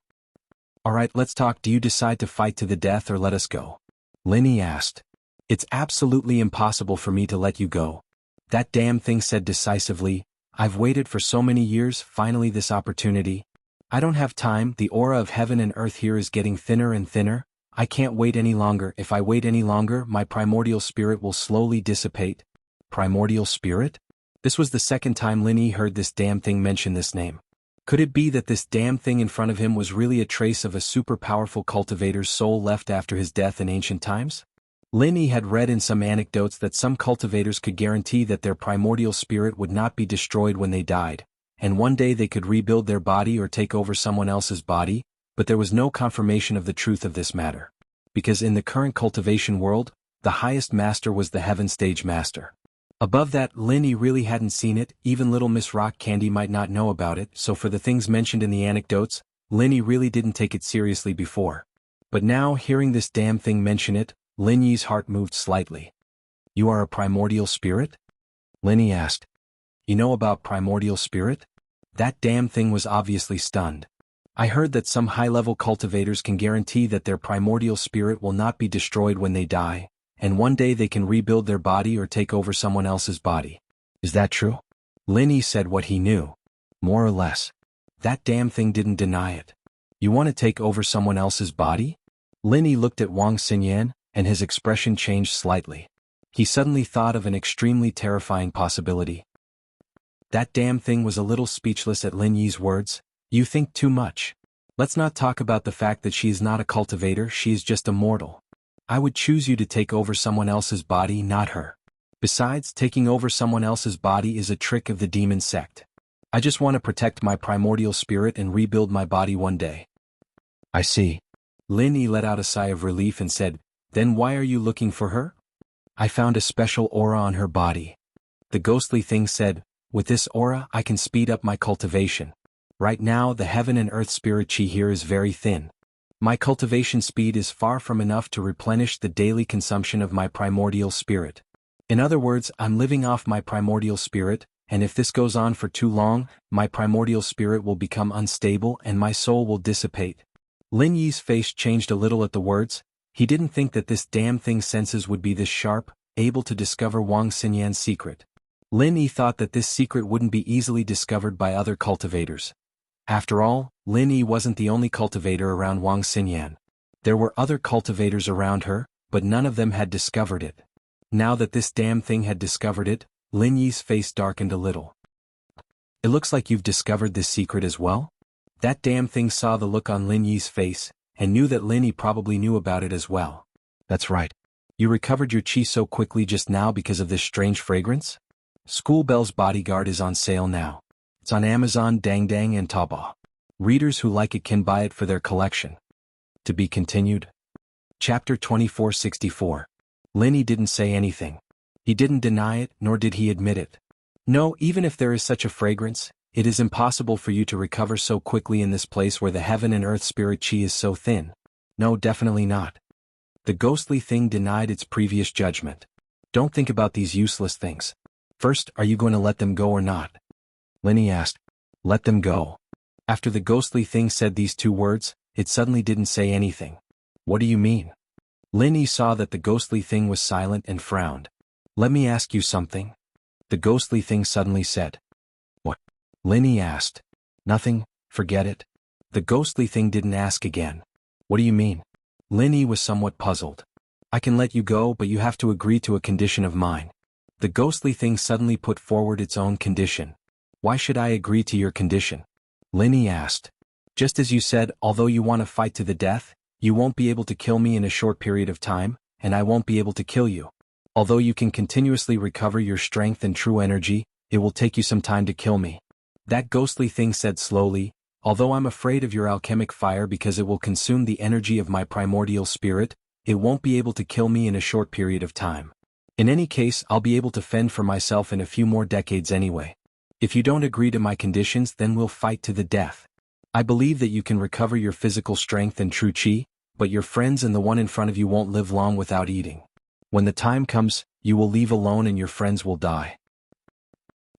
"All right, let's talk. Do you decide to fight to the death or let us go?" Lin Yi asked. "It's absolutely impossible for me to let you go." That damn thing said decisively, "I've waited for so many years, finally this opportunity. I don't have time, the aura of heaven and earth here is getting thinner and thinner. I can't wait any longer. If I wait any longer, my primordial spirit will slowly dissipate." Primordial spirit? This was the second time Lin Yi heard this damn thing mention this name. Could it be that this damn thing in front of him was really a trace of a super-powerful cultivator's soul left after his death in ancient times? Lin Yi had read in some anecdotes that some cultivators could guarantee that their primordial spirit would not be destroyed when they died, and one day they could rebuild their body or take over someone else's body, but there was no confirmation of the truth of this matter. Because in the current cultivation world, the highest master was the Heaven Stage Master. Above that, Lin Yi really hadn't seen it, even little Miss Rock Candy might not know about it, so for the things mentioned in the anecdotes, Lin Yi really didn't take it seriously before. But now, hearing this damn thing mention it, Lin Yi's heart moved slightly. You are a primordial spirit? Linny asked. You know about primordial spirit? That damn thing was obviously stunned. I heard that some high-level cultivators can guarantee that their primordial spirit will not be destroyed when they die, and one day they can rebuild their body or take over someone else's body. Is that true? Linny said what he knew. More or less. That damn thing didn't deny it. You want to take over someone else's body? Linny looked at Wang Xinyan, and his expression changed slightly. He suddenly thought of an extremely terrifying possibility. That damn thing was a little speechless at Lin Yi's words. You think too much. Let's not talk about the fact that she is not a cultivator, she is just a mortal. I would choose you to take over someone else's body, not her. Besides, taking over someone else's body is a trick of the demon sect. I just want to protect my primordial spirit and rebuild my body one day. I see. Lin Yi let out a sigh of relief and said, Then why are you looking for her? I found a special aura on her body. The ghostly thing said, With this aura I can speed up my cultivation. Right now the heaven and earth spirit chi here is very thin. My cultivation speed is far from enough to replenish the daily consumption of my primordial spirit. In other words, I'm living off my primordial spirit, and if this goes on for too long, my primordial spirit will become unstable and my soul will dissipate. Lin Yi's face changed a little at the words. He didn't think that this damn thing's senses would be this sharp, able to discover Wang Xinyan's secret. Lin Yi thought that this secret wouldn't be easily discovered by other cultivators. After all, Lin Yi wasn't the only cultivator around Wang Xinyan. There were other cultivators around her, but none of them had discovered it. Now that this damn thing had discovered it, Lin Yi's face darkened a little. It looks like you've discovered this secret as well? That damn thing saw the look on Lin Yi's face, and knew that Lin Yi probably knew about it as well. That's right. You recovered your chi so quickly just now because of this strange fragrance? School Bell's Bodyguard is on sale now. It's on Amazon, Dangdang and Taobao. Readers who like it can buy it for their collection. To be continued. Chapter 2464. Lin Yi didn't say anything. He didn't deny it, nor did he admit it. No, even if there is such a fragrance, it is impossible for you to recover so quickly in this place where the heaven and earth spirit chi is so thin. No, definitely not. The ghostly thing denied its previous judgment. Don't think about these useless things. First, are you going to let them go or not? Lin Yi asked. Let them go. After the ghostly thing said these two words, it suddenly didn't say anything. What do you mean? Lin Yi saw that the ghostly thing was silent and frowned. Let me ask you something. The ghostly thing suddenly said. What? Lin Yi asked. Nothing, forget it. The ghostly thing didn't ask again. What do you mean? Lin Yi was somewhat puzzled. I can let you go, but you have to agree to a condition of mine. The ghostly thing suddenly put forward its own condition. Why should I agree to your condition? Lin Yi asked. Just as you said, although you want to fight to the death, you won't be able to kill me in a short period of time, and I won't be able to kill you. Although you can continuously recover your strength and true energy, it will take you some time to kill me. That ghostly thing said slowly, although I'm afraid of your alchemic fire because it will consume the energy of my primordial spirit, it won't be able to kill me in a short period of time. In any case, I'll be able to fend for myself in a few more decades anyway. If you don't agree to my conditions, then we'll fight to the death. I believe that you can recover your physical strength and true chi, but your friends and the one in front of you won't live long without eating. When the time comes, you will leave alone and your friends will die.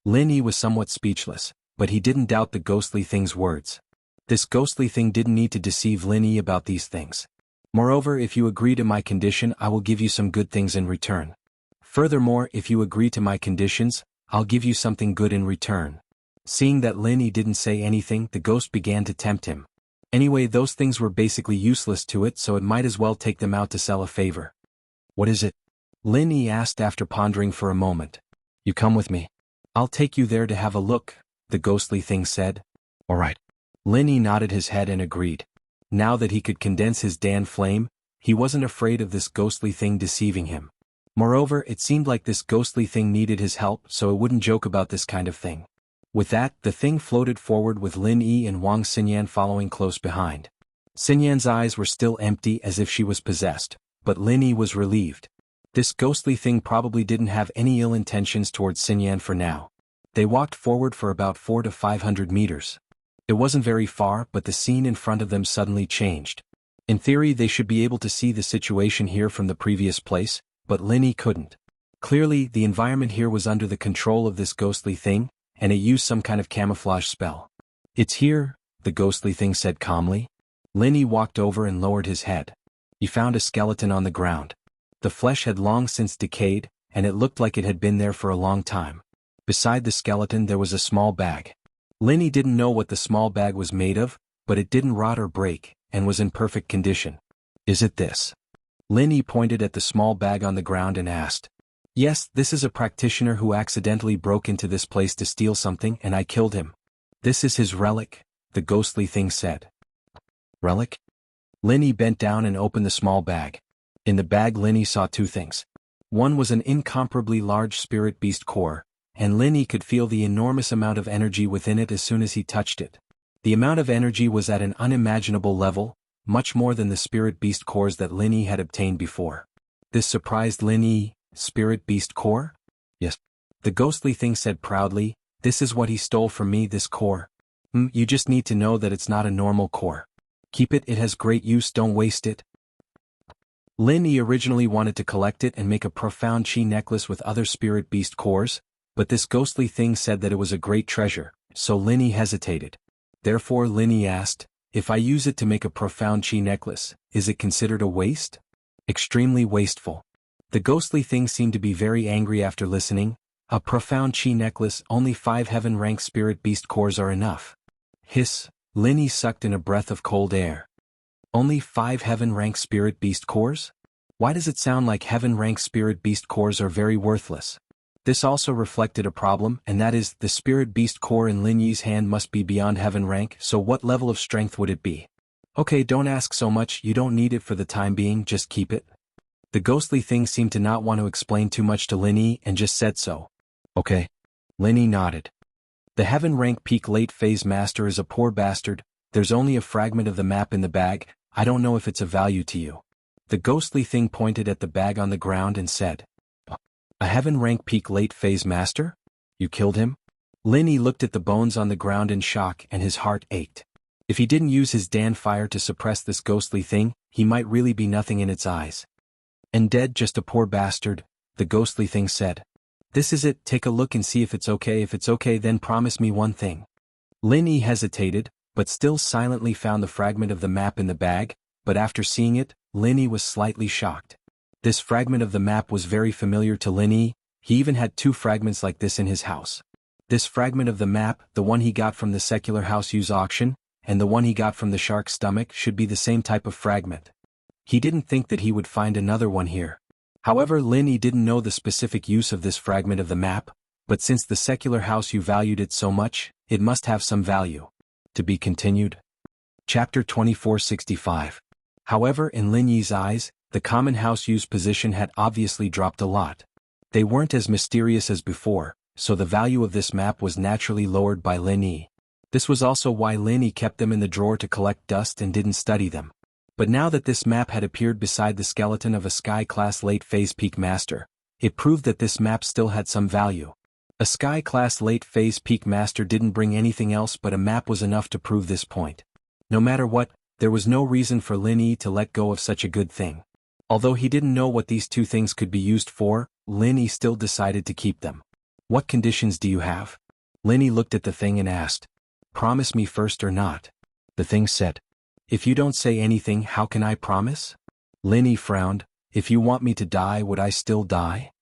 Lin Yi was somewhat speechless, but he didn't doubt the ghostly thing's words. This ghostly thing didn't need to deceive Lin Yi about these things. Moreover, if you agree to my condition, I will give you some good things in return. Furthermore, if you agree to my conditions, I'll give you something good in return. Seeing that Lin Yi didn't say anything, the ghost began to tempt him. Anyway, those things were basically useless to it, so it might as well take them out to sell a favor. What is it? Lin Yi asked after pondering for a moment. You come with me. I'll take you there to have a look, the ghostly thing said. All right. Lin Yi nodded his head and agreed. Now that he could condense his Dan flame, he wasn't afraid of this ghostly thing deceiving him. Moreover, it seemed like this ghostly thing needed his help, so it wouldn't joke about this kind of thing. With that, the thing floated forward with Lin Yi and Wang Xinyan following close behind. Xinyan's eyes were still empty as if she was possessed, but Lin Yi was relieved. This ghostly thing probably didn't have any ill intentions towards Xinyan for now. They walked forward for about 400 to 500 meters. It wasn't very far, but the scene in front of them suddenly changed. In theory, they should be able to see the situation here from the previous place, but Lin Yi couldn't. Clearly, the environment here was under the control of this ghostly thing, and it used some kind of camouflage spell. It's here, the ghostly thing said calmly. Linny walked over and lowered his head. He found a skeleton on the ground. The flesh had long since decayed, and it looked like it had been there for a long time. Beside the skeleton there was a small bag. Linny didn't know what the small bag was made of, but it didn't rot or break, and was in perfect condition. Is it this? Linny pointed at the small bag on the ground and asked. Yes, this is a practitioner who accidentally broke into this place to steal something and I killed him. This is his relic, the ghostly thing said. Relic? Linny bent down and opened the small bag. In the bag Linny saw two things. One was an incomparably large spirit beast core, and Linny could feel the enormous amount of energy within it as soon as he touched it. The amount of energy was at an unimaginable level, much more than the spirit beast cores that Linny had obtained before. This surprised Linny. Spirit beast core? Yes. The ghostly thing said proudly, this is what he stole from me, this core. You just need to know that it's not a normal core. Keep it, it has great use, don't waste it. Linny originally wanted to collect it and make a profound chi necklace with other spirit beast cores, but this ghostly thing said that it was a great treasure, so Linny hesitated. Therefore Linny asked, if I use it to make a profound chi necklace, is it considered a waste? Extremely wasteful. The ghostly thing seemed to be very angry after listening. A profound chi necklace, only 5 heaven-rank spirit beast cores are enough. Hiss, Linny sucked in a breath of cold air. Only 5 heaven-rank spirit beast cores? Why does it sound like heaven-rank spirit beast cores are very worthless? This also reflected a problem, and that is, the spirit beast core in Linny's hand must be beyond heaven rank, so what level of strength would it be? Okay, don't ask so much, you don't need it for the time being, just keep it. The ghostly thing seemed to not want to explain too much to Linny and just said so. Okay. Linny nodded. The heaven rank peak late phase master is a poor bastard, there's only a fragment of the map in the bag, I don't know if it's of value to you. The ghostly thing pointed at the bag on the ground and said. A heaven rank peak late phase master? You killed him? Linny looked at the bones on the ground in shock and his heart ached. If he didn't use his Dan fire to suppress this ghostly thing, he might really be nothing in its eyes. And dead, just a poor bastard, the ghostly thing said. This is it, take a look and see if it's okay then promise me one thing. Linny hesitated, but still silently found the fragment of the map in the bag, but after seeing it, Linny was slightly shocked. This fragment of the map was very familiar to Linny, he even had 2 fragments like this in his house. This fragment of the map, the one he got from the secular house use auction, and the one he got from the shark's stomach should be the same type of fragment. He didn't think that he would find another one here. However, Linny didn't know the specific use of this fragment of the map, but since the secular house you valued it so much, it must have some value. To be continued. Chapter 2465. However, in Linny's eyes, the common house use position had obviously dropped a lot. They weren't as mysterious as before, so the value of this map was naturally lowered by Linny. This was also why Linny kept them in the drawer to collect dust and didn't study them. But now that this map had appeared beside the skeleton of a Sky-class late-phase peak master, it proved that this map still had some value. A Sky-class late-phase peak master didn't bring anything else, but a map was enough to prove this point. No matter what, there was no reason for Linny to let go of such a good thing. Although he didn't know what these 2 things could be used for, Linny still decided to keep them. What conditions do you have? Linny looked at the thing and asked. Promise me first or not. The thing said. If you don't say anything, how can I promise? Linny frowned. If you want me to die, would I still die?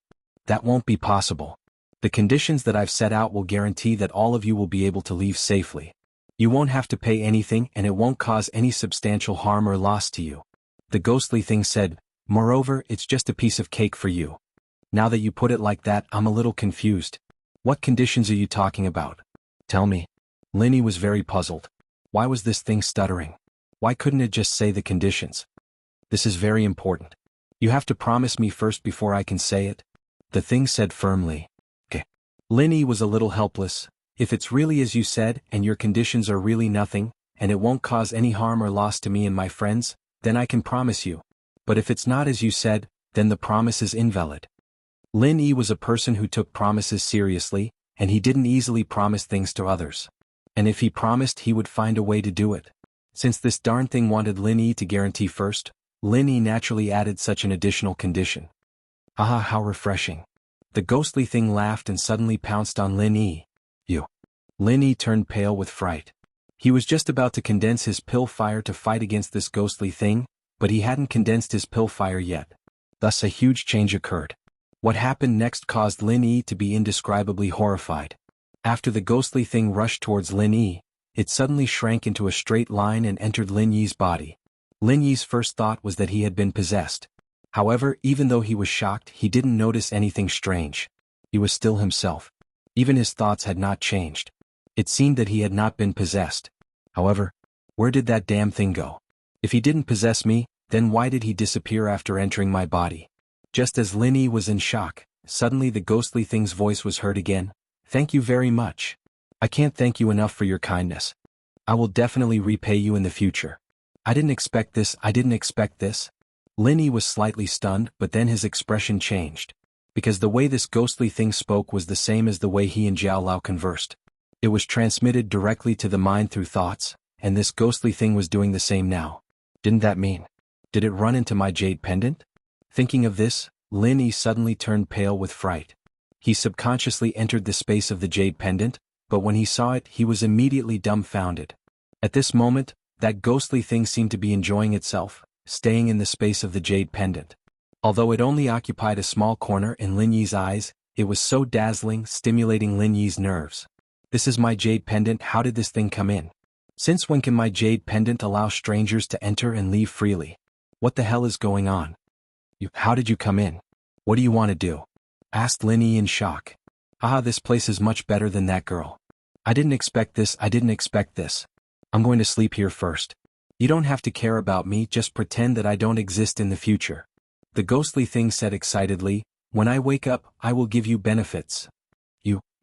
That won't be possible. The conditions that I've set out will guarantee that all of you will be able to leave safely. You won't have to pay anything and it won't cause any substantial harm or loss to you. The ghostly thing said, moreover, it's just a piece of cake for you. Now that you put it like that, I'm a little confused. What conditions are you talking about? Tell me. Linny was very puzzled. Why was this thing stuttering? Why couldn't it just say the conditions? This is very important. You have to promise me first before I can say it. The thing said firmly. Okay. Linny was a little helpless. If it's really as you said, and your conditions are really nothing, and it won't cause any harm or loss to me and my friends, then I can promise you. But if it's not as you said, then the promise is invalid. Linny was a person who took promises seriously, and he didn't easily promise things to others. And if he promised, he would find a way to do it. Since this darn thing wanted Linny to guarantee first, Linny naturally added such an additional condition. Ah, how refreshing. The ghostly thing laughed and suddenly pounced on Lin Yi. You. Lin Yi turned pale with fright. He was just about to condense his pill fire to fight against this ghostly thing, but he hadn't condensed his pill fire yet. Thus a huge change occurred. What happened next caused Lin Yi to be indescribably horrified. After the ghostly thing rushed towards Lin Yi, it suddenly shrank into a straight line and entered Lin Yi's body. Lin Yi's first thought was that he had been possessed. However, even though he was shocked, he didn't notice anything strange. He was still himself. Even his thoughts had not changed. It seemed that he had not been possessed. However, where did that damn thing go? If he didn't possess me, then why did he disappear after entering my body? Just as Lin Yi was in shock, suddenly the ghostly thing's voice was heard again. Thank you very much. I can't thank you enough for your kindness. I will definitely repay you in the future. I didn't expect this. Lin Yi was slightly stunned, but then his expression changed. Because the way this ghostly thing spoke was the same as the way he and Jiao Lao conversed. It was transmitted directly to the mind through thoughts, and this ghostly thing was doing the same now. Didn't that mean? Did it run into my jade pendant? Thinking of this, Lin Yi suddenly turned pale with fright. He subconsciously entered the space of the jade pendant, but when he saw it, he was immediately dumbfounded. At this moment, that ghostly thing seemed to be enjoying itself, staying in the space of the jade pendant. Although it only occupied a small corner in Lin Yi's eyes, it was so dazzling, stimulating Lin Yi's nerves. This is my jade pendant. How did this thing come in? Since when can my jade pendant allow strangers to enter and leave freely? What the hell is going on? How did you come in? What do you want to do? Asked Lin Yi in shock. This place is much better than that girl. I didn't expect this. I'm going to sleep here first. You don't have to care about me, just pretend that I don't exist in the future. The ghostly thing said excitedly, when I wake up, I will give you benefits.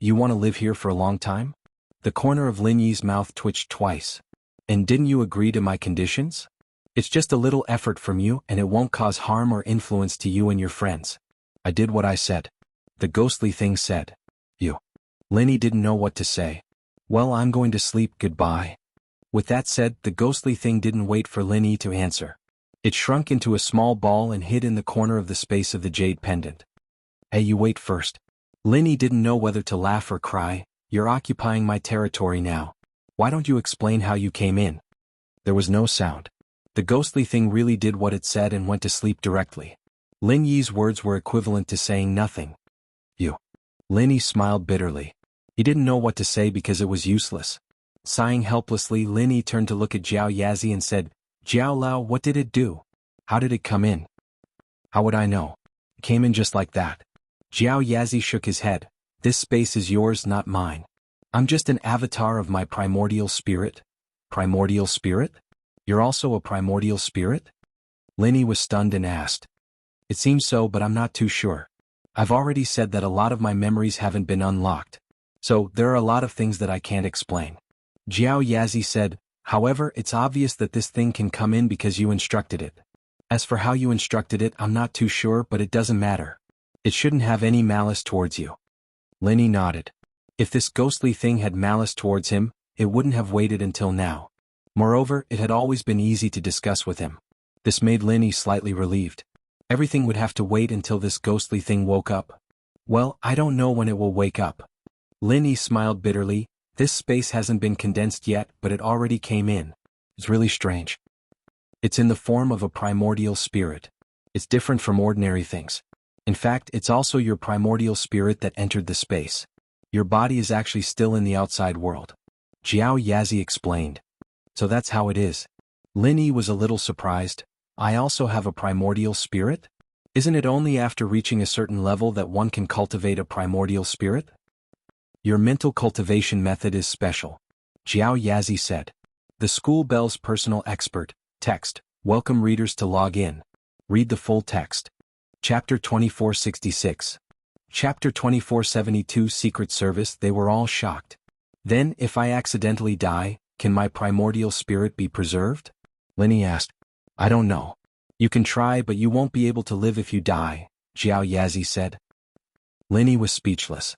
You want to live here for a long time? The corner of Lin Yi's mouth twitched twice. And didn't you agree to my conditions? It's just a little effort from you and it won't cause harm or influence to you and your friends. I did what I said. The ghostly thing said. Lin Yi didn't know what to say. Well, I'm going to sleep, goodbye. With that said, the ghostly thing didn't wait for Lin Yi to answer. It shrunk into a small ball and hid in the corner of the space of the jade pendant. Hey, you wait first. Lin Yi didn't know whether to laugh or cry. You're occupying my territory now. Why don't you explain how you came in? There was no sound. The ghostly thing really did what it said and went to sleep directly. Lin Yi's words were equivalent to saying nothing. Lin Yi smiled bitterly. He didn't know what to say because it was useless. Sighing helplessly, Lin Yi turned to look at Jiao Yazi and said, Jiao Lao, what did it do? How did it come in? How would I know? It came in just like that. Jiao Yazi shook his head. This space is yours, not mine. I'm just an avatar of my primordial spirit. Primordial spirit? You're also a primordial spirit? Lin Yi was stunned and asked. It seems so, but I'm not too sure. I've already said that a lot of my memories haven't been unlocked. So, there are a lot of things that I can't explain. Jiao Yazi said, however, it's obvious that this thing can come in because you instructed it. As for how you instructed it, I'm not too sure, but it doesn't matter. It shouldn't have any malice towards you. Lin Yi nodded. If this ghostly thing had malice towards him, it wouldn't have waited until now. Moreover, it had always been easy to discuss with him. This made Lin Yi slightly relieved. Everything would have to wait until this ghostly thing woke up. Well, I don't know when it will wake up. Lin Yi smiled bitterly. This space hasn't been condensed yet, but it already came in. It's really strange. It's in the form of a primordial spirit. It's different from ordinary things. In fact, it's also your primordial spirit that entered the space. Your body is actually still in the outside world. Jiao Yazi explained. So that's how it is. Lin Yi was a little surprised. I also have a primordial spirit? Isn't it only after reaching a certain level that one can cultivate a primordial spirit? Your mental cultivation method is special. Jiao Yazi said. The school bell's personal expert. Text. Welcome readers to log in. Read the full text. Chapter 2466. Chapter 2472 Secret Service. They were all shocked. Then, if I accidentally die, can my primordial spirit be preserved? Lin Yi asked. I don't know. You can try, but you won't be able to live if you die, Jiao Yazi said. Lin Yi was speechless.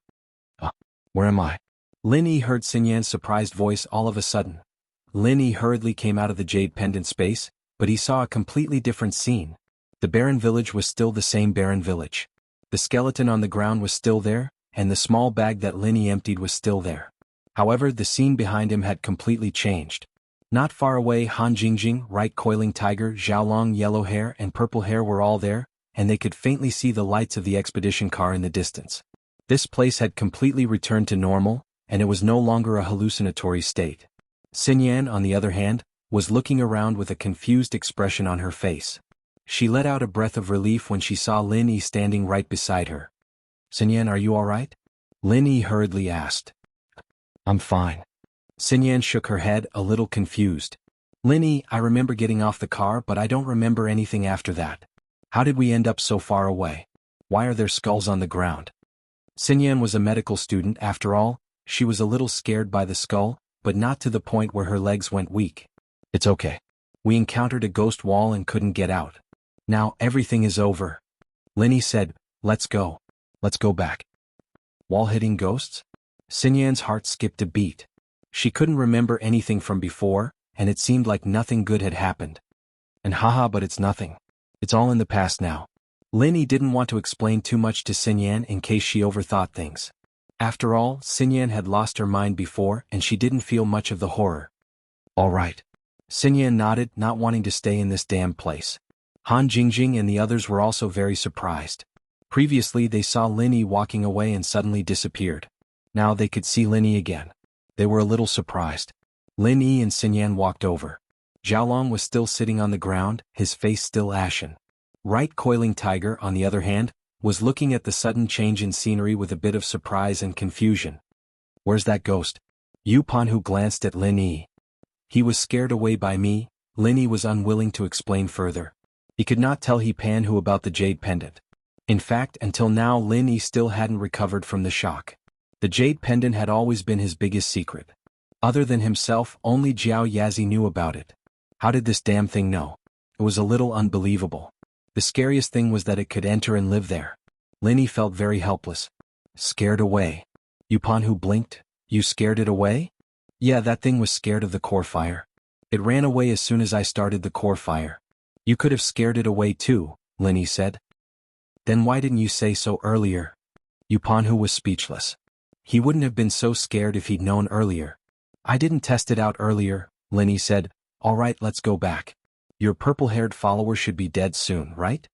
Where am I? Lin Yi heard Xinyan's surprised voice all of a sudden. Lin Yi hurriedly came out of the jade pendant space, but he saw a completely different scene. The barren village was still the same barren village. The skeleton on the ground was still there, and the small bag that Linny emptied was still there. However, the scene behind him had completely changed. Not far away, Han Jingjing, right coiling tiger, Xiaolong, yellow hair and purple hair were all there, and they could faintly see the lights of the expedition car in the distance. This place had completely returned to normal, and it was no longer a hallucinatory state. Xinyan, on the other hand, was looking around with a confused expression on her face. She let out a breath of relief when she saw Lin Yi standing right beside her. "Xinyan, are you all right?" Lin Yi hurriedly asked. "I'm fine." Xinyan shook her head, a little confused. "Lin Yi, I remember getting off the car, but I don't remember anything after that. How did we end up so far away? Why are there skulls on the ground?" Xinyan was a medical student after all. She was a little scared by the skull, but not to the point where her legs went weak. "It's okay. We encountered a ghost wall and couldn't get out. Now everything is over." Lin Yi said, "Let's go. Let's go back." Wall-hitting ghosts? Xinyan's heart skipped a beat. She couldn't remember anything from before, and it seemed like nothing good had happened. And haha, but it's nothing. It's all in the past now. Lin Yi didn't want to explain too much to Xinyan in case she overthought things. After all, Xinyan had lost her mind before and she didn't feel much of the horror. "All right." Xinyan nodded, not wanting to stay in this damn place. Han Jingjing and the others were also very surprised. Previously they saw Lin Yi walking away and suddenly disappeared. Now they could see Lin Yi again. They were a little surprised. Lin Yi and Xinyan walked over. Xiaolong was still sitting on the ground, his face still ashen. Right coiling tiger, on the other hand, was looking at the sudden change in scenery with a bit of surprise and confusion. "Where's that ghost?" Yu Panhu glanced at Lin Yi. "He was scared away by me." Lin Yi was unwilling to explain further. He could not tell Panhu about the jade pendant. In fact, until now Lin Yi still hadn't recovered from the shock. The jade pendant had always been his biggest secret. Other than himself, only Jiao Yazi knew about it. How did this damn thing know? It was a little unbelievable. The scariest thing was that it could enter and live there. Lin Yi felt very helpless. "Scared away." Yu Panhu blinked. "You scared it away?" "Yeah, that thing was scared of the core fire. It ran away as soon as I started the core fire." "You could have scared it away too," Lin Yi said. "Then why didn't you say so earlier?" Yu Panhu was speechless. He wouldn't have been so scared if he'd known earlier. "I didn't test it out earlier," Lin Yi said. "All right, let's go back. Your purple-haired follower should be dead soon, right?"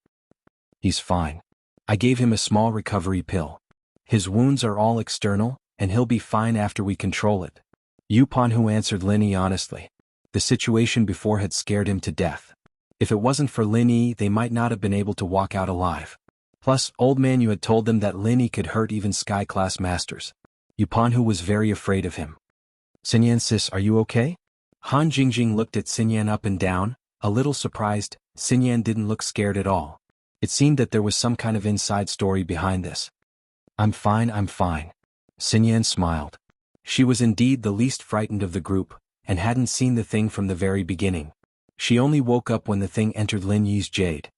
"He's fine. I gave him a small recovery pill. His wounds are all external, and he'll be fine after we control it." Yu Panhu answered Lin Yi honestly. The situation before had scared him to death. If it wasn't for Lin Yi, they might not have been able to walk out alive. Plus, old man Yu had told them that Lin Yi could hurt even sky-class masters. Yu Panhu was very afraid of him. "Xinyan sis, are you okay?" Han Jingjing looked at Xinyan up and down, a little surprised. Xinyan didn't look scared at all. It seemed that there was some kind of inside story behind this. I'm fine," Xinyan smiled. She was indeed the least frightened of the group, and hadn't seen the thing from the very beginning. She only woke up when the thing entered Lin Yi's jade.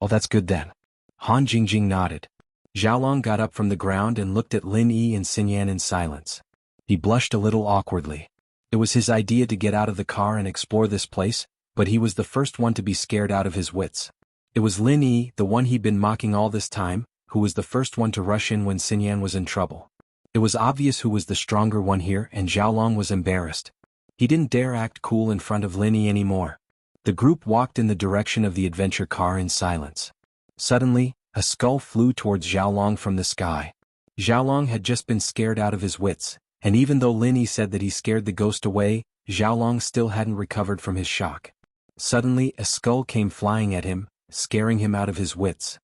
"Oh, that's good then." Han Jingjing nodded. Xiaolong got up from the ground and looked at Lin Yi and Xinyan in silence. He blushed a little awkwardly. It was his idea to get out of the car and explore this place, but he was the first one to be scared out of his wits. It was Lin Yi, the one he'd been mocking all this time, who was the first one to rush in when Xinyan was in trouble. It was obvious who was the stronger one here, and Xiaolong was embarrassed. He didn't dare act cool in front of Lin Yi anymore. The group walked in the direction of the adventure car in silence. Suddenly, a skull flew towards Xiaolong from the sky. Xiaolong had just been scared out of his wits, and even though Lin Yi said that he scared the ghost away, Xiaolong still hadn't recovered from his shock. Suddenly, a skull came flying at him, scaring him out of his wits.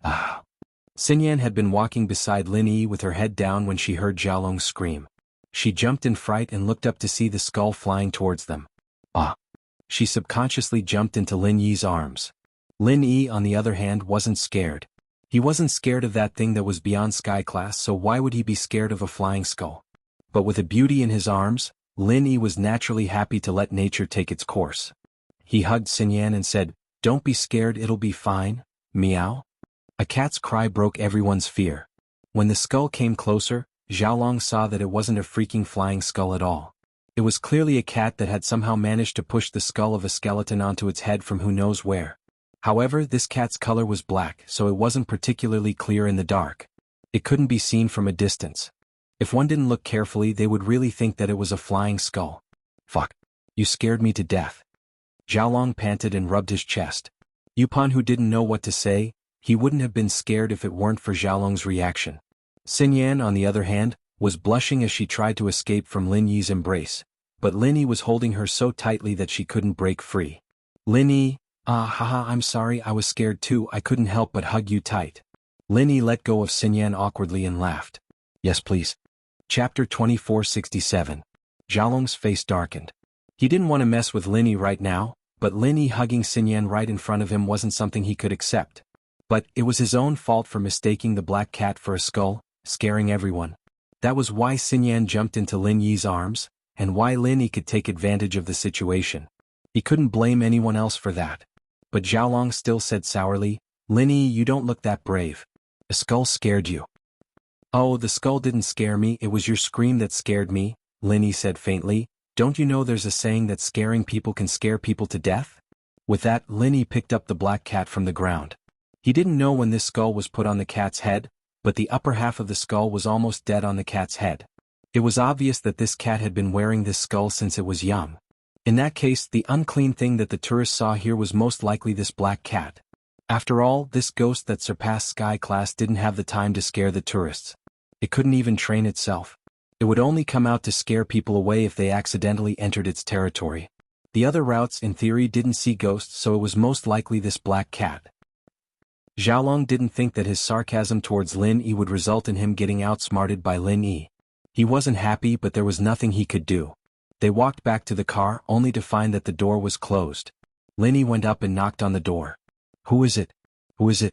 Ah! Xinyan had been walking beside Lin Yi with her head down when she heard Xiaolong scream. She jumped in fright and looked up to see the skull flying towards them. Ah! She subconsciously jumped into Lin Yi's arms. Lin Yi, on the other hand, wasn't scared. He wasn't scared of that thing that was beyond sky class, so why would he be scared of a flying skull? But with a beauty in his arms, Lin Yi was naturally happy to let nature take its course. He hugged Xinyan and said, "Don't be scared, it'll be fine, meow." A cat's cry broke everyone's fear. When the skull came closer, Xiaolong saw that it wasn't a freaking flying skull at all. It was clearly a cat that had somehow managed to push the skull of a skeleton onto its head from who knows where. However, this cat's color was black, so it wasn't particularly clear in the dark. It couldn't be seen from a distance. If one didn't look carefully, they would really think that it was a flying skull. Fuck. You scared me to death. Xiaolong panted and rubbed his chest. Yupan, who didn't know what to say, he wouldn't have been scared if it weren't for Xiaolong's reaction. Xinyan, on the other hand, was blushing as she tried to escape from Lin Yi's embrace, but Lin Yi was holding her so tightly that she couldn't break free. Lin Yi, haha, I'm sorry, I was scared too, I couldn't help but hug you tight. Lin Yi let go of Xinyan awkwardly and laughed. Yes please. Chapter 2467. Xiaolong's face darkened. He didn't want to mess with Lin Yi right now, but Lin Yi hugging Xinyan right in front of him wasn't something he could accept. But it was his own fault for mistaking the black cat for a skull, scaring everyone. That was why Xinyan jumped into Lin Yi's arms, and why Lin Yi could take advantage of the situation. He couldn't blame anyone else for that. But Xiaolong still said sourly, Lin Yi, you don't look that brave. A skull scared you. Oh, the skull didn't scare me, it was your scream that scared me, Lin Yi said faintly. Don't you know there's a saying that scaring people can scare people to death? With that, Lin Yi picked up the black cat from the ground. He didn't know when this skull was put on the cat's head, but the upper half of the skull was almost dead on the cat's head. It was obvious that this cat had been wearing this skull since it was young. In that case, the unclean thing that the tourists saw here was most likely this black cat. After all, this ghost that surpassed Sky Class didn't have the time to scare the tourists. It couldn't even train itself. It would only come out to scare people away if they accidentally entered its territory. The other routes, in theory, didn't see ghosts, so it was most likely this black cat. Xiaolong didn't think that his sarcasm towards Lin Yi would result in him getting outsmarted by Lin Yi. He wasn't happy, but there was nothing he could do. They walked back to the car, only to find that the door was closed. Lin Yi went up and knocked on the door. Who is it? Who is it?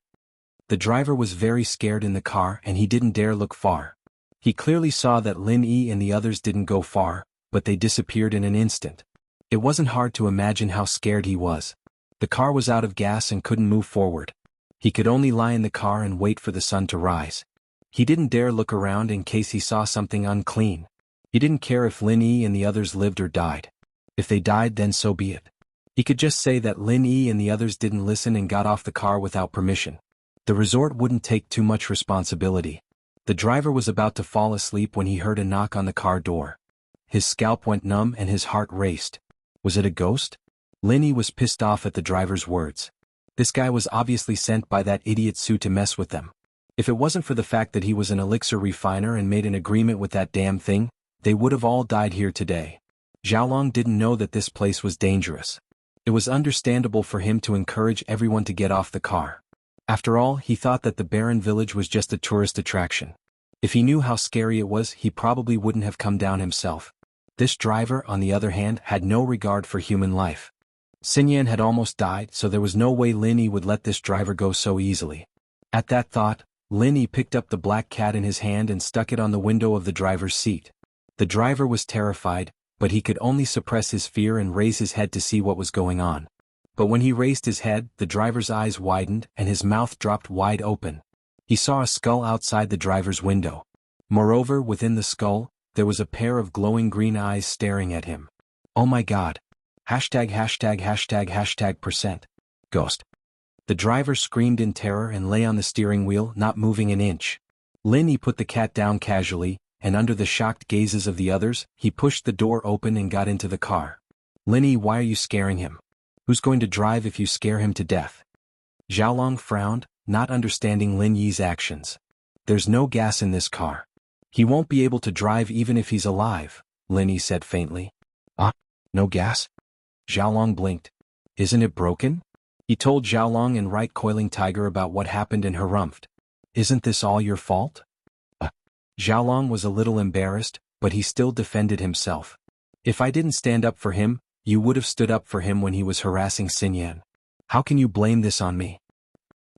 The driver was very scared in the car, and he didn't dare look far. He clearly saw that Lin Yi and the others didn't go far, but they disappeared in an instant. It wasn't hard to imagine how scared he was. The car was out of gas and couldn't move forward. He could only lie in the car and wait for the sun to rise. He didn't dare look around in case he saw something unclean. He didn't care if Lin Yi and the others lived or died. If they died, then so be it. He could just say that Lin Yi and the others didn't listen and got off the car without permission. The resort wouldn't take too much responsibility. The driver was about to fall asleep when he heard a knock on the car door. His scalp went numb and his heart raced. Was it a ghost? Lin Yi was pissed off at the driver's words. This guy was obviously sent by that idiot Su to mess with them. If it wasn't for the fact that he was an elixir refiner and made an agreement with that damn thing, they would have all died here today. Xiaolong didn't know that this place was dangerous. It was understandable for him to encourage everyone to get off the car. After all, he thought that the barren village was just a tourist attraction. If he knew how scary it was, he probably wouldn't have come down himself. This driver, on the other hand, had no regard for human life. Xinyan had almost died, so there was no way Lin Yi would let this driver go so easily. At that thought, Lin Yi picked up the black cat in his hand and stuck it on the window of the driver's seat. The driver was terrified, but he could only suppress his fear and raise his head to see what was going on. But when he raised his head, the driver's eyes widened and his mouth dropped wide open. He saw a skull outside the driver's window. Moreover, within the skull, there was a pair of glowing green eyes staring at him. Oh my god. ###%. Ghost. The driver screamed in terror and lay on the steering wheel, not moving an inch. Lin Yi put the cat down casually, and under the shocked gazes of the others, he pushed the door open and got into the car. Lin Yi, why are you scaring him? Who's going to drive if you scare him to death? Xiaolong frowned, not understanding Lin Yi's actions. There's no gas in this car. He won't be able to drive even if he's alive, Lin Yi said faintly. Ah, no gas? Xiaolong blinked. Isn't it broken? He told Xiaolong and Right Coiling Tiger about what happened in Harumft. Isn't this all your fault? Xiaolong was a little embarrassed, but he still defended himself. If I didn't stand up for him, you would have stood up for him when he was harassing Xinyan. How can you blame this on me?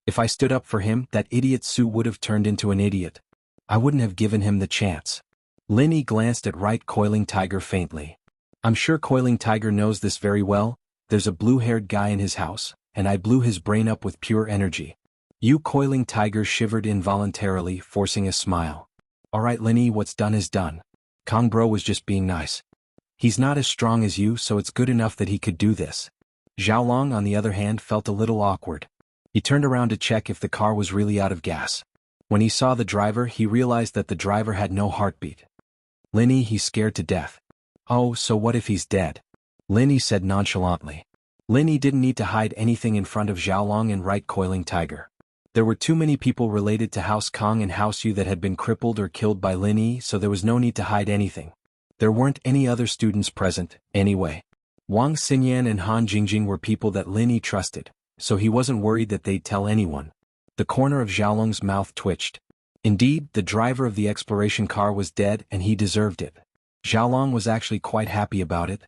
If I stood up for him, that idiot Su would have turned into an idiot. I wouldn't have given him the chance. Lin Yi glanced at Right Coiling Tiger faintly. I'm sure Coiling Tiger knows this very well. There's a blue-haired guy in his house, and I blew his brain up with pure energy. You Coiling Tiger shivered involuntarily, forcing a smile. Alright Lin Yi, what's done is done. Kong Bro was just being nice. He's not as strong as you, so it's good enough that he could do this. Xiaolong, on the other hand, felt a little awkward. He turned around to check if the car was really out of gas. When he saw the driver, he realized that the driver had no heartbeat. Linny, he's scared to death. Oh, so what if he's dead? Linny said nonchalantly. Linny didn't need to hide anything in front of Xiaolong and right coiling Tiger. There were too many people related to House Kong and House Yu that had been crippled or killed by Linny, so there was no need to hide anything. There weren't any other students present, anyway. Wang Xinyan and Han Jingjing were people that Linny trusted, so he wasn't worried that they'd tell anyone. The corner of Xiaolong's mouth twitched. Indeed, the driver of the exploration car was dead and he deserved it. Xiaolong was actually quite happy about it.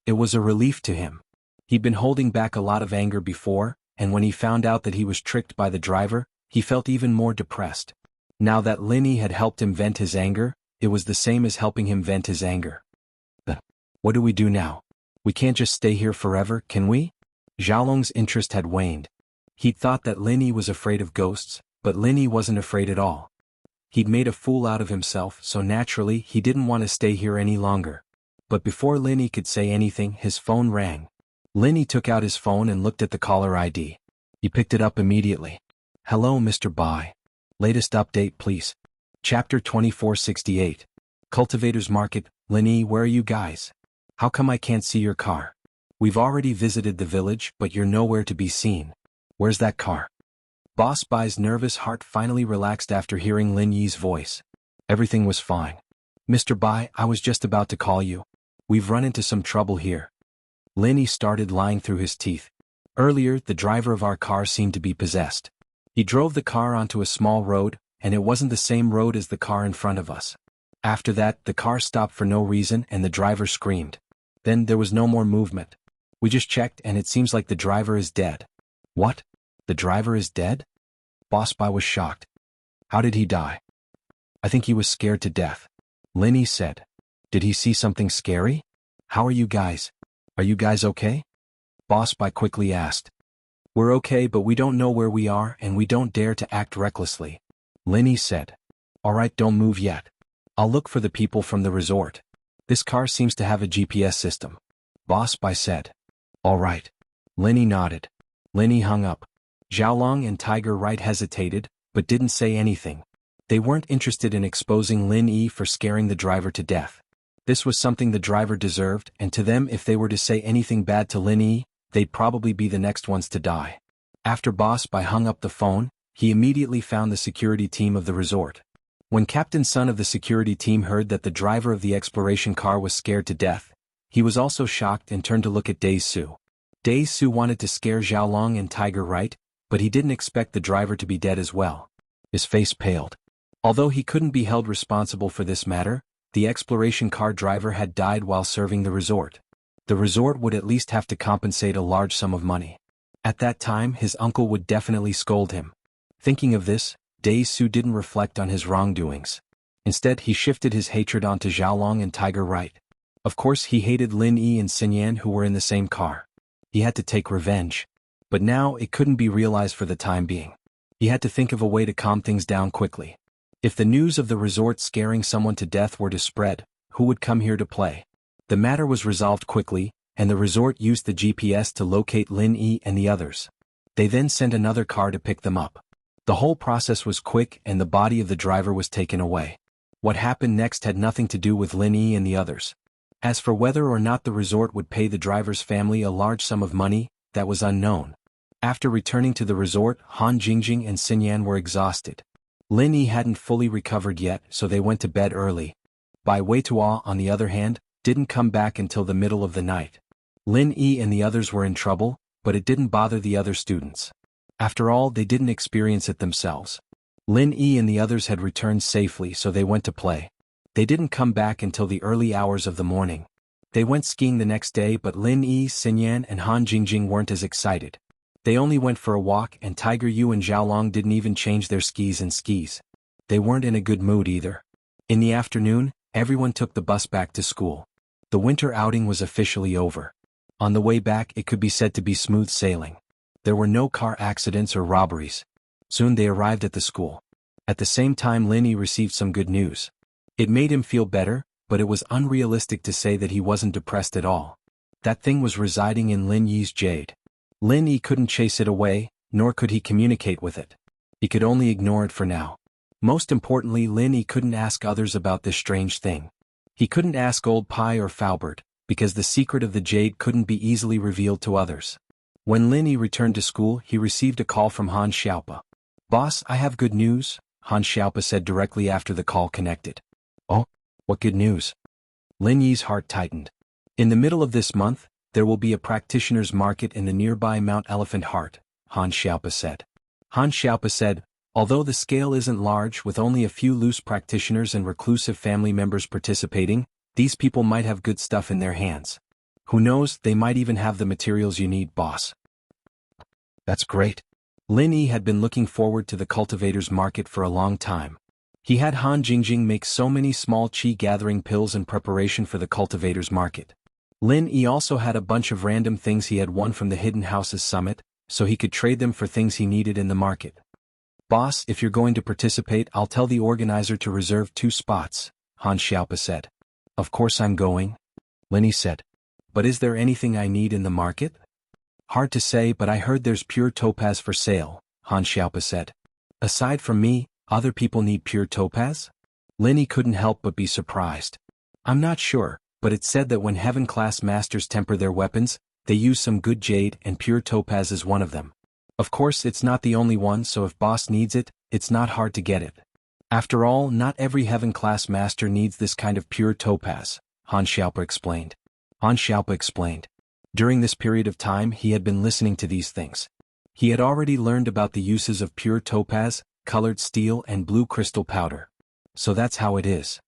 It was a relief to him. He'd been holding back a lot of anger before, and when he found out that he was tricked by the driver, he felt even more depressed. Now that Linny had helped him vent his anger, it was the same as helping him vent his anger. What do we do now? We can't just stay here forever, can we? Xiaolong's interest had waned. He'd thought that Linny was afraid of ghosts, but Linny wasn't afraid at all. He'd made a fool out of himself, so naturally he didn't want to stay here any longer. But before Linny could say anything, his phone rang. Linny took out his phone and looked at the caller ID. He picked it up immediately. Hello, Mr. Bai. Latest update, please. Chapter 2468. Cultivator's Market. Linny, where are you guys? How come I can't see your car? We've already visited the village, but you're nowhere to be seen. Where's that car? Boss Bai's nervous heart finally relaxed after hearing Lin Yi's voice. Everything was fine. Mr. Bai, I was just about to call you. We've run into some trouble here. Lin Yi started lying through his teeth. Earlier, the driver of our car seemed to be possessed. He drove the car onto a small road, and it wasn't the same road as the car in front of us. After that, the car stopped for no reason and the driver screamed. Then there was no more movement. We just checked and it seems like the driver is dead. What? The driver is dead? Boss Bai was shocked. How did he die? I think he was scared to death. Lin Yi said. Did he see something scary? How are you guys? Are you guys okay? Boss Bai quickly asked. We're okay, but we don't know where we are and we don't dare to act recklessly. Lin Yi said. Alright, don't move yet. I'll look for the people from the resort. This car seems to have a GPS system. Boss Bai said. Alright. Lin Yi nodded. Lin Yi hung up. Xiaolong and Tiger Right hesitated, but didn't say anything. They weren't interested in exposing Lin Yi for scaring the driver to death. This was something the driver deserved, and to them, if they were to say anything bad to Lin Yi, they'd probably be the next ones to die. After Boss Bai hung up the phone, he immediately found the security team of the resort. When Captain Sun of the security team heard that the driver of the exploration car was scared to death, he was also shocked and turned to look at Dae Su. Dae Su wanted to scare Xiaolong and Tiger Right, but he didn't expect the driver to be dead as well. His face paled. Although he couldn't be held responsible for this matter, the exploration car driver had died while serving the resort. The resort would at least have to compensate a large sum of money. At that time, his uncle would definitely scold him. Thinking of this, Dae Su didn't reflect on his wrongdoings. Instead, he shifted his hatred onto Xiaolong and Tiger Right. Of course, he hated Lin Yi and Xinyan who were in the same car. He had to take revenge. But now, it couldn't be realized for the time being. He had to think of a way to calm things down quickly. If the news of the resort scaring someone to death were to spread, who would come here to play? The matter was resolved quickly, and the resort used the GPS to locate Lin Yi and the others. They then sent another car to pick them up. The whole process was quick and the body of the driver was taken away. What happened next had nothing to do with Lin Yi and the others. As for whether or not the resort would pay the driver's family a large sum of money, that was unknown. After returning to the resort, Han Jingjing and Xinyan were exhausted. Lin Yi hadn't fully recovered yet, so they went to bed early. Bai Weitua, on the other hand, didn't come back until the middle of the night. Lin Yi and the others were in trouble, but it didn't bother the other students. After all, they didn't experience it themselves. Lin Yi and the others had returned safely, so they went to play. They didn't come back until the early hours of the morning. They went skiing the next day, but Lin Yi, Xinyan and Han Jingjing weren't as excited. They only went for a walk, and Tiger Yu and Xiaolong didn't even change their skis and skis. They weren't in a good mood either. In the afternoon, everyone took the bus back to school. The winter outing was officially over. On the way back, it could be said to be smooth sailing. There were no car accidents or robberies. Soon they arrived at the school. At the same time, Lin Yi received some good news. It made him feel better, but it was unrealistic to say that he wasn't depressed at all. That thing was residing in Lin Yi's jade. Lin Yi couldn't chase it away, nor could he communicate with it. He could only ignore it for now. Most importantly, Lin Yi couldn't ask others about this strange thing. He couldn't ask Old Pai or Faubert, because the secret of the jade couldn't be easily revealed to others. When Lin Yi returned to school, he received a call from Han Xiaopa. "Boss, I have good news," Han Xiaopa said directly after the call connected. "Oh, what good news?" Lin Yi's heart tightened. "In the middle of this month, there will be a practitioner's market in the nearby Mount Elephant Heart," Han Xiaopa said. Han Xiaopa said, "Although the scale isn't large with only a few loose practitioners and reclusive family members participating, these people might have good stuff in their hands. Who knows, they might even have the materials you need, boss." "That's great." Lin Yi had been looking forward to the cultivator's market for a long time. He had Han Jingjing make so many small qi-gathering pills in preparation for the cultivator's market. Lin Yi also had a bunch of random things he had won from the Hidden Houses Summit, so he could trade them for things he needed in the market. "Boss, if you're going to participate, I'll tell the organizer to reserve 2 spots, Han Xiaopa said. "Of course I'm going," Lin Yi said. "But is there anything I need in the market?" "Hard to say, but I heard there's pure topaz for sale," Han Xiaopa said. "Aside from me, other people need pure topaz?" Lin Yi couldn't help but be surprised. "I'm not sure, but it's said that when heaven-class masters temper their weapons, they use some good jade and pure topaz is one of them. Of course it's not the only one, so if boss needs it, it's not hard to get it. After all, not every heaven-class master needs this kind of pure topaz," Han Xiaopa explained. During this period of time he had been listening to these things. He had already learned about the uses of pure topaz, colored steel and blue crystal powder. "So that's how it is."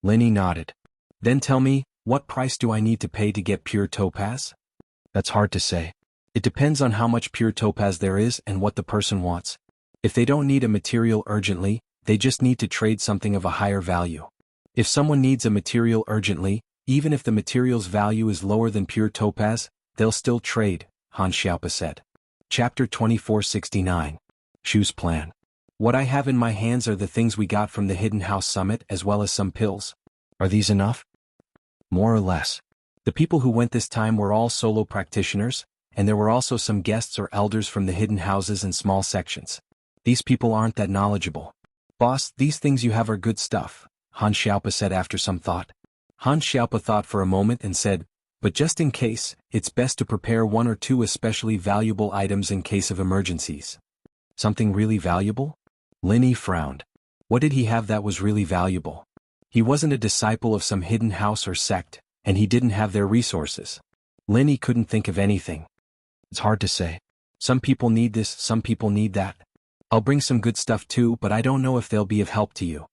Lin Yi nodded. "Then tell me, what price do I need to pay to get pure topaz?" "That's hard to say. It depends on how much pure topaz there is and what the person wants. If they don't need a material urgently, they just need to trade something of a higher value. If someone needs a material urgently, even if the material's value is lower than pure topaz, they'll still trade," Han Xiaopa said. Chapter 2469. Shu's Plan. "What I have in my hands are the things we got from the Hidden House Summit as well as some pills. Are these enough?" "More or less. The people who went this time were all solo practitioners, and there were also some guests or elders from the hidden houses and small sections. These people aren't that knowledgeable." "Boss, these things you have are good stuff," Han Xiaopa said after some thought. Han Xiaopa thought for a moment and said, "But just in case, it's best to prepare 1 or 2 especially valuable items in case of emergencies." "Something really valuable?" Lin Yi frowned. What did he have that was really valuable? He wasn't a disciple of some hidden house or sect, and he didn't have their resources. Lin Yi couldn't think of anything. "It's hard to say. Some people need this, some people need that. I'll bring some good stuff too, but I don't know if they'll be of help to you."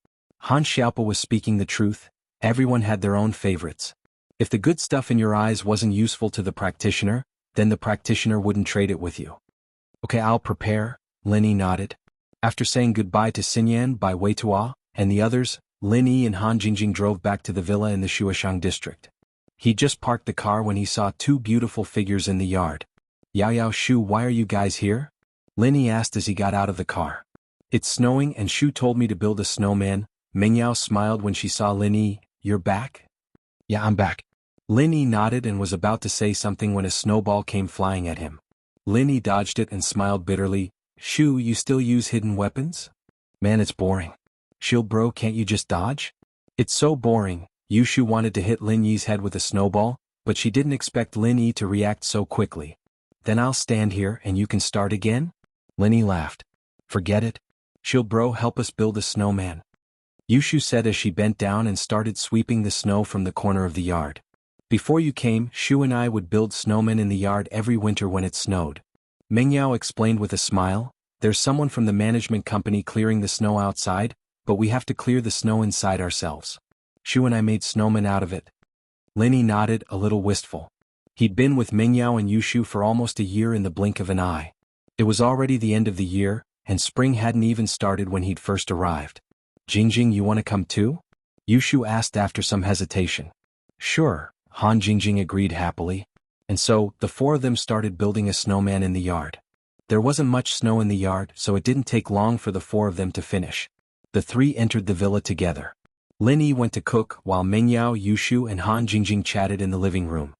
Han Xiaopa was speaking the truth. Everyone had their own favorites. If the good stuff in your eyes wasn't useful to the practitioner, then the practitioner wouldn't trade it with you. "Okay, I'll prepare," Lin Yi nodded. After saying goodbye to Xinyan by Weitua and the others, Lin Yi and Han Jingjing drove back to the villa in the Shuoshang district. He just parked the car when he saw 2 beautiful figures in the yard. "Yao Shu, why are you guys here?" Lin Yi asked as he got out of the car. "It's snowing and Shu told me to build a snowman." Mengyao smiled when she saw Lin Yi. "You're back?" "Yeah, I'm back." Lin Yi nodded and was about to say something when a snowball came flying at him. Lin Yi dodged it and smiled bitterly. "Shu, you still use hidden weapons?" "Man, it's boring." "Shield bro, can't you just dodge?" "It's so boring." Yushu wanted to hit Lin Yi's head with a snowball, but she didn't expect Lin Yi to react so quickly. "Then I'll stand here and you can start again?" Lin Yi laughed. "Forget it. Shield bro, help us build a snowman," Yushu said as she bent down and started sweeping the snow from the corner of the yard. "Before you came, Shu and I would build snowmen in the yard every winter when it snowed." Mengyao explained with a smile. "There's someone from the management company clearing the snow outside, but we have to clear the snow inside ourselves. Shu and I made snowmen out of it." Lin Yi nodded, a little wistful. He'd been with Mengyao and Yushu for almost a year in the blink of an eye. It was already the end of the year, and spring hadn't even started when he'd first arrived. "Jingjing, you want to come too?" Yushu asked after some hesitation. "Sure," Han Jingjing agreed happily. And so, the 4 of them started building a snowman in the yard. There wasn't much snow in the yard, so it didn't take long for the 4 of them to finish. The 3 entered the villa together. Lin Yi went to cook while Mengyao, Yushu and Han Jingjing chatted in the living room.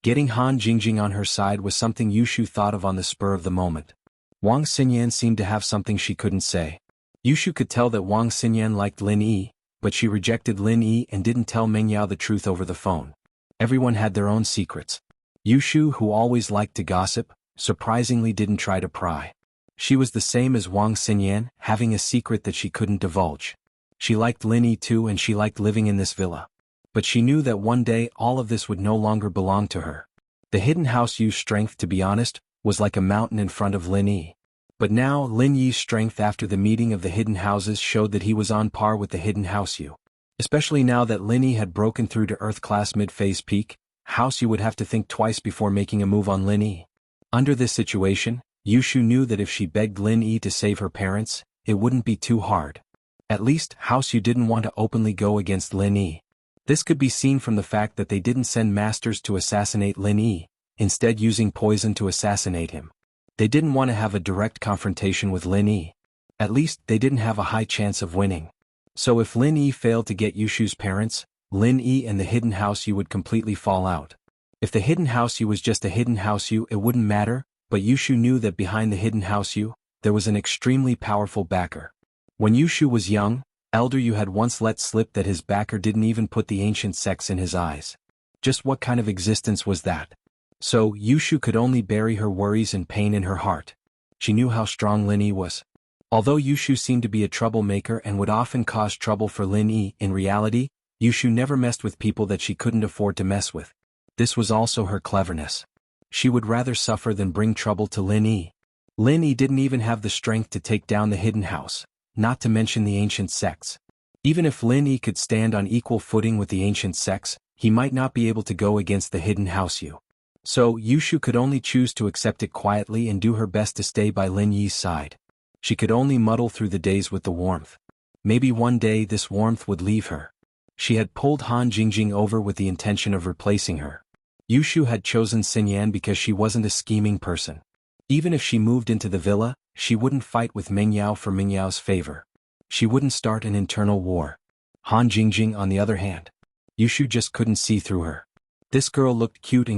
Getting Han Jingjing on her side was something Yushu thought of on the spur of the moment. Wang Xinyan seemed to have something she couldn't say. Yushu could tell that Wang Xinyan liked Lin Yi, but she rejected Lin Yi and didn't tell Meng Yao the truth over the phone. Everyone had their own secrets. Yushu, who always liked to gossip, surprisingly didn't try to pry. She was the same as Wang Xinyan, having a secret that she couldn't divulge. She liked Lin Yi too, and she liked living in this villa. But she knew that one day all of this would no longer belong to her. The hidden house Yu's strength, to be honest, was like a mountain in front of Lin Yi. But now Lin Yi's strength after the meeting of the hidden houses showed that he was on par with the hidden house Yu. Especially now that Lin Yi had broken through to Earth class mid-phase peak, House Yu would have to think twice before making a move on Lin Yi. Under this situation, Yushu knew that if she begged Lin Yi to save her parents, it wouldn't be too hard. At least, House Yu didn't want to openly go against Lin Yi. This could be seen from the fact that they didn't send masters to assassinate Lin Yi, instead using poison to assassinate him. They didn't want to have a direct confrontation with Lin Yi. At least, they didn't have a high chance of winning. So if Lin Yi failed to get Yushu's parents, Lin Yi and the hidden house Yu would completely fall out. If the hidden house Yu was just a hidden house Yu, it wouldn't matter, but Yushu knew that behind the hidden house Yu, there was an extremely powerful backer. When Yushu was young, Elder Yu had once let slip that his backer didn't even put the ancient sex in his eyes. Just what kind of existence was that? So, Yushu could only bury her worries and pain in her heart. She knew how strong Lin Yi was. Although Yushu seemed to be a troublemaker and would often cause trouble for Lin Yi, in reality, Yushu never messed with people that she couldn't afford to mess with. This was also her cleverness. She would rather suffer than bring trouble to Lin Yi. Lin Yi didn't even have the strength to take down the hidden house, not to mention the ancient sects. Even if Lin Yi could stand on equal footing with the ancient sects, he might not be able to go against the hidden house Yu. So, Yushu could only choose to accept it quietly and do her best to stay by Lin Yi's side. She could only muddle through the days with the warmth. Maybe one day this warmth would leave her. She had pulled Han Jingjing over with the intention of replacing her. Yushu had chosen Xinyan because she wasn't a scheming person. Even if she moved into the villa, she wouldn't fight with Meng Yao for Meng Yao's favor. She wouldn't start an internal war. Han Jingjing, on the other hand. Yushu just couldn't see through her. This girl looked cute,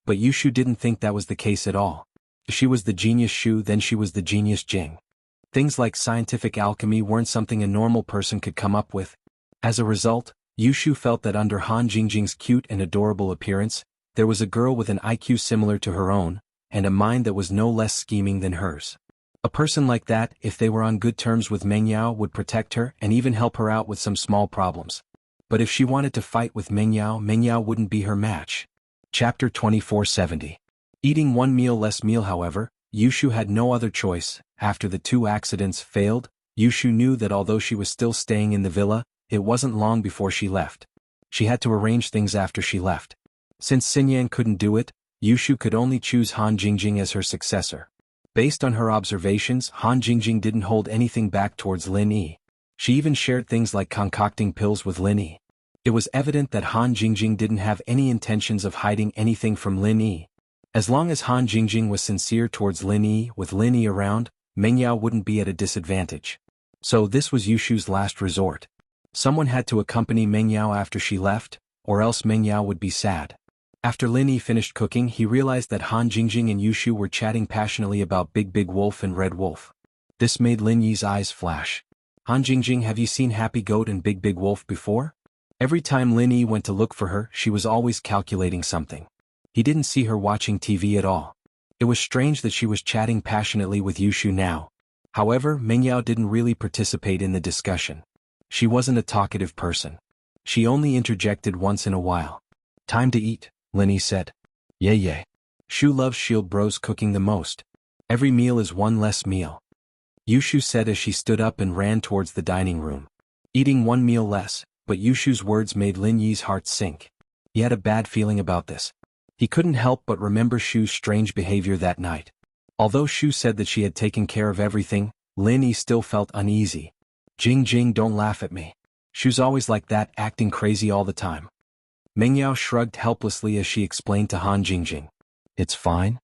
but Yushu didn't think that was the case at all. If she was the genius Shu, then she was the genius Jing. Things like scientific alchemy weren't something a normal person could come up with. As a result, Yushu felt that under Han Jingjing's cute and adorable appearance, there was a girl with an IQ similar to her own, and a mind that was no less scheming than hers. A person like that, if they were on good terms with Meng Yao, would protect her and even help her out with some small problems. But if she wanted to fight with Meng Yao wouldn't be her match. Chapter 2470. Eating one meal less meal. However, Yushu had no other choice. After the two accidents failed, Yushu knew that although she was still staying in the villa, it wasn't long before she left. She had to arrange things after she left. Since Xinyan couldn't do it, Yushu could only choose Han Jingjing as her successor. Based on her observations, Han Jingjing didn't hold anything back towards Lin Yi. She even shared things like concocting pills with Lin Yi. It was evident that Han Jingjing didn't have any intentions of hiding anything from Lin Yi. As long as Han Jingjing was sincere towards Lin Yi, with Lin Yi around, Meng Yao wouldn't be at a disadvantage. So this was Yushu's last resort. Someone had to accompany Meng Yao after she left, or else Meng Yao would be sad. After Lin Yi finished cooking, he realized that Han Jingjing and Yushu were chatting passionately about Big Wolf and Red Wolf. This made Lin Yi's eyes flash. Han Jingjing, have you seen Happy Goat and Big Wolf before? Every time Lin Yi went to look for her, she was always calculating something. He didn't see her watching TV at all. It was strange that she was chatting passionately with Yushu now. However, Meng Yao didn't really participate in the discussion. She wasn't a talkative person. She only interjected once in a while. Time to eat, Lin Yi said. Yeah. Shu loves Shield Bro's cooking the most. Every meal is one less meal. Yushu said as she stood up and ran towards the dining room. Eating one meal less, but Yushu's words made Lin Yi's heart sink. He had a bad feeling about this. He couldn't help but remember Shu's strange behavior that night. Although Shu said that she had taken care of everything, Lin Yi still felt uneasy. Jing, don't laugh at me. Shu's always like that, acting crazy all the time. Meng Yao shrugged helplessly as she explained to Han Jingjing. It's fine.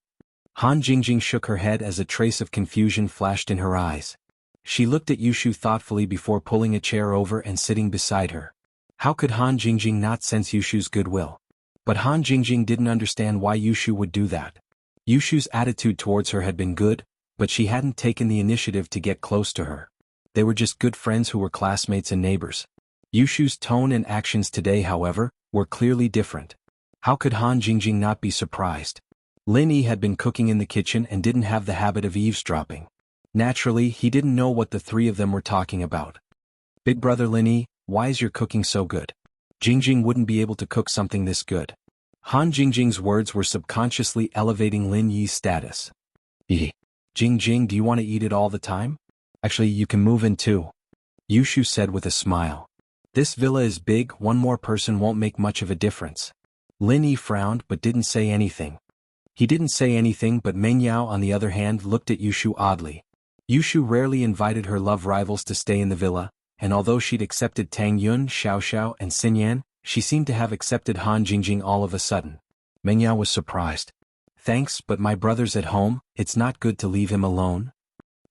Han Jingjing shook her head as a trace of confusion flashed in her eyes. She looked at Yushu thoughtfully before pulling a chair over and sitting beside her. How could Han Jingjing not sense Yushu's goodwill? But Han Jingjing didn't understand why Yushu would do that. Yushu's attitude towards her had been good, but she hadn't taken the initiative to get close to her. They were just good friends who were classmates and neighbors. Yushu's tone and actions today, however, were clearly different. How could Han Jingjing not be surprised? Lin Yi had been cooking in the kitchen and didn't have the habit of eavesdropping. Naturally, he didn't know what the three of them were talking about. "Big brother Lin Yi, why is your cooking so good? Jingjing wouldn't be able to cook something this good." Han Jingjing's words were subconsciously elevating Lin Yi's status. "Jingjing, do you want to eat it all the time? Actually, you can move in too," Yushu said with a smile. "This villa is big, one more person won't make much of a difference." Lin Yi frowned but didn't say anything. He didn't say anything, but Meng Yao on the other hand looked at Yushu oddly. Yushu rarely invited her love rivals to stay in the villa, and although she'd accepted Tang Yun, Xiao Xiao and Xin Yan, she seemed to have accepted Han Jingjing all of a sudden. Meng Yao was surprised. "Thanks, but my brother's at home, it's not good to leave him alone."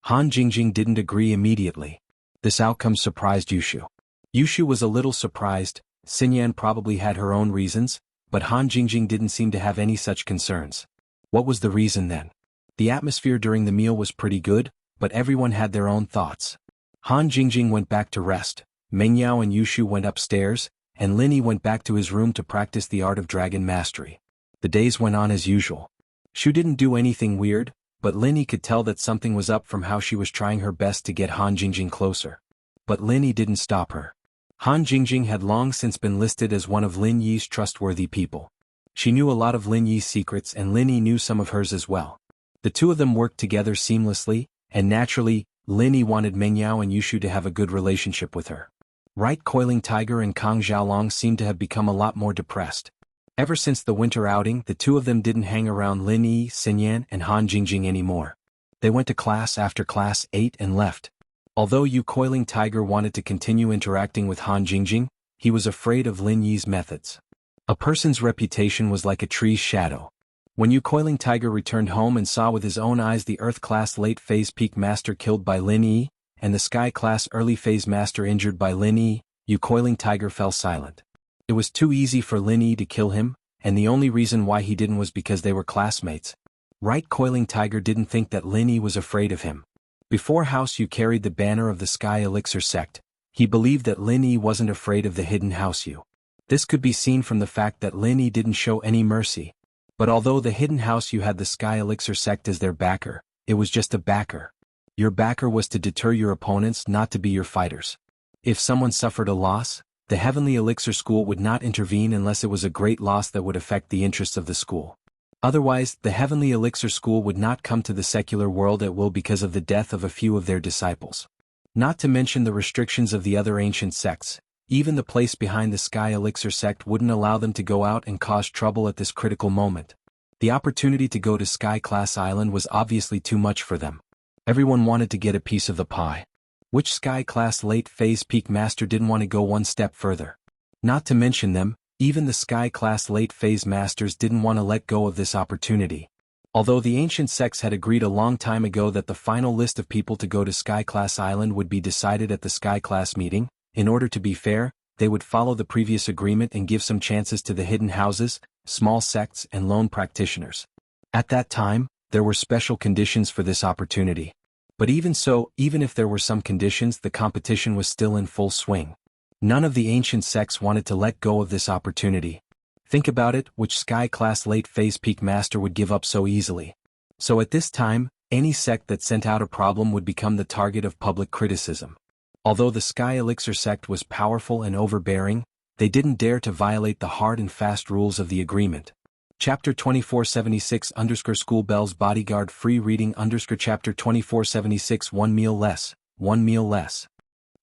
Han Jingjing didn't agree immediately. This outcome surprised Yushu. Yushu was a little surprised. Xin Yan probably had her own reasons, but Han Jingjing didn't seem to have any such concerns. What was the reason then? The atmosphere during the meal was pretty good, but everyone had their own thoughts. Han Jingjing went back to rest, Meng Yao and Yushu went upstairs, and Lin Yi went back to his room to practice the art of dragon mastery. The days went on as usual. Shu didn't do anything weird, but Lin Yi could tell that something was up from how she was trying her best to get Han Jingjing closer. But Lin Yi didn't stop her. Han Jingjing had long since been listed as one of Lin Yi's trustworthy people. She knew a lot of Lin Yi's secrets and Lin Yi knew some of hers as well. The two of them worked together seamlessly, and naturally, Lin Yi wanted Meng Yao and Yushu to have a good relationship with her. Right, Coiling Tiger and Kang Xiaolong seemed to have become a lot more depressed. Ever since the winter outing, the two of them didn't hang around Lin Yi, Xin Yan and Han Jingjing anymore. They went to class after class, ate and left. Although Yu Coiling Tiger wanted to continue interacting with Han Jingjing, he was afraid of Lin Yi's methods. A person's reputation was like a tree's shadow. When Yu Coiling Tiger returned home and saw with his own eyes the Earth-class late-phase peak master killed by Lin Yi, and the Sky-class early-phase master injured by Lin Yi, Yu Coiling Tiger fell silent. It was too easy for Lin Yi to kill him, and the only reason why he didn't was because they were classmates. Right, Coiling Tiger didn't think that Lin Yi was afraid of him. Before House Yu carried the banner of the Sky Elixir sect, he believed that Lin Yi wasn't afraid of the hidden House Yu. This could be seen from the fact that Lin Yi didn't show any mercy. But although the hidden House Yu had the Sky Elixir sect as their backer, it was just a backer. Your backer was to deter your opponents, not to be your fighters. If someone suffered a loss, the Heavenly Elixir School would not intervene unless it was a great loss that would affect the interests of the school. Otherwise, the Heavenly Elixir School would not come to the secular world at will because of the death of a few of their disciples. Not to mention the restrictions of the other ancient sects, even the place behind the Sky Elixir sect wouldn't allow them to go out and cause trouble at this critical moment. The opportunity to go to Sky Class Island was obviously too much for them. Everyone wanted to get a piece of the pie. Which Sky Class late phase peak master didn't want to go one step further? Not to mention them, even the Sky Class late phase masters didn't want to let go of this opportunity. Although the ancient sects had agreed a long time ago that the final list of people to go to Sky Class Island would be decided at the Sky Class meeting, in order to be fair, they would follow the previous agreement and give some chances to the hidden houses, small sects and lone practitioners. At that time, there were special conditions for this opportunity. But even so, even if there were some conditions, the competition was still in full swing. None of the ancient sects wanted to let go of this opportunity. Think about it, which Sky Class late phase peak master would give up so easily? So at this time, any sect that sent out a problem would become the target of public criticism. Although the Sky Elixir sect was powerful and overbearing, they didn't dare to violate the hard and fast rules of the agreement. Chapter 2476 _ School Bells Bodyguard Free Reading _ Chapter 2476 1 meal less, 1 meal less.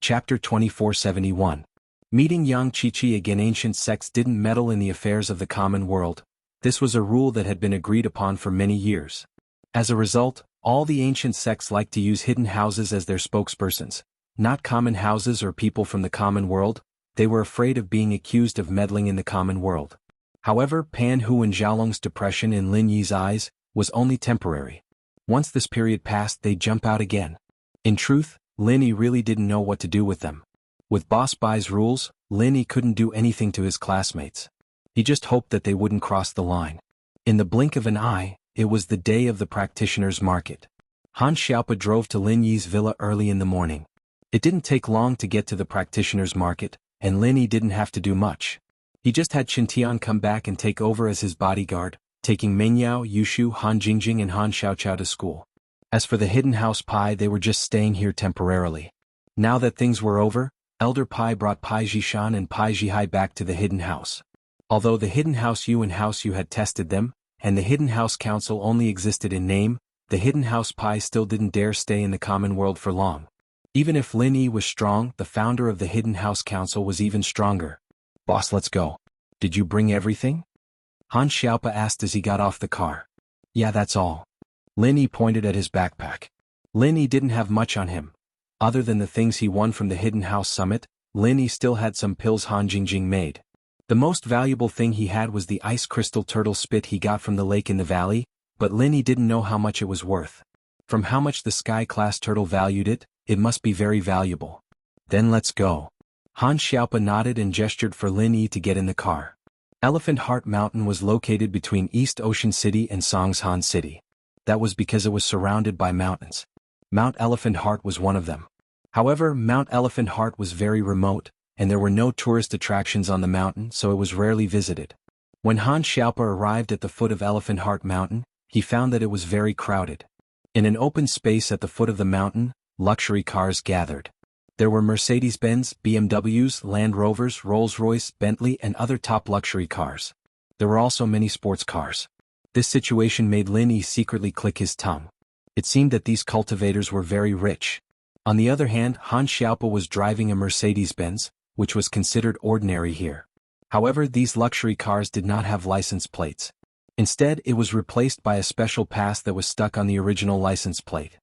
Chapter 2471. Meeting Yang Qiqi again. Ancient sects didn't meddle in the affairs of the common world. This was a rule that had been agreed upon for many years. As a result, all the ancient sects liked to use hidden houses as their spokespersons, not common houses or people from the common world. They were afraid of being accused of meddling in the common world. However, Pan Hu and Xiaolong's depression in Lin Yi's eyes was only temporary. Once this period passed, they'd jump out again. In truth, Lin Yi really didn't know what to do with them. With Boss Bai's rules, Lin Yi couldn't do anything to his classmates. He just hoped that they wouldn't cross the line. In the blink of an eye, it was the day of the practitioners' market. Han Xiaopa drove to Lin Yi's villa early in the morning. It didn't take long to get to the practitioners' market, and Lin Yi didn't have to do much. He just had Qintian come back and take over as his bodyguard, taking Mengyao, Yushu, Han Jingjing and Han Xiaoqiao to school. As for the hidden house Pai, they were just staying here temporarily. Now that things were over, Elder Pai brought Pai Jishan and Pai Jihai back to the hidden house. Although the hidden house Yu and house Yu had tested them, and the hidden house council only existed in name, the hidden house Pai still didn't dare stay in the common world for long. Even if Lin Yi was strong, the founder of the hidden house council was even stronger. "Boss, let's go. Did you bring everything?" Han Xiaopa asked as he got off the car. "Yeah, that's all." Lin Yi pointed at his backpack. Lin Yi didn't have much on him. Other than the things he won from the hidden house summit, Lin Yi still had some pills Han Jingjing made. The most valuable thing he had was the ice crystal turtle spit he got from the lake in the valley, but Lin Yi didn't know how much it was worth. From how much the sky-class turtle valued it, it must be very valuable. "Then let's go." Han Xiaopa nodded and gestured for Lin Yi to get in the car. Elephant Heart Mountain was located between East Ocean City and Songshan City. That was because it was surrounded by mountains. Mount Elephant Heart was one of them. However, Mount Elephant Heart was very remote, and there were no tourist attractions on the mountain, so it was rarely visited. When Han Xiaopa arrived at the foot of Elephant Heart Mountain, he found that it was very crowded. In an open space at the foot of the mountain, luxury cars gathered. There were Mercedes-Benz, BMWs, Land Rovers, Rolls-Royce, Bentley and other top luxury cars. There were also many sports cars. This situation made Lin Yi secretly click his tongue. It seemed that these cultivators were very rich. On the other hand, Han Xiaopa was driving a Mercedes-Benz, which was considered ordinary here. However, these luxury cars did not have license plates. Instead, it was replaced by a special pass that was stuck on the original license plate.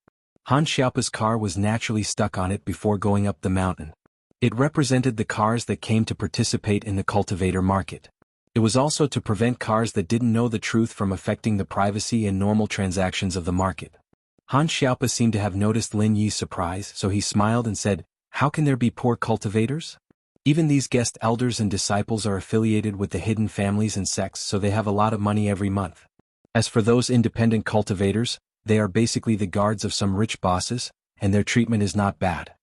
Han Xiaopa's car was naturally stuck on it before going up the mountain. It represented the cars that came to participate in the cultivator market. It was also to prevent cars that didn't know the truth from affecting the privacy and normal transactions of the market. Han Xiaopa seemed to have noticed Lin Yi's surprise, so he smiled and said, "How can there be poor cultivators? Even these guest elders and disciples are affiliated with the hidden families and sects, so they have a lot of money every month. As for those independent cultivators, they are basically the guards of some rich bosses, and their treatment is not bad."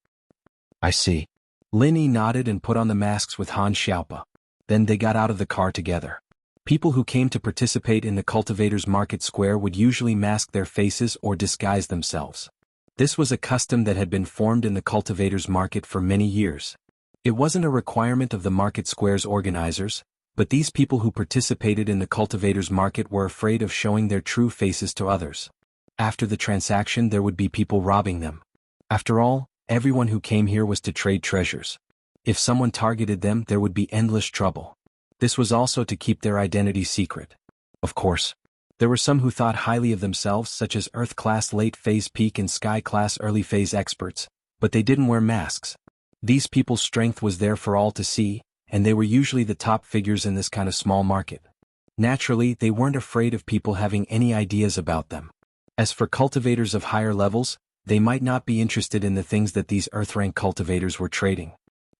"I see." Lin Yi nodded and put on the masks with Han Xiaopa. Then they got out of the car together. People who came to participate in the cultivators' market square would usually mask their faces or disguise themselves. This was a custom that had been formed in the cultivators' market for many years. It wasn't a requirement of the market square's organizers, but these people who participated in the cultivators' market were afraid of showing their true faces to others. After the transaction, there would be people robbing them. After all, everyone who came here was to trade treasures. If someone targeted them, there would be endless trouble. This was also to keep their identity secret. Of course, there were some who thought highly of themselves, such as Earth-class late-phase peak and Sky-class early-phase experts, but they didn't wear masks. These people's strength was there for all to see, and they were usually the top figures in this kind of small market. Naturally, they weren't afraid of people having any ideas about them. As for cultivators of higher levels, they might not be interested in the things that these Earth-rank cultivators were trading.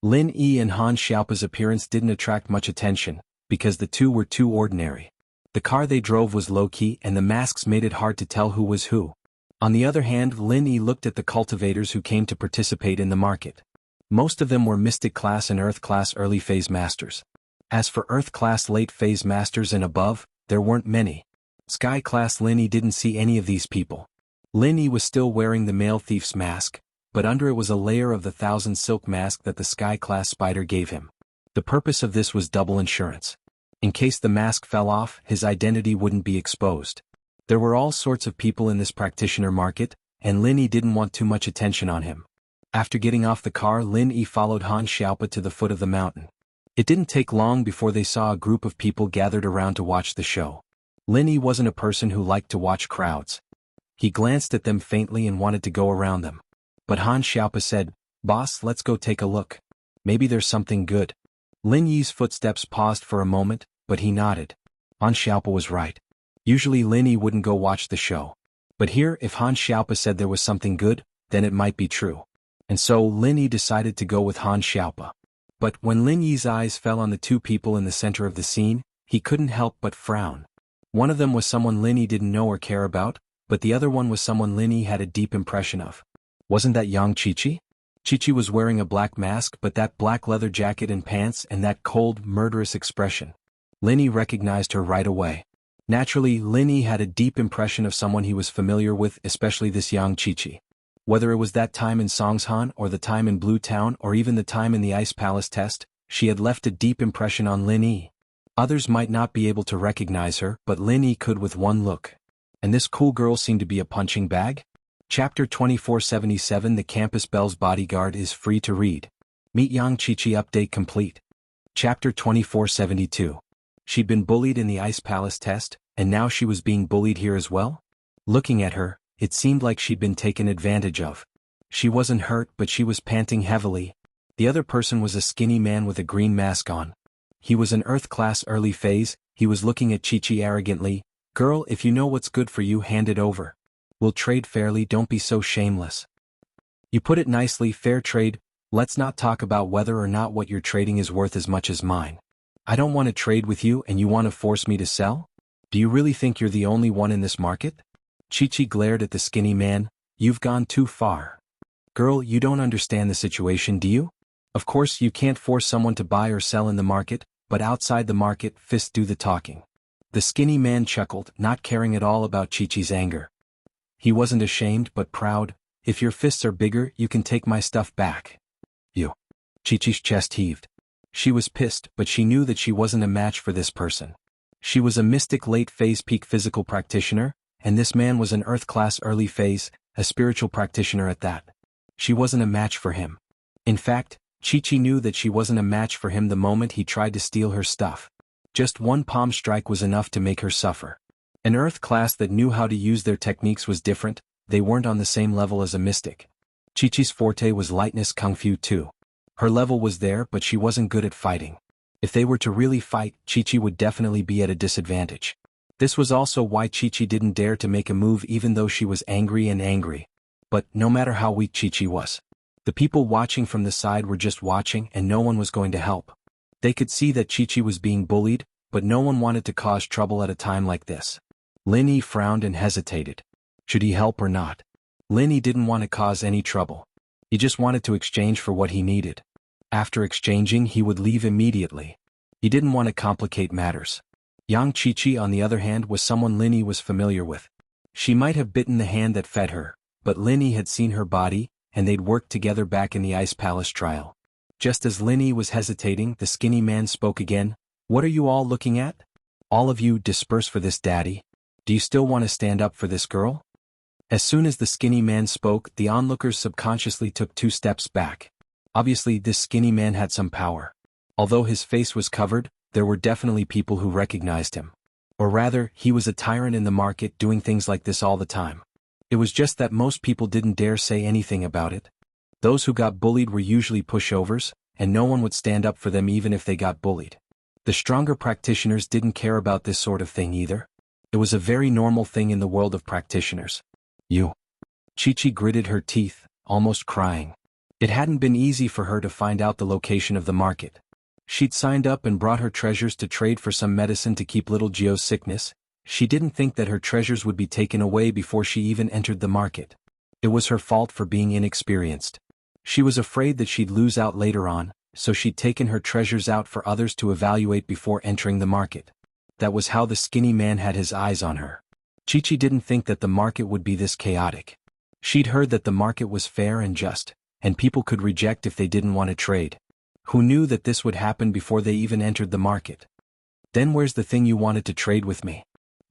Lin Yi and Han Xiaopa's appearance didn't attract much attention, because the two were too ordinary. The car they drove was low-key and the masks made it hard to tell who was who. On the other hand, Lin Yi looked at the cultivators who came to participate in the market. Most of them were Mystic-class and Earth-class early-phase masters. As for Earth-class late-phase masters and above, there weren't many. Sky-class Lin Yi didn't see any of these people. Lin Yi was still wearing the male thief's mask, but under it was a layer of the 1,000 silk mask that the Sky-class spider gave him. The purpose of this was double insurance. In case the mask fell off, his identity wouldn't be exposed. There were all sorts of people in this practitioner market, and Lin Yi didn't want too much attention on him. After getting off the car, Lin Yi followed Han Xiaopa to the foot of the mountain. It didn't take long before they saw a group of people gathered around to watch the show. Lin Yi wasn't a person who liked to watch crowds. He glanced at them faintly and wanted to go around them. But Han Xiaopa said, "Boss, let's go take a look. Maybe there's something good." Lin Yi's footsteps paused for a moment, but he nodded. Han Xiaopa was right. Usually Lin Yi wouldn't go watch the show. But here, if Han Xiaopa said there was something good, then it might be true. And so Lin Yi decided to go with Han Xiaopa. But when Lin Yi's eyes fell on the two people in the center of the scene, He couldn't help but frown. One of them was someone Linny didn't know or care about, but the other one was someone Linny had a deep impression of. Wasn't that Yang Chichi? Chichi was wearing a black mask, but that black leather jacket and pants and that cold, murderous expression. Linny recognized her right away. Naturally, Linny had a deep impression of someone he was familiar with, especially this Yang Chichi. Whether it was that time in Songshan or the time in Blue Town or even the time in the Ice Palace test, she had left a deep impression on Linny. Others might not be able to recognize her, but Linny could with one look. And this cool girl seemed to be a punching bag? Chapter 2477 The Campus Belle's Bodyguard is free to read. Meet Yang Chichi update complete. Chapter 2472. She'd been bullied in the Ice Palace test, and now she was being bullied here as well? Looking at her, it seemed like she'd been taken advantage of. She wasn't hurt, but she was panting heavily. The other person was a skinny man with a green mask on. He was an Earth class early phase. He was looking at Chichi arrogantly. Girl, if you know what's good for you, hand it over. We'll trade fairly, don't be so shameless. You put it nicely, fair trade. Let's not talk about whether or not what you're trading is worth as much as mine. I don't want to trade with you and you want to force me to sell? Do you really think you're the only one in this market? Chichi glared at the skinny man. You've gone too far. Girl, you don't understand the situation, do you? Of course you can't force someone to buy or sell in the market, but outside the market, fists do the talking. The skinny man chuckled, not caring at all about Chi-Chi's anger. He wasn't ashamed but proud. If your fists are bigger, you can take my stuff back. You. Chi-Chi's chest heaved. She was pissed, but she knew that she wasn't a match for this person. She was a mystic late phase peak physical practitioner, and this man was an earth class early phase, a spiritual practitioner at that. She wasn't a match for him. In fact, Chi-Chi knew that she wasn't a match for him the moment he tried to steal her stuff. Just one palm strike was enough to make her suffer. An earth class that knew how to use their techniques was different. They weren't on the same level as a mystic. Chi-Chi's forte was lightness kung fu too. Her level was there, but she wasn't good at fighting. If they were to really fight, Chi-Chi would definitely be at a disadvantage. This was also why Chi-Chi didn't dare to make a move even though she was angry. But, no matter how weak Chi-Chi was, the people watching from the side were just watching and no one was going to help. They could see that Chi-Chi was being bullied, but no one wanted to cause trouble at a time like this. Linny frowned and hesitated. Should he help or not? Linny didn't want to cause any trouble. He just wanted to exchange for what he needed. After exchanging, he would leave immediately. He didn't want to complicate matters. Yang Chi-Chi, on the other hand, was someone Linny was familiar with. She might have bitten the hand that fed her, but Linny had seen her body, and they'd worked together back in the Ice Palace trial. Just as Linny was hesitating, the skinny man spoke again. What are you all looking at? All of you disperse for this, daddy. Do you still want to stand up for this girl? As soon as the skinny man spoke, the onlookers subconsciously took 2 steps back. Obviously, this skinny man had some power. Although his face was covered, there were definitely people who recognized him. Or rather, he was a tyrant in the market doing things like this all the time. It was just that most people didn't dare say anything about it. Those who got bullied were usually pushovers, and no one would stand up for them even if they got bullied. The stronger practitioners didn't care about this sort of thing either. It was a very normal thing in the world of practitioners. You. Chi-Chi gritted her teeth, almost crying. It hadn't been easy for her to find out the location of the market. She'd signed up and brought her treasures to trade for some medicine to keep little Gio's sickness. She didn't think that her treasures would be taken away before she even entered the market. It was her fault for being inexperienced. She was afraid that she'd lose out later on, so she'd taken her treasures out for others to evaluate before entering the market. That was how the skinny man had his eyes on her. Chi-Chi didn't think that the market would be this chaotic. She'd heard that the market was fair and just, and people could reject if they didn't want to trade. Who knew that this would happen before they even entered the market? Then where's the thing you wanted to trade with me?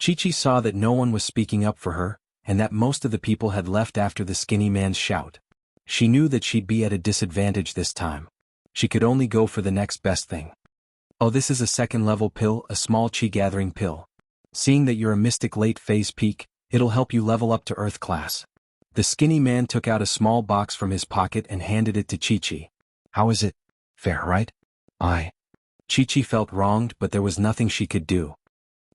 Chi-Chi saw that no one was speaking up for her, and that most of the people had left after the skinny man's shout. She knew that she'd be at a disadvantage this time. She could only go for the next best thing. Oh, this is a second-level pill, a small chi-gathering pill. Seeing that you're a mystic late phase peak, it'll help you level up to Earth class. The skinny man took out a small box from his pocket and handed it to Chi-Chi. How is it? Fair, right? Chi-Chi felt wronged, but there was nothing she could do.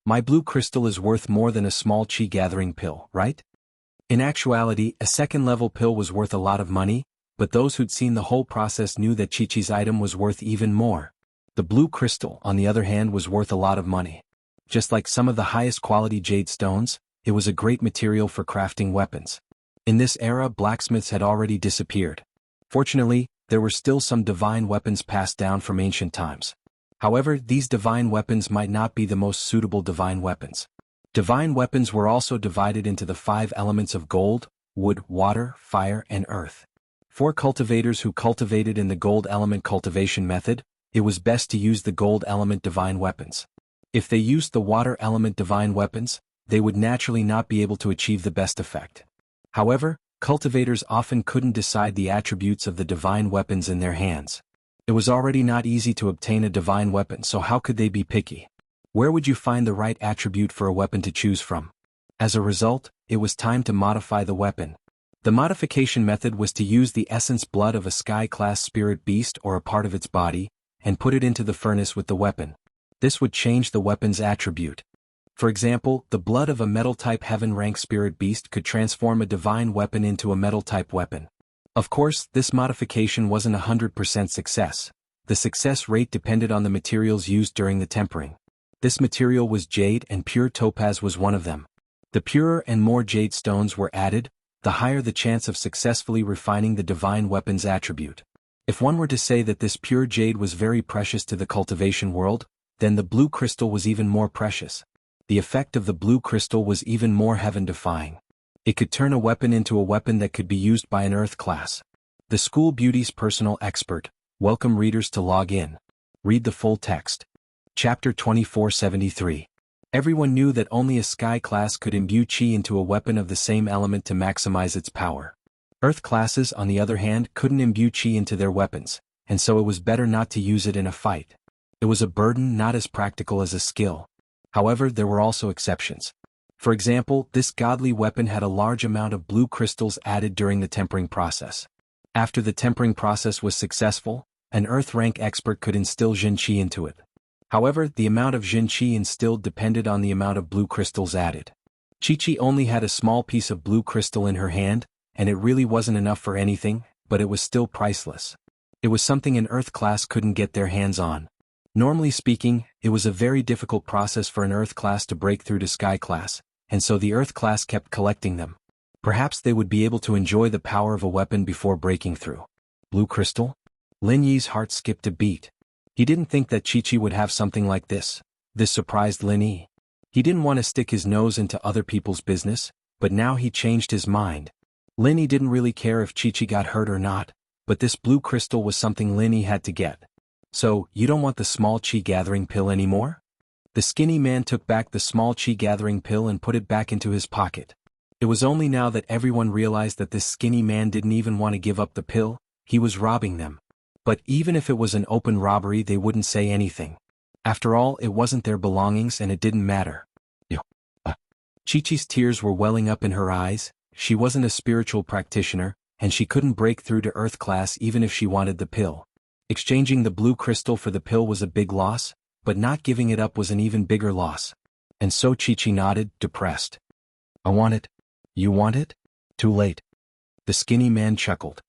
My blue crystal is worth more than a small chi-gathering pill, right? In actuality, a second-level pill was worth a lot of money, but those who'd seen the whole process knew that Chi-Chi's item was worth even more. The blue crystal, on the other hand, was worth a lot of money. Just like some of the highest quality jade stones, it was a great material for crafting weapons. In this era, blacksmiths had already disappeared. Fortunately, there were still some divine weapons passed down from ancient times. However, these divine weapons might not be the most suitable divine weapons. Divine weapons were also divided into the 5 elements of gold, wood, water, fire, and earth. For cultivators who cultivated in the gold element cultivation method, it was best to use the gold element divine weapons. If they used the water element divine weapons, they would naturally not be able to achieve the best effect. However, cultivators often couldn't decide the attributes of the divine weapons in their hands. It was already not easy to obtain a divine weapon, so how could they be picky? Where would you find the right attribute for a weapon to choose from? As a result, it was time to modify the weapon. The modification method was to use the essence blood of a sky-class spirit beast or a part of its body, and put it into the furnace with the weapon. This would change the weapon's attribute. For example, the blood of a metal-type heaven-rank spirit beast could transform a divine weapon into a metal-type weapon. Of course, this modification wasn't 100% success. The success rate depended on the materials used during the tempering. This material was jade, and pure topaz was one of them. The purer and more jade stones were added, the higher the chance of successfully refining the divine weapon's attribute. If one were to say that this pure jade was very precious to the cultivation world, then the blue crystal was even more precious. The effect of the blue crystal was even more heaven-defying. It could turn a weapon into a weapon that could be used by an earth class. The School Beauty's personal expert. Welcome readers to log in. Read the full text. Chapter 2473. Everyone knew that only a sky class could imbue chi into a weapon of the same element to maximize its power. Earth classes, on the other hand, couldn't imbue chi into their weapons, and so it was better not to use it in a fight. It was a burden not as practical as a skill. However, there were also exceptions. For example, this godly weapon had a large amount of blue crystals added during the tempering process. After the tempering process was successful, an earth rank expert could instill Jin Qi into it. However, the amount of Jin Qi instilled depended on the amount of blue crystals added. Chi-Chi only had a small piece of blue crystal in her hand, and it really wasn't enough for anything, but it was still priceless. It was something an earth class couldn't get their hands on. Normally speaking, it was a very difficult process for an earth class to break through to sky class, and so the earth class kept collecting them. Perhaps they would be able to enjoy the power of a weapon before breaking through. Blue crystal? Lin Yi's heart skipped a beat. He didn't think that Chi-Chi would have something like this. This surprised Lin Yi. He didn't want to stick his nose into other people's business, but now he changed his mind. Lin Yi didn't really care if Chi-Chi got hurt or not, but this blue crystal was something Lin Yi had to get. So, you don't want the small chi-gathering pill anymore? The skinny man took back the small chi-gathering pill and put it back into his pocket. It was only now that everyone realized that this skinny man didn't even want to give up the pill, he was robbing them. But even if it was an open robbery, they wouldn't say anything. After all, it wasn't their belongings and it didn't matter. Chi-Chi's tears were welling up in her eyes. She wasn't a spiritual practitioner, and she couldn't break through to earth class even if she wanted the pill. Exchanging the blue crystal for the pill was a big loss, but not giving it up was an even bigger loss. And so Chi-Chi nodded, depressed. I want it. You want it? Too late. The skinny man chuckled.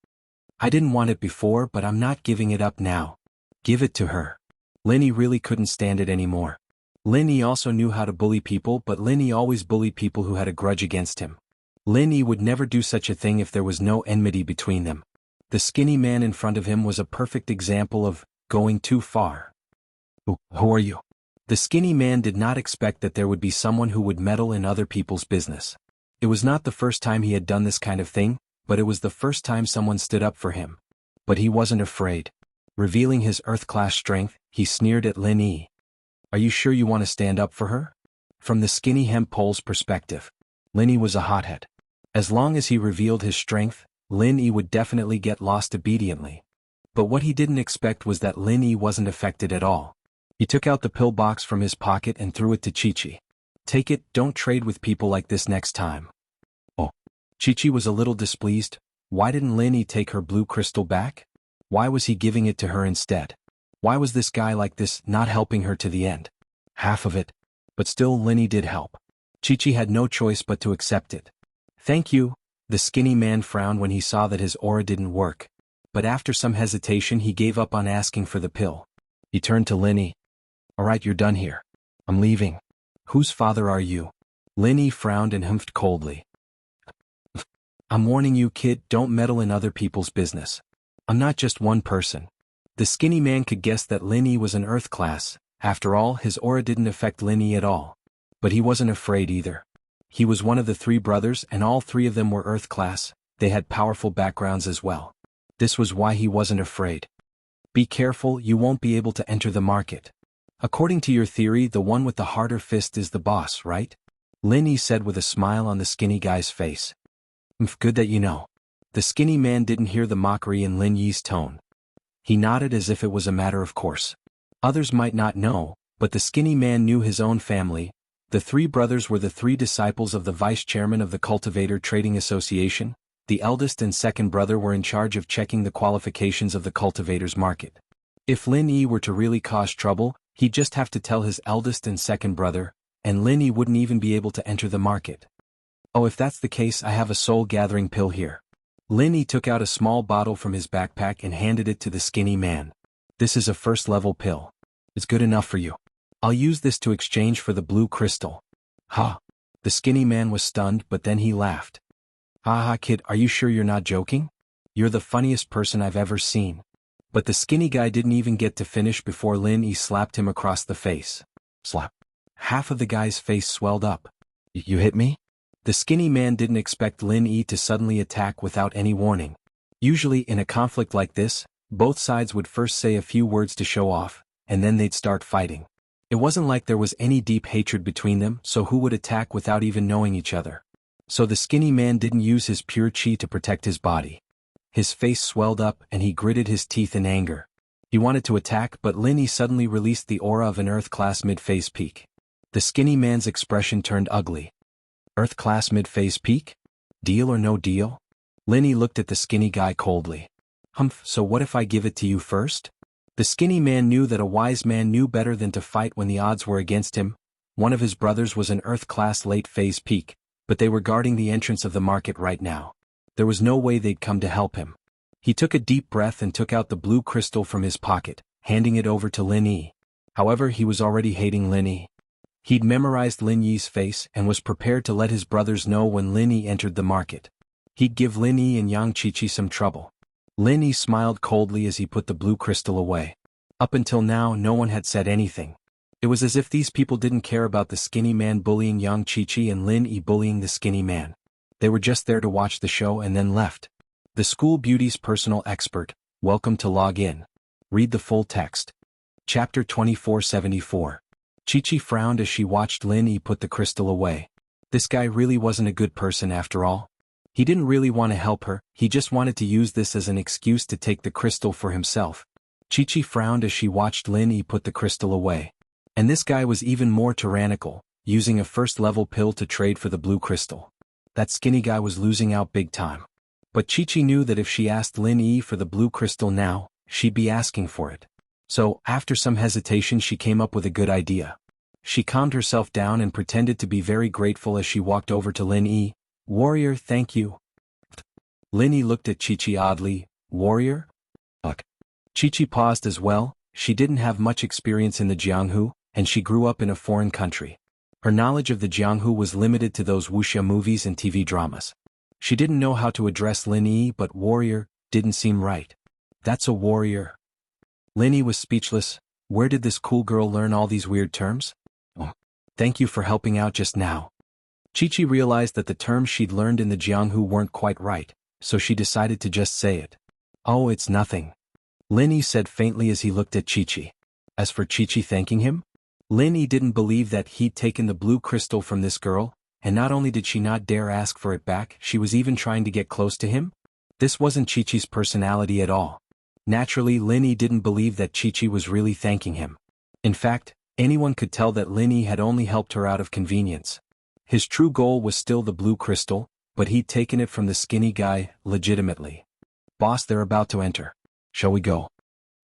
I didn't want it before, but I'm not giving it up now. Give it to her. Lin Yi really couldn't stand it anymore. Lin Yi also knew how to bully people, but Lin Yi always bullied people who had a grudge against him. Lin Yi would never do such a thing if there was no enmity between them. The skinny man in front of him was a perfect example of going too far. Who are you? The skinny man did not expect that there would be someone who would meddle in other people's business. It was not the first time he had done this kind of thing, but it was the first time someone stood up for him. But he wasn't afraid. Revealing his earth-class strength, he sneered at Lin Yi. Are you sure you want to stand up for her? From the skinny hemp pole's perspective, Lin Yi was a hothead. As long as he revealed his strength, Lin Yi would definitely get lost obediently. But what he didn't expect was that Lin Yi wasn't affected at all. He took out the pill box from his pocket and threw it to Chi-Chi. Take it, don't trade with people like this next time. Oh. Chi-Chi was a little displeased. Why didn't Lin Yi take her blue crystal back? Why was he giving it to her instead? Why was this guy like this not helping her to the end? Half of it. But still Lin Yi did help. Chi-Chi had no choice but to accept it. Thank you. The skinny man frowned when he saw that his aura didn't work. But after some hesitation he gave up on asking for the pill. He turned to Linny. Alright, you're done here. I'm leaving. Whose father are you? Linny frowned and humphed coldly. I'm warning you, kid, don't meddle in other people's business. I'm not just one person. The skinny man could guess that Linny was an earth class. After all, his aura didn't affect Linny at all. But he wasn't afraid either. He was one of the three brothers and all three of them were earth class. They had powerful backgrounds as well. This was why he wasn't afraid. Be careful, you won't be able to enter the market. According to your theory, the one with the harder fist is the boss, right? Linny said with a smile on the skinny guy's face. Good that you know. The skinny man didn't hear the mockery in Lin Yi's tone. He nodded as if it was a matter of course. Others might not know, but the skinny man knew his own family. The three brothers were the three disciples of the vice chairman of the Cultivator Trading Association. The eldest and second brother were in charge of checking the qualifications of the cultivators market. If Lin Yi were to really cause trouble, he'd just have to tell his eldest and second brother, and Lin Yi wouldn't even be able to enter the market. Oh, if that's the case, I have a soul-gathering pill here. Lin Yi took out a small bottle from his backpack and handed it to the skinny man. This is a first-level pill. It's good enough for you. I'll use this to exchange for the blue crystal. Ha! The skinny man was stunned, but then he laughed. Ha, kid, are you sure you're not joking? You're the funniest person I've ever seen. But the skinny guy didn't even get to finish before Lin Yi slapped him across the face. Slap. Half of the guy's face swelled up. You hit me? The skinny man didn't expect Lin Yi to suddenly attack without any warning. Usually in a conflict like this, both sides would first say a few words to show off, and then they'd start fighting. It wasn't like there was any deep hatred between them, so who would attack without even knowing each other? So the skinny man didn't use his pure chi to protect his body. His face swelled up and he gritted his teeth in anger. He wanted to attack, but Lin Yi suddenly released the aura of an Earth-class mid-phase peak. The skinny man's expression turned ugly. Earth-class mid-phase peak? Deal or no deal? Lin Yi looked at the skinny guy coldly. Humph, so what if I give it to you first? The skinny man knew that a wise man knew better than to fight when the odds were against him. One of his brothers was an Earth-class late-phase peak, but they were guarding the entrance of the market right now. There was no way they'd come to help him. He took a deep breath and took out the blue crystal from his pocket, handing it over to Lin Yi. However, he was already hating Lin Yi. He'd memorized Lin Yi's face and was prepared to let his brothers know when Lin Yi entered the market. He'd give Lin Yi and Yang Qiqi some trouble. Lin Yi smiled coldly as he put the blue crystal away. Up until now, no one had said anything. It was as if these people didn't care about the skinny man bullying Yang Qiqi and Lin Yi bullying the skinny man. They were just there to watch the show and then left. The school beauty's personal expert, welcome to log in. Read the full text. Chapter 2474. Qiqi frowned as she watched Lin Yi put the crystal away. This guy really wasn't a good person after all. He didn't really want to help her, he just wanted to use this as an excuse to take the crystal for himself. Qiqi frowned as she watched Lin Yi put the crystal away. And this guy was even more tyrannical, using a first-level pill to trade for the blue crystal. That skinny guy was losing out big time. But Qiqi knew that if she asked Lin Yi for the blue crystal now, she'd be asking for it. So, after some hesitation, she came up with a good idea. She calmed herself down and pretended to be very grateful as she walked over to Lin Yi. Warrior, thank you. Lin Yi looked at Qiqi oddly. Warrior? Fuck. Qiqi paused as well. She didn't have much experience in the Jianghu, and she grew up in a foreign country. Her knowledge of the Jianghu was limited to those Wuxia movies and TV dramas. She didn't know how to address Lin Yi, but warrior didn't seem right. That's a warrior. Lin Yi was speechless. Where did this cool girl learn all these weird terms? Oh, thank you for helping out just now. Qiqi realized that the terms she'd learned in the Jianghu weren't quite right, so she decided to just say it. Oh, it's nothing. Lin Yi said faintly as he looked at Qiqi. As for Qiqi thanking him, Lin Yi didn't believe that he'd taken the blue crystal from this girl, and not only did she not dare ask for it back, she was even trying to get close to him? This wasn't Qiqi's personality at all. Naturally, Lin Yi didn't believe that Qiqi was really thanking him. In fact, anyone could tell that Lin Yi had only helped her out of convenience. His true goal was still the blue crystal, but he'd taken it from the skinny guy, legitimately. Boss, they're about to enter. Shall we go?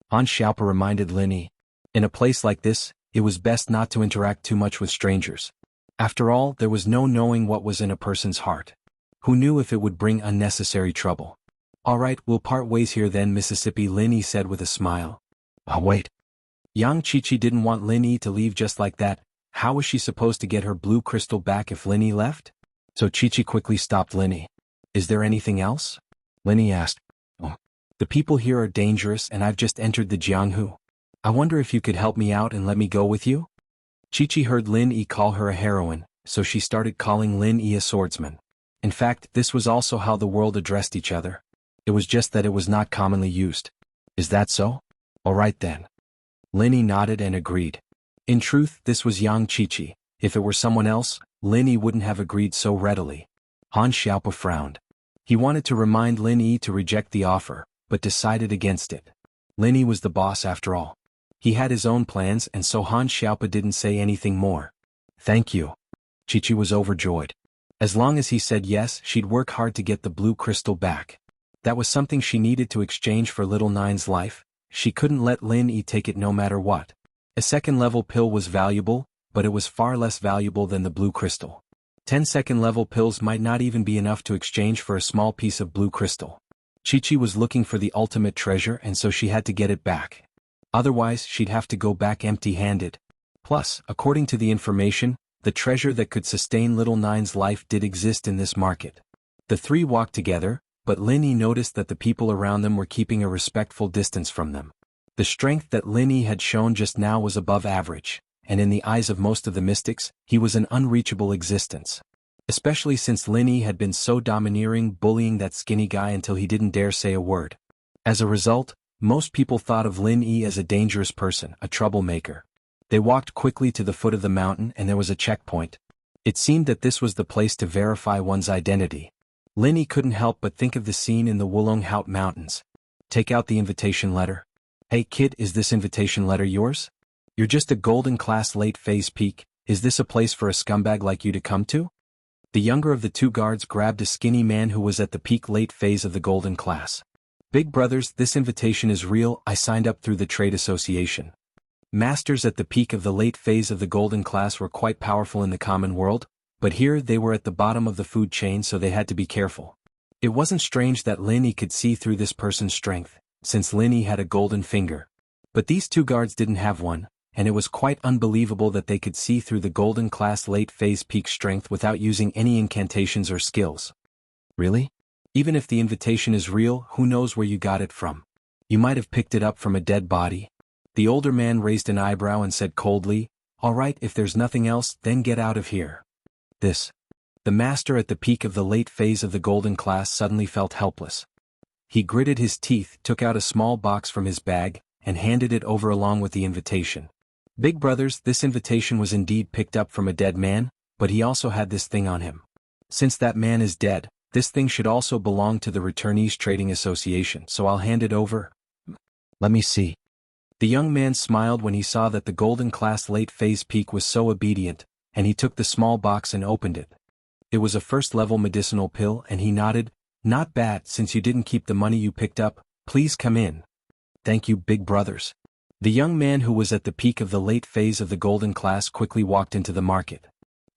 Han Xiaopa reminded Lin Yi. In a place like this, it was best not to interact too much with strangers. After all, there was no knowing what was in a person's heart. Who knew if it would bring unnecessary trouble? All right, we'll part ways here then, Mississippi, Lin Yi said with a smile. Oh, wait. Yang Qiqi didn't want Lin Yi to leave just like that. How was she supposed to get her blue crystal back if Lin Yi left? So Qiqi quickly stopped Lin Yi. Is there anything else? Lin Yi asked. Oh. The people here are dangerous and I've just entered the Jianghu. I wonder if you could help me out and let me go with you? Qiqi heard Lin Yi call her a heroine, so she started calling Lin Yi a swordsman. In fact, this was also how the world addressed each other. It was just that it was not commonly used. Is that so? All right then. Lin Yi nodded and agreed. In truth, this was Yang Qiqi. If it were someone else, Lin Yi wouldn't have agreed so readily. Han Xiaopa frowned. He wanted to remind Lin Yi to reject the offer, but decided against it. Lin Yi was the boss after all. He had his own plans and so Han Xiaopa didn't say anything more. Thank you. Qiqi was overjoyed. As long as he said yes, she'd work hard to get the blue crystal back. That was something she needed to exchange for little Nine's life. She couldn't let Lin Yi take it no matter what. A second-level pill was valuable, but it was far less valuable than the blue crystal. 10 second-level pills might not even be enough to exchange for a small piece of blue crystal. Qiqi was looking for the ultimate treasure and so she had to get it back. Otherwise, she'd have to go back empty-handed. Plus, according to the information, the treasure that could sustain little Nine's life did exist in this market. The three walked together, but Lin Yi noticed that the people around them were keeping a respectful distance from them. The strength that Lin Yi had shown just now was above average, and in the eyes of most of the mystics, he was an unreachable existence. Especially since Lin Yi had been so domineering, bullying that skinny guy until he didn't dare say a word. As a result, most people thought of Lin Yi as a dangerous person, a troublemaker. They walked quickly to the foot of the mountain and there was a checkpoint. It seemed that this was the place to verify one's identity. Lin Yi couldn't help but think of the scene in the Wulonghout Mountains. Take out the invitation letter. Hey kid, is this invitation letter yours? You're just a golden class late phase peak, is this a place for a scumbag like you to come to? The younger of the two guards grabbed a skinny man who was at the peak late phase of the golden class. Big brothers, this invitation is real, I signed up through the trade association. Masters at the peak of the late phase of the golden class were quite powerful in the common world, but here they were at the bottom of the food chain so they had to be careful. It wasn't strange that Lin Yi could see through this person's strength, since Lin Yi had a golden finger. But these two guards didn't have one, and it was quite unbelievable that they could see through the golden class late phase peak strength without using any incantations or skills. Really? Even if the invitation is real, who knows where you got it from? You might have picked it up from a dead body. The older man raised an eyebrow and said coldly, all right, if there's nothing else, then get out of here. The master at the peak of the late phase of the golden class suddenly felt helpless. He gritted his teeth, took out a small box from his bag, and handed it over along with the invitation. Big brothers, this invitation was indeed picked up from a dead man, but he also had this thing on him. Since that man is dead, this thing should also belong to the Returnees Trading Association, so I'll hand it over. Let me see. The young man smiled when he saw that the golden class late phase peak was so obedient, and he took the small box and opened it. It was a first-level medicinal pill and he nodded, not bad since you didn't keep the money you picked up, please come in. Thank you, big brothers. The young man who was at the peak of the late phase of the golden class quickly walked into the market.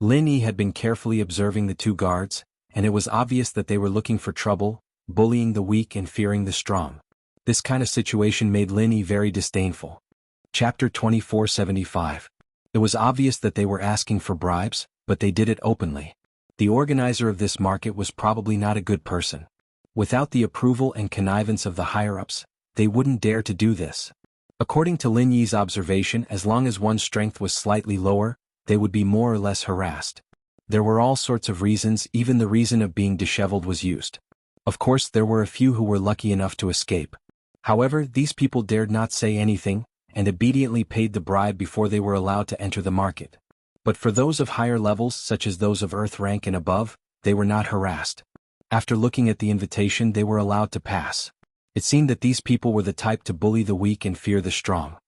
Lin Yi had been carefully observing the two guards, and it was obvious that they were looking for trouble, bullying the weak and fearing the strong. This kind of situation made Lin Yi very disdainful. Chapter 2475. It was obvious that they were asking for bribes, but they did it openly. The organizer of this market was probably not a good person. Without the approval and connivance of the higher-ups, they wouldn't dare to do this. According to Lin Yi's observation, as long as one's strength was slightly lower, they would be more or less harassed. There were all sorts of reasons, even the reason of being disheveled was used. Of course, there were a few who were lucky enough to escape. However, these people dared not say anything, and obediently paid the bribe before they were allowed to enter the market. But for those of higher levels, such as those of Earth rank and above, they were not harassed. After looking at the invitation, they were allowed to pass. It seemed that these people were the type to bully the weak and fear the strong.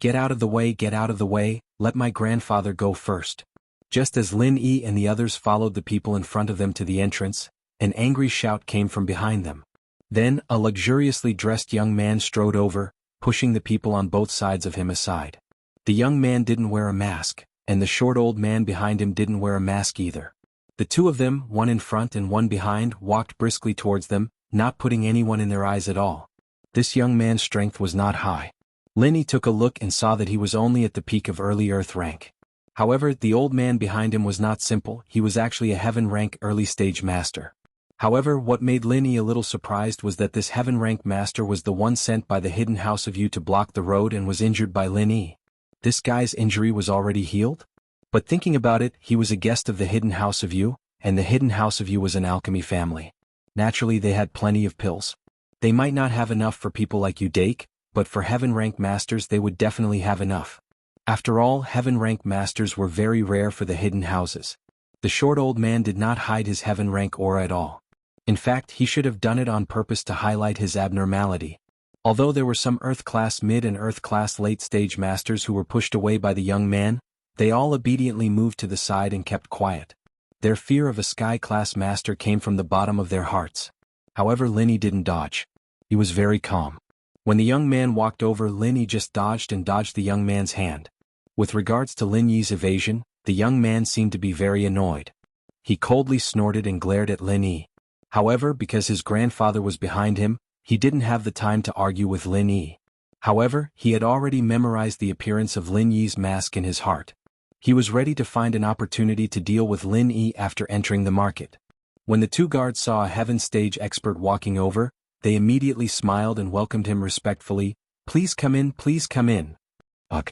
Get out of the way, let my grandfather go first. Just as Lin Yi and the others followed the people in front of them to the entrance, an angry shout came from behind them. Then, a luxuriously dressed young man strode over, pushing the people on both sides of him aside. The young man didn't wear a mask, and the short old man behind him didn't wear a mask either. The two of them, one in front and one behind, walked briskly towards them, not putting anyone in their eyes at all. This young man's strength was not high. Lin Yi took a look and saw that he was only at the peak of early Earth rank. However, the old man behind him was not simple, he was actually a Heaven rank early stage master. However, what made Lin Yi a little surprised was that this Heaven rank master was the one sent by the Hidden House of Yu to block the road and was injured by Lin Yi. This guy's injury was already healed? But thinking about it, he was a guest of the Hidden House of Yu, and the Hidden House of Yu was an alchemy family. Naturally they had plenty of pills. They might not have enough for people like you Dake, but for Heaven rank masters they would definitely have enough. After all, Heaven rank masters were very rare for the hidden houses. The short old man did not hide his Heaven rank aura at all. In fact, he should have done it on purpose to highlight his abnormality. Although there were some Earth-class mid and Earth-class late-stage masters who were pushed away by the young man, they all obediently moved to the side and kept quiet. Their fear of a Sky-class master came from the bottom of their hearts. However, Lin Yi didn't dodge. He was very calm. When the young man walked over, Lin Yi just dodged and dodged the young man's hand. With regards to Lin Yi's evasion, the young man seemed to be very annoyed. He coldly snorted and glared at Lin Yi. However, because his grandfather was behind him, he didn't have the time to argue with Lin Yi. However, he had already memorized the appearance of Lin Yi's mask in his heart. He was ready to find an opportunity to deal with Lin Yi after entering the market. When the two guards saw a Heaven stage expert walking over, they immediately smiled and welcomed him respectfully. Please come in, please come in. Ugh.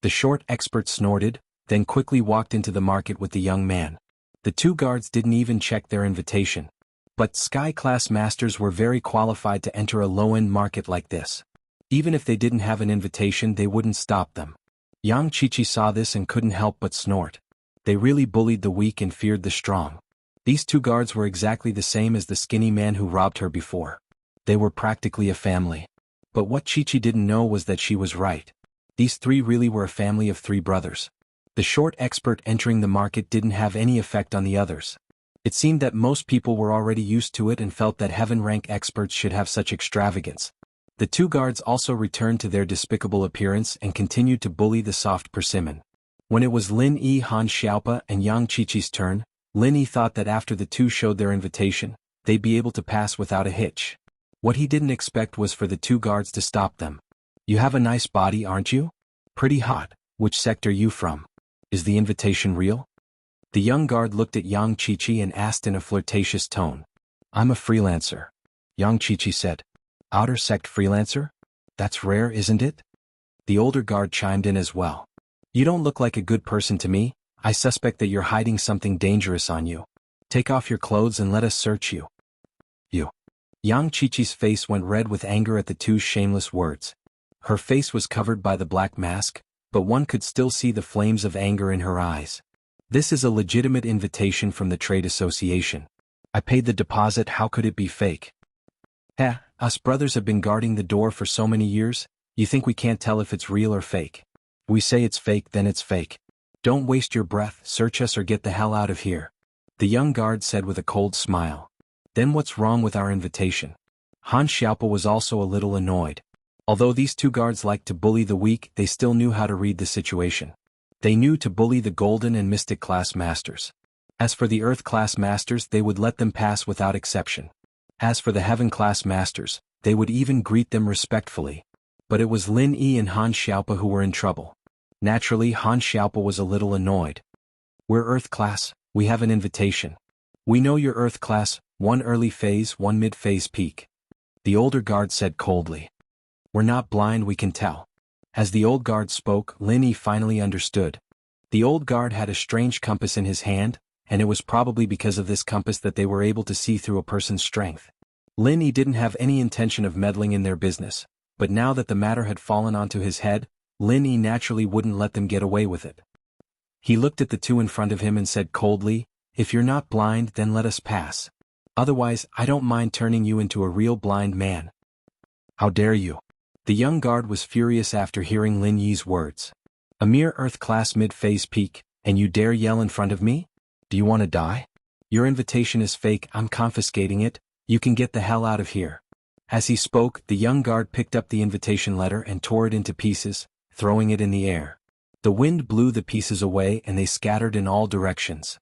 The short expert snorted, then quickly walked into the market with the young man. The two guards didn't even check their invitation. But Sky-class masters were very qualified to enter a low-end market like this. Even if they didn't have an invitation, they wouldn't stop them. Yang Qiqi saw this and couldn't help but snort. They really bullied the weak and feared the strong. These two guards were exactly the same as the skinny man who robbed her before. They were practically a family. But what Qiqi didn't know was that she was right. These three really were a family of three brothers. The short expert entering the market didn't have any effect on the others. It seemed that most people were already used to it and felt that Heaven rank experts should have such extravagance. The two guards also returned to their despicable appearance and continued to bully the soft persimmon. When it was Lin Yi, Han Xiaopa and Yang Qiqi's turn, Lin Yi thought that after the two showed their invitation, they'd be able to pass without a hitch. What he didn't expect was for the two guards to stop them. You have a nice body, aren't you? Pretty hot. Which sector you from? Is the invitation real? The young guard looked at Yang Qiqi and asked in a flirtatious tone. I'm a freelancer. Yang Qiqi said. Outer sect freelancer? That's rare, isn't it? The older guard chimed in as well. You don't look like a good person to me. I suspect that you're hiding something dangerous on you. Take off your clothes and let us search you. You. Yang Qiqi's face went red with anger at the two shameless words. Her face was covered by the black mask, but one could still see the flames of anger in her eyes. This is a legitimate invitation from the trade association. I paid the deposit, how could it be fake? Us brothers have been guarding the door for so many years, you think we can't tell if it's real or fake? We say it's fake, then it's fake. Don't waste your breath, search us or get the hell out of here. The young guard said with a cold smile. Then what's wrong with our invitation? Han Xiaopa was also a little annoyed. Although these two guards liked to bully the weak, they still knew how to read the situation. They knew to bully the Golden and Mystic class masters. As for the Earth class masters, they would let them pass without exception. As for the Heaven class masters, they would even greet them respectfully. But it was Lin Yi and Han Xiaopa who were in trouble. Naturally, Han Xiaopa was a little annoyed. We're Earth class, we have an invitation. We know you're Earth class, one early phase, one mid-phase peak. The older guard said coldly. We're not blind, we can tell. As the old guard spoke, Lin Yi finally understood. The old guard had a strange compass in his hand, and it was probably because of this compass that they were able to see through a person's strength. Lin Yi didn't have any intention of meddling in their business, but now that the matter had fallen onto his head, Lin Yi naturally wouldn't let them get away with it. He looked at the two in front of him and said coldly, if you're not blind, then let us pass. Otherwise, I don't mind turning you into a real blind man. How dare you? The young guard was furious after hearing Lin Yi's words. A mere Earth-class mid-phase peak, and you dare yell in front of me? Do you want to die? Your invitation is fake, I'm confiscating it, you can get the hell out of here. As he spoke, the young guard picked up the invitation letter and tore it into pieces, throwing it in the air. The wind blew the pieces away and they scattered in all directions.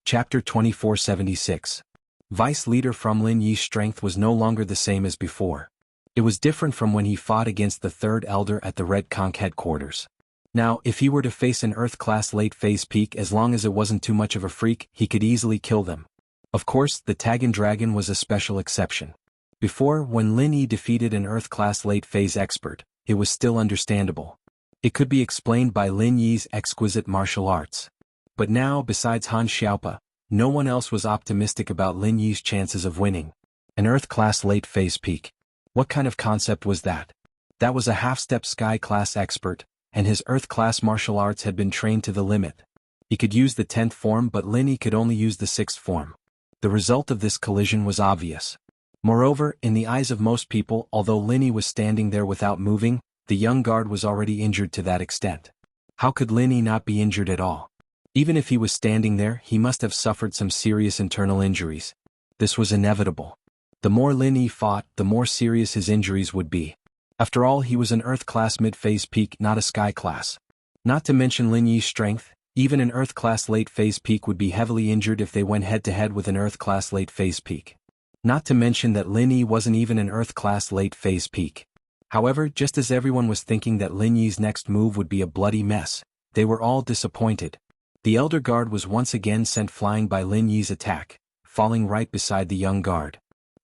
Chapter 2476. Vice Leader from Lin Yi's strength was no longer the same as before. It was different from when he fought against the third elder at the Red Conch headquarters. Now, if he were to face an Earth-class late-phase peak, as long as it wasn't too much of a freak, he could easily kill them. Of course, the Tagan Dragon was a special exception. Before, when Lin Yi defeated an Earth-class late-phase expert, it was still understandable. It could be explained by Lin Yi's exquisite martial arts. But now, besides Han Xiaopa, no one else was optimistic about Lin Yi's chances of winning. An Earth-class late-phase peak. What kind of concept was that? That was a half-step Sky-class expert, and his Earth-class martial arts had been trained to the limit. He could use the 10th form, but Lin Yi could only use the 6th form. The result of this collision was obvious. Moreover, in the eyes of most people, although Lin Yi was standing there without moving, the young guard was already injured to that extent. How could Lin Yi not be injured at all? Even if he was standing there, he must have suffered some serious internal injuries. This was inevitable. The more Lin Yi fought, the more serious his injuries would be. After all, he was an Earth-class mid-phase peak, not a Sky-class. Not to mention Lin Yi's strength, even an Earth-class late-phase peak would be heavily injured if they went head-to-head with an Earth-class late-phase peak. Not to mention that Lin Yi wasn't even an Earth-class late-phase peak. However, just as everyone was thinking that Lin Yi's next move would be a bloody mess, they were all disappointed. The Elder Guard was once again sent flying by Lin Yi's attack, falling right beside the young guard.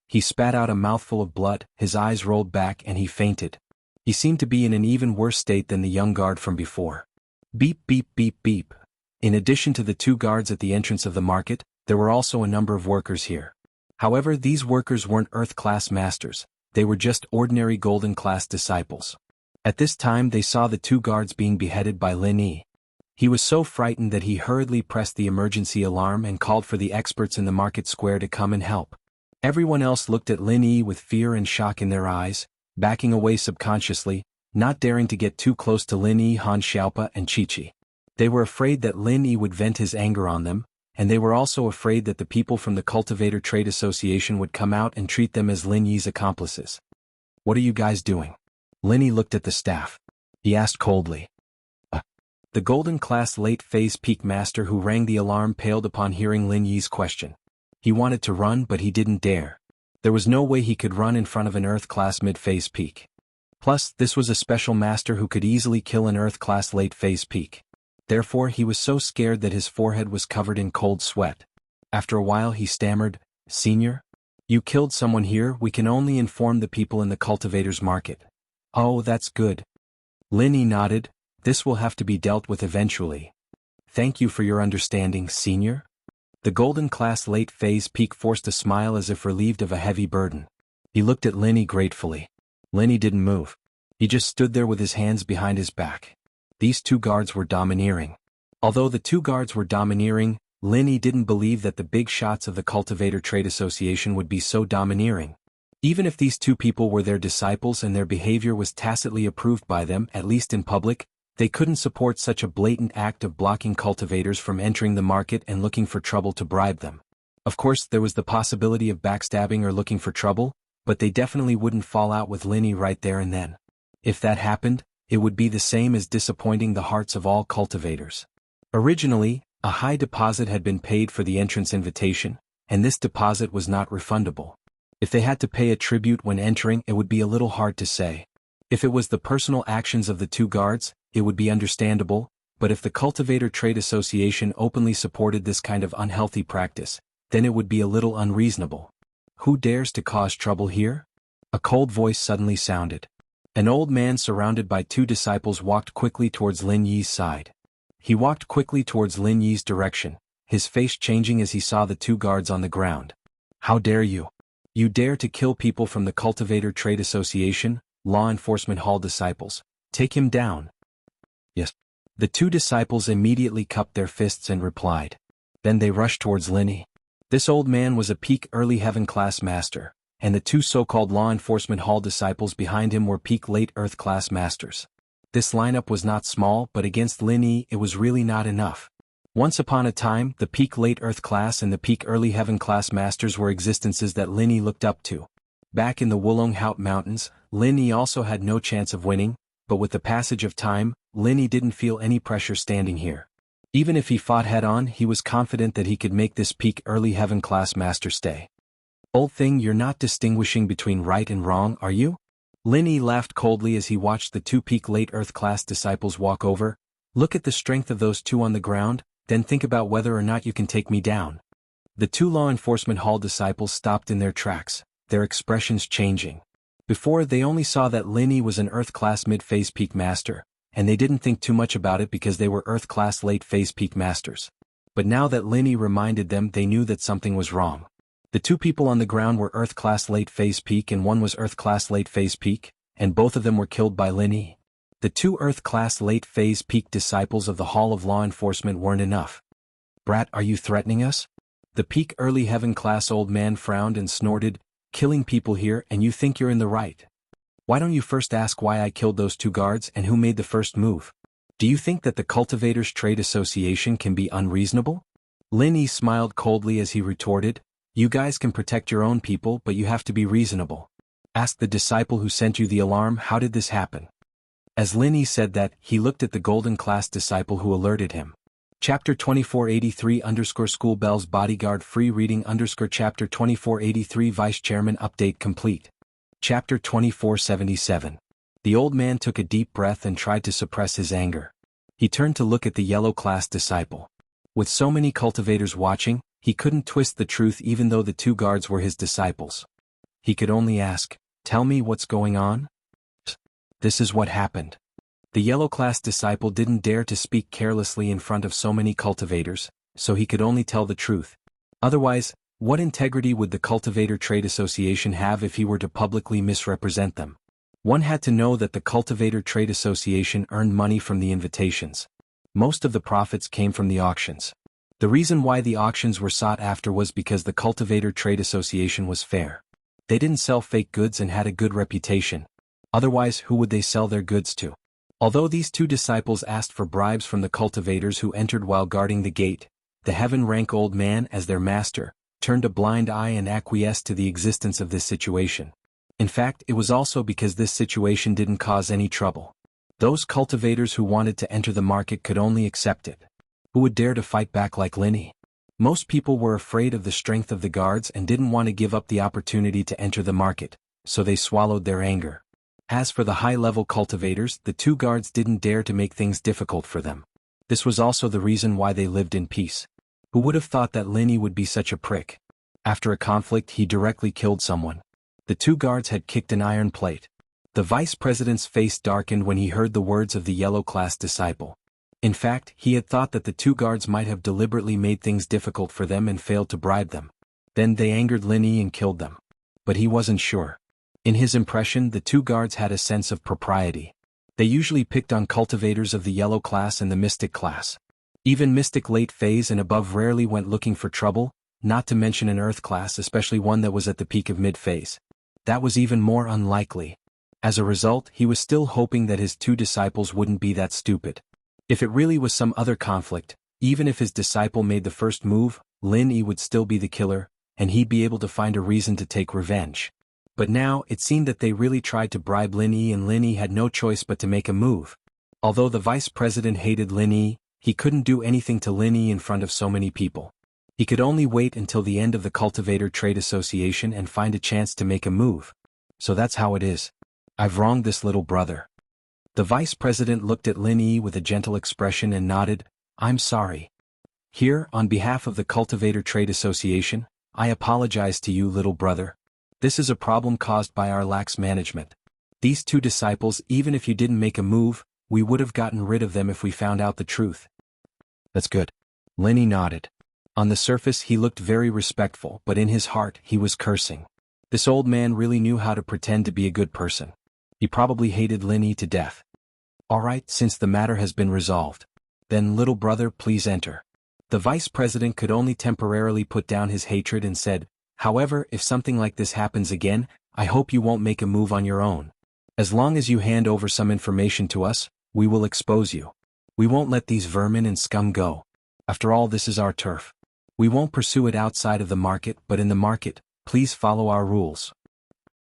He spat out a mouthful of blood, his eyes rolled back, and he fainted. He seemed to be in an even worse state than the young guard from before. Beep beep beep beep. In addition to the 2 guards at the entrance of the market, there were also a number of workers here. However, these workers weren't Earth-class masters, they were just ordinary Golden-class disciples. At this time they saw the 2 guards being beheaded by Lin Yi. He was so frightened that he hurriedly pressed the emergency alarm and called for the experts in the market square to come and help. Everyone else looked at Lin Yi with fear and shock in their eyes, backing away subconsciously, not daring to get too close to Lin Yi, Han Xiaopa, and Chi-Chi. They were afraid that Lin Yi would vent his anger on them, and they were also afraid that the people from the Cultivator Trade Association would come out and treat them as Lin Yi's accomplices. "What are you guys doing?" Lin Yi looked at the staff. He asked coldly. The Golden-class late-phase peak master who rang the alarm paled upon hearing Lin Yi's question. He wanted to run, but he didn't dare. There was no way he could run in front of an Earth-class mid-phase peak. Plus, this was a special master who could easily kill an Earth-class late-phase peak. Therefore, he was so scared that his forehead was covered in cold sweat. After a while he stammered, "Senior? You killed someone here, we can only inform the people in the cultivators market." "Oh, that's good." Lin Yi nodded, "This will have to be dealt with eventually." "Thank you for your understanding, Senior." The Golden-class late-phase peak forced a smile as if relieved of a heavy burden. He looked at Lin Yi gratefully. Lin Yi didn't move. He just stood there with his hands behind his back. These 2 guards were domineering. Although the 2 guards were domineering, Lin Yi didn't believe that the big shots of the Cultivator Trade Association would be so domineering. Even if these 2 people were their disciples and their behavior was tacitly approved by them, at least in public, they couldn't support such a blatant act of blocking cultivators from entering the market and looking for trouble to bribe them. Of course, there was the possibility of backstabbing or looking for trouble, but they definitely wouldn't fall out with Lin Yi right there and then. If that happened, it would be the same as disappointing the hearts of all cultivators. Originally, a high deposit had been paid for the entrance invitation, and this deposit was not refundable. If they had to pay a tribute when entering, it would be a little hard to say. If it was the personal actions of the 2 guards, it would be understandable, but if the Cultivator Trade Association openly supported this kind of unhealthy practice, then it would be a little unreasonable. "Who dares to cause trouble here?" A cold voice suddenly sounded. An old man surrounded by 2 disciples walked quickly towards Lin Yi's side. He walked quickly towards Lin Yi's direction, his face changing as he saw the 2 guards on the ground. "How dare you? You dare to kill people from the Cultivator Trade Association, Law Enforcement Hall disciples. Take him down." "Yes." The 2 disciples immediately cupped their fists and replied. Then they rushed towards Lin Yi. This old man was a peak early heaven class master, and the 2 so-called Law Enforcement Hall disciples behind him were peak late Earth class masters. This lineup was not small, but against Lin Yi it was really not enough. Once upon a time, the peak late Earth class and the peak early heaven class masters were existences that Lin Yi looked up to. Back in the Wulong Haut Mountains, Lin Yi also had no chance of winning, but with the passage of time, Lin Yi didn't feel any pressure standing here. Even if he fought head-on, he was confident that he could make this peak early heaven class master stay. "Old thing, you're not distinguishing between right and wrong, are you?" Lin Yi laughed coldly as he watched the two peak late Earth class disciples walk over. Look at the strength of those two on the ground, then think about whether or not you can take me down. The two law enforcement hall disciples stopped in their tracks, their expressions changing. Before, they only saw that Lin Yi was an Earth class mid-phase peak master, and they didn't think too much about it because they were Earth class late phase peak masters. But now that Lin Yi reminded them, they knew that something was wrong. The two people on the ground were Earth class late phase peak and one was Earth class late phase peak, and both of them were killed by Lin Yi. The two Earth class late phase peak disciples of the Hall of Law Enforcement weren't enough. Brat, are you threatening us? The peak early heaven class old man frowned and snorted, killing people here and you think you're in the right. Why don't you first ask why I killed those two guards and who made the first move? Do you think that the Cultivators Trade Association can be unreasonable? Lin Yi smiled coldly as he retorted, you guys can protect your own people but you have to be reasonable. Ask the disciple who sent you the alarm, how did this happen? As Lin Yi said that, he looked at the golden class disciple who alerted him. Chapter 2483 _ School Bells Bodyguard Free Reading _ Chapter 2483 Vice Chairman Update Complete. Chapter 2477. The old man took a deep breath and tried to suppress his anger. He turned to look at the yellow class disciple. With so many cultivators watching, he couldn't twist the truth even though the two guards were his disciples. He could only ask, tell me what's going on? This is what happened. The yellow class disciple didn't dare to speak carelessly in front of so many cultivators, so he could only tell the truth. Otherwise, what integrity would the Cultivator Trade Association have if he were to publicly misrepresent them? One had to know that the Cultivator Trade Association earned money from the invitations. Most of the profits came from the auctions. The reason why the auctions were sought after was because the Cultivator Trade Association was fair. They didn't sell fake goods and had a good reputation. Otherwise, who would they sell their goods to? Although these two disciples asked for bribes from the cultivators who entered while guarding the gate, the heaven-rank old man, as their master, turned a blind eye and acquiesced to the existence of this situation. In fact, it was also because this situation didn't cause any trouble. Those cultivators who wanted to enter the market could only accept it. Who would dare to fight back like Lin Yi? Most people were afraid of the strength of the guards and didn't want to give up the opportunity to enter the market, so they swallowed their anger. As for the high-level cultivators, the two guards didn't dare to make things difficult for them. This was also the reason why they lived in peace. Who would have thought that Lin Yi would be such a prick? After a conflict, he directly killed someone. The two guards had kicked an iron plate. The vice president's face darkened when he heard the words of the yellow class disciple. In fact, he had thought that the two guards might have deliberately made things difficult for them and failed to bribe them. Then they angered Lin Yi and killed them. But he wasn't sure. In his impression, the two guards had a sense of propriety. They usually picked on cultivators of the yellow class and the mystic class. Even mystic late phase and above rarely went looking for trouble, not to mention an earth class, especially one that was at the peak of mid-phase. That was even more unlikely. As a result, he was still hoping that his two disciples wouldn't be that stupid. If it really was some other conflict, even if his disciple made the first move, Lin Yi would still be the killer, and he'd be able to find a reason to take revenge. But now, it seemed that they really tried to bribe Lin Yi and Lin Yi had no choice but to make a move. Although the vice president hated Lin Yi, he couldn't do anything to Lin Yi in front of so many people. He could only wait until the end of the Cultivator Trade Association and find a chance to make a move. So that's how it is. I've wronged this little brother. The vice president looked at Lin Yi with a gentle expression and nodded, I'm sorry. Here, on behalf of the Cultivator Trade Association, I apologize to you, little brother. This is a problem caused by our lax management. These two disciples, even if you didn't make a move, we would have gotten rid of them if we found out the truth. That's good. Lin Yi nodded. On the surface he looked very respectful, but in his heart he was cursing. This old man really knew how to pretend to be a good person. He probably hated Lin Yi to death. Alright, since the matter has been resolved. Then little brother, please enter. The vice president could only temporarily put down his hatred and said, however, if something like this happens again, I hope you won't make a move on your own. As long as you hand over some information to us, we will expose you. We won't let these vermin and scum go. After all, this is our turf. We won't pursue it outside of the market, but in the market, please follow our rules.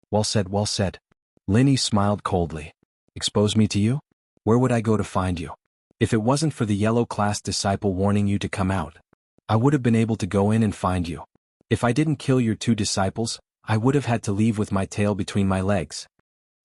Well said, well said. Lin Yi smiled coldly. Expose me to you? Where would I go to find you? If it wasn't for the yellow class disciple warning you to come out, I would have been able to go in and find you. If I didn't kill your two disciples, I would have had to leave with my tail between my legs.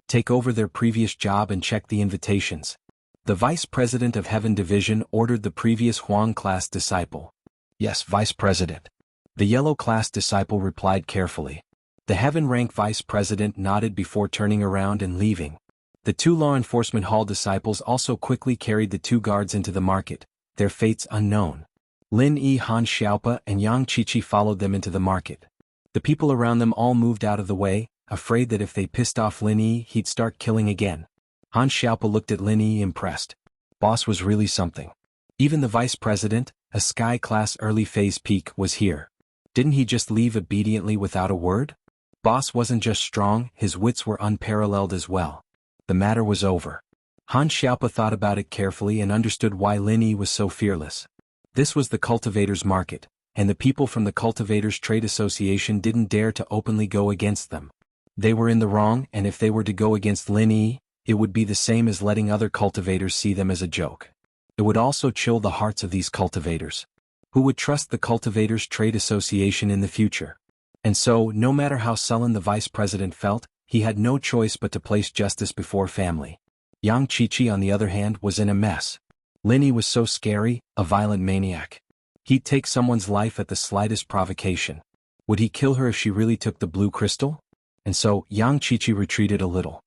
take over their previous job and check the invitations. The Vice President of Heaven Division ordered the previous Huang class disciple. Yes, Vice President. The yellow class disciple replied carefully. The Heaven rank Vice President nodded before turning around and leaving. The 2 law enforcement hall disciples also quickly carried the 2 guards into the market, their fates unknown. Lin Yi, Han Xiaopa and Yang Qiqi followed them into the market. The people around them all moved out of the way, afraid that if they pissed off Lin Yi, he'd start killing again. Han Xiaopa looked at Lin Yi impressed. Boss was really something. Even the Vice President, a Sky-class early phase peak, was here. Didn't he just leave obediently without a word? Boss wasn't just strong, his wits were unparalleled as well. The matter was over. Han Xiaopa thought about it carefully and understood why Lin Yi was so fearless. This was the Cultivators' Market, and the people from the Cultivators' Trade Association didn't dare to openly go against them. They were in the wrong, and if they were to go against Lin Yi, it would be the same as letting other cultivators see them as a joke. It would also chill the hearts of these cultivators. Who would trust the Cultivators' Trade Association in the future? And so, no matter how sullen the Vice President felt, he had no choice but to place justice before family. Yang Qiqi, on the other hand, was in a mess. Lin Yi was so scary, a violent maniac. He'd take someone's life at the slightest provocation. Would he kill her if she really took the blue crystal? And so, Yang Qiqi retreated a little.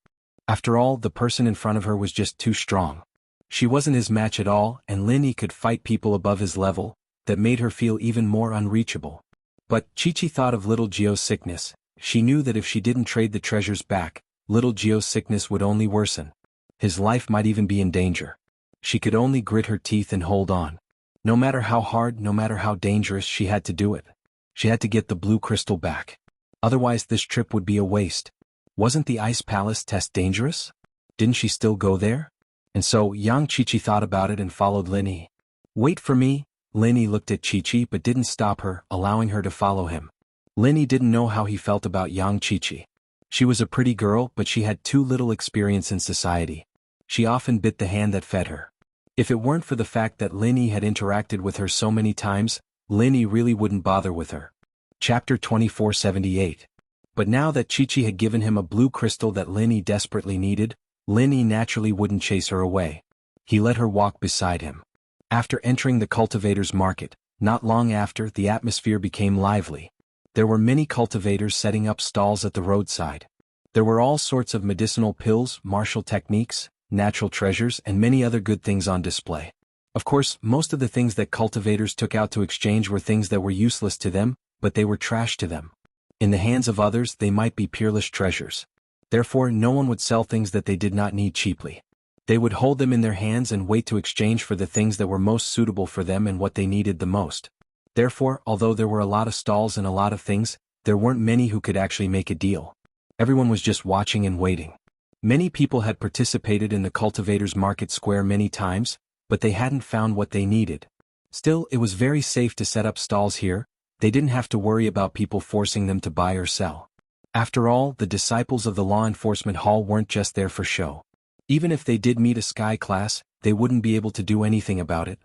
After all, the person in front of her was just too strong. She wasn't his match at all, and Lin Yi could fight people above his level, that made her feel even more unreachable. But Qiqi thought of little Jio's sickness. She knew that if she didn't trade the treasures back, little Jio's sickness would only worsen. His life might even be in danger. She could only grit her teeth and hold on. No matter how hard, no matter how dangerous, she had to do it. She had to get the blue crystal back. Otherwise this trip would be a waste. Wasn't the Ice Palace test dangerous? Didn't she still go there? And so Yang Qiqi thought about it and followed Lin Yi. Wait for me. Lin Yi looked at Qiqi but didn't stop her, allowing her to follow him. Lin Yi didn't know how he felt about Yang Qiqi. She was a pretty girl, but she had too little experience in society. She often bit the hand that fed her. If it weren't for the fact that Lin Yi had interacted with her so many times, Lin Yi really wouldn't bother with her. Chapter 2478. But now that Qiqi had given him a blue crystal that Lin Yi desperately needed, Lin Yi naturally wouldn't chase her away. He let her walk beside him. After entering the cultivators' market, not long after, the atmosphere became lively. There were many cultivators setting up stalls at the roadside. There were all sorts of medicinal pills, martial techniques, natural treasures, and many other good things on display. Of course, most of the things that cultivators took out to exchange were things that were useless to them, but they were trash to them. In the hands of others, they might be peerless treasures. Therefore, no one would sell things that they did not need cheaply. They would hold them in their hands and wait to exchange for the things that were most suitable for them and what they needed the most. Therefore, although there were a lot of stalls and a lot of things, there weren't many who could actually make a deal. Everyone was just watching and waiting. Many people had participated in the cultivators' market square many times, but they hadn't found what they needed. Still, it was very safe to set up stalls here. They didn't have to worry about people forcing them to buy or sell. After all, the disciples of the law enforcement hall weren't just there for show. Even if they did meet a Sky class, they wouldn't be able to do anything about it.